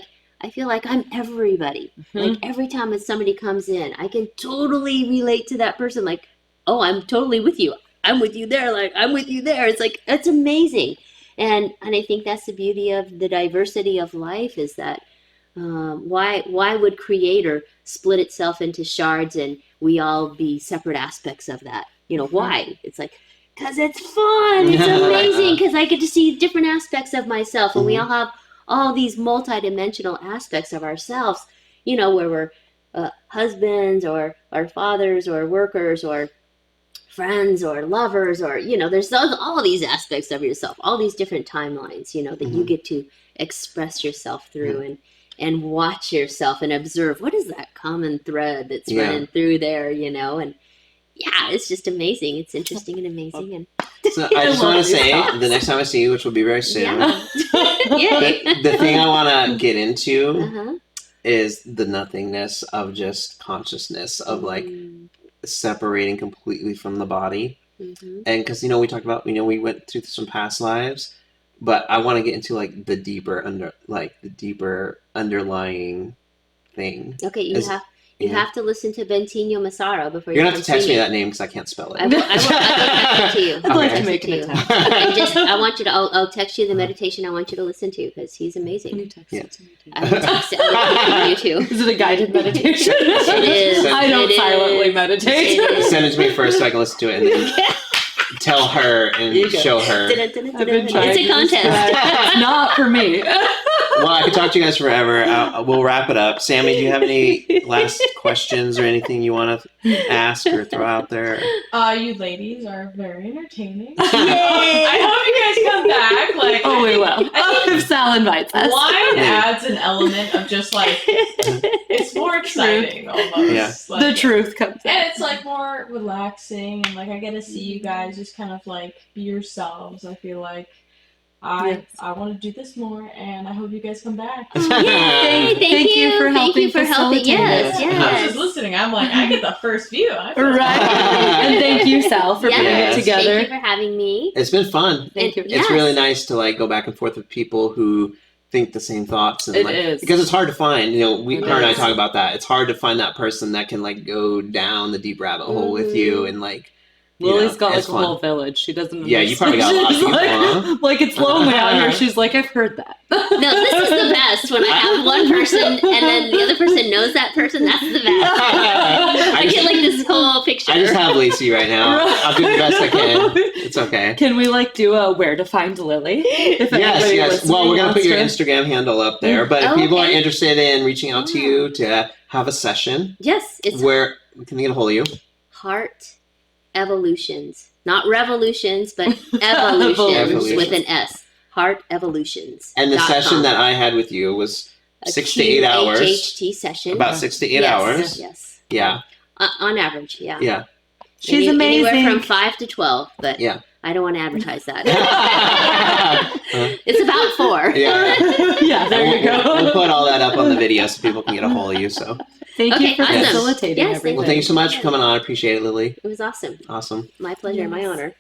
[SPEAKER 4] I'm everybody. Like, every time that somebody comes in, I can totally relate to that person. Like, oh, I'm totally with you. I'm with you there. Like, I'm with you there. It's like, it's amazing. And I think that's the beauty of the diversity of life, is that why would Creator split itself into shards and we all be separate aspects of that? You know, why? It's like, because it's fun. It's amazing, because I get to see different aspects of myself, and we all have all these multidimensional aspects of ourselves, you know, where we're husbands or fathers or workers or friends or lovers, or, you know, there's all these aspects of yourself, all these different timelines, you know, that you get to express yourself through and watch yourself and observe what is that common thread that's running through there, you know. And yeah, it's just amazing. It's interesting and amazing. And
[SPEAKER 1] so I just want to say, the next time I see you, which will be very soon, the thing I want to get into is the nothingness of just consciousness, of like separating completely from the body. And because, you know, we talked about, you know, we went through some past lives, but I want to get into like the deeper underlying thing.
[SPEAKER 4] Okay, you have to listen to Bentinho Massaro before
[SPEAKER 1] you're
[SPEAKER 4] you
[SPEAKER 1] gonna have to text me that name, because I can't spell it.
[SPEAKER 4] I will text it to you.
[SPEAKER 3] I'd like to make an attempt.
[SPEAKER 4] I want you to. I'll text you the meditation I want you to listen to, because he's amazing.
[SPEAKER 3] Can you text it to me too?
[SPEAKER 4] I will text it to you too.
[SPEAKER 3] Is it a guided meditation?
[SPEAKER 4] It is.
[SPEAKER 3] I don't silently meditate.
[SPEAKER 1] Send it to me first so I can listen to it, and then tell her and show her.
[SPEAKER 3] I've been trying
[SPEAKER 4] It's a contest.
[SPEAKER 3] It's not for me.
[SPEAKER 1] Well, I could talk to you guys forever. We'll wrap it up. Sammy, do you have any last questions or anything you want to ask or throw out there?
[SPEAKER 5] You ladies are very entertaining.
[SPEAKER 4] Yay!
[SPEAKER 5] I hope you guys come back. Like,
[SPEAKER 3] Oh, we will. If Sal invites us.
[SPEAKER 5] Wine adds an element of just like, it's more exciting almost.
[SPEAKER 1] Yeah.
[SPEAKER 5] Like,
[SPEAKER 3] The truth comes out.
[SPEAKER 5] and it's like more relaxing, and like I get to see you guys just kind of like be yourselves. I feel like I want to do this more, and I hope you guys come back.
[SPEAKER 4] Yay! Thank you for helping. Yes,
[SPEAKER 5] I was just listening. I'm like, I get the first view. I feel
[SPEAKER 3] Right. And thank you, Sal, for putting it together.
[SPEAKER 4] Thank you for having me.
[SPEAKER 1] It's been fun.
[SPEAKER 3] Thank you.
[SPEAKER 1] It's really nice to like go back and forth with people who think the same thoughts. And,
[SPEAKER 3] It
[SPEAKER 1] like,
[SPEAKER 3] is.
[SPEAKER 1] because it's hard to find. You know, her and I
[SPEAKER 3] is.
[SPEAKER 1] talk about that. It's hard to find that person that can like go down the deep rabbit hole with you, and like.
[SPEAKER 3] Lily's got like
[SPEAKER 1] it's
[SPEAKER 3] a
[SPEAKER 1] fun.
[SPEAKER 3] whole village. She doesn't.
[SPEAKER 1] Yeah, you probably got a lot of
[SPEAKER 3] She's
[SPEAKER 1] people,
[SPEAKER 3] like,
[SPEAKER 1] huh?
[SPEAKER 3] like, it's lonely out here. She's like, I've heard that.
[SPEAKER 4] No, this is the best. best. When I have one person and then the other person knows that person, that's the best. I get like this whole picture.
[SPEAKER 1] I just have Lacey right now. I'll do the best I can. It's okay.
[SPEAKER 3] Can we like do a where to find Lily? If
[SPEAKER 1] Yes. Well, we're gonna put your Instagram handle up there, but if people are interested in reaching out to you to have a session,
[SPEAKER 4] yes, it's
[SPEAKER 1] where can they get a hold of you?
[SPEAKER 4] Heart Evolutions, not revolutions, but evolutions with an S. Heart Evolutions.
[SPEAKER 1] And the session that I had with you was 6 to 8 hours.
[SPEAKER 4] QHHT session.
[SPEAKER 1] About 6 to 8 hours.
[SPEAKER 4] Yes.
[SPEAKER 1] Yeah.
[SPEAKER 4] On average, yeah.
[SPEAKER 1] Yeah.
[SPEAKER 3] She's amazing.
[SPEAKER 4] Anywhere from 5 to 12, but
[SPEAKER 1] yeah.
[SPEAKER 4] I don't want to advertise that. It's about 4.
[SPEAKER 1] Yeah.
[SPEAKER 3] Yeah, there you go.
[SPEAKER 1] We'll put all that up on the video so people can get a hold of you. So
[SPEAKER 3] thank you for
[SPEAKER 4] awesome.
[SPEAKER 3] facilitating everything.
[SPEAKER 1] Well, thank you so much for coming on. I appreciate it, Lily.
[SPEAKER 4] It was awesome.
[SPEAKER 1] Awesome.
[SPEAKER 4] My pleasure, my honor.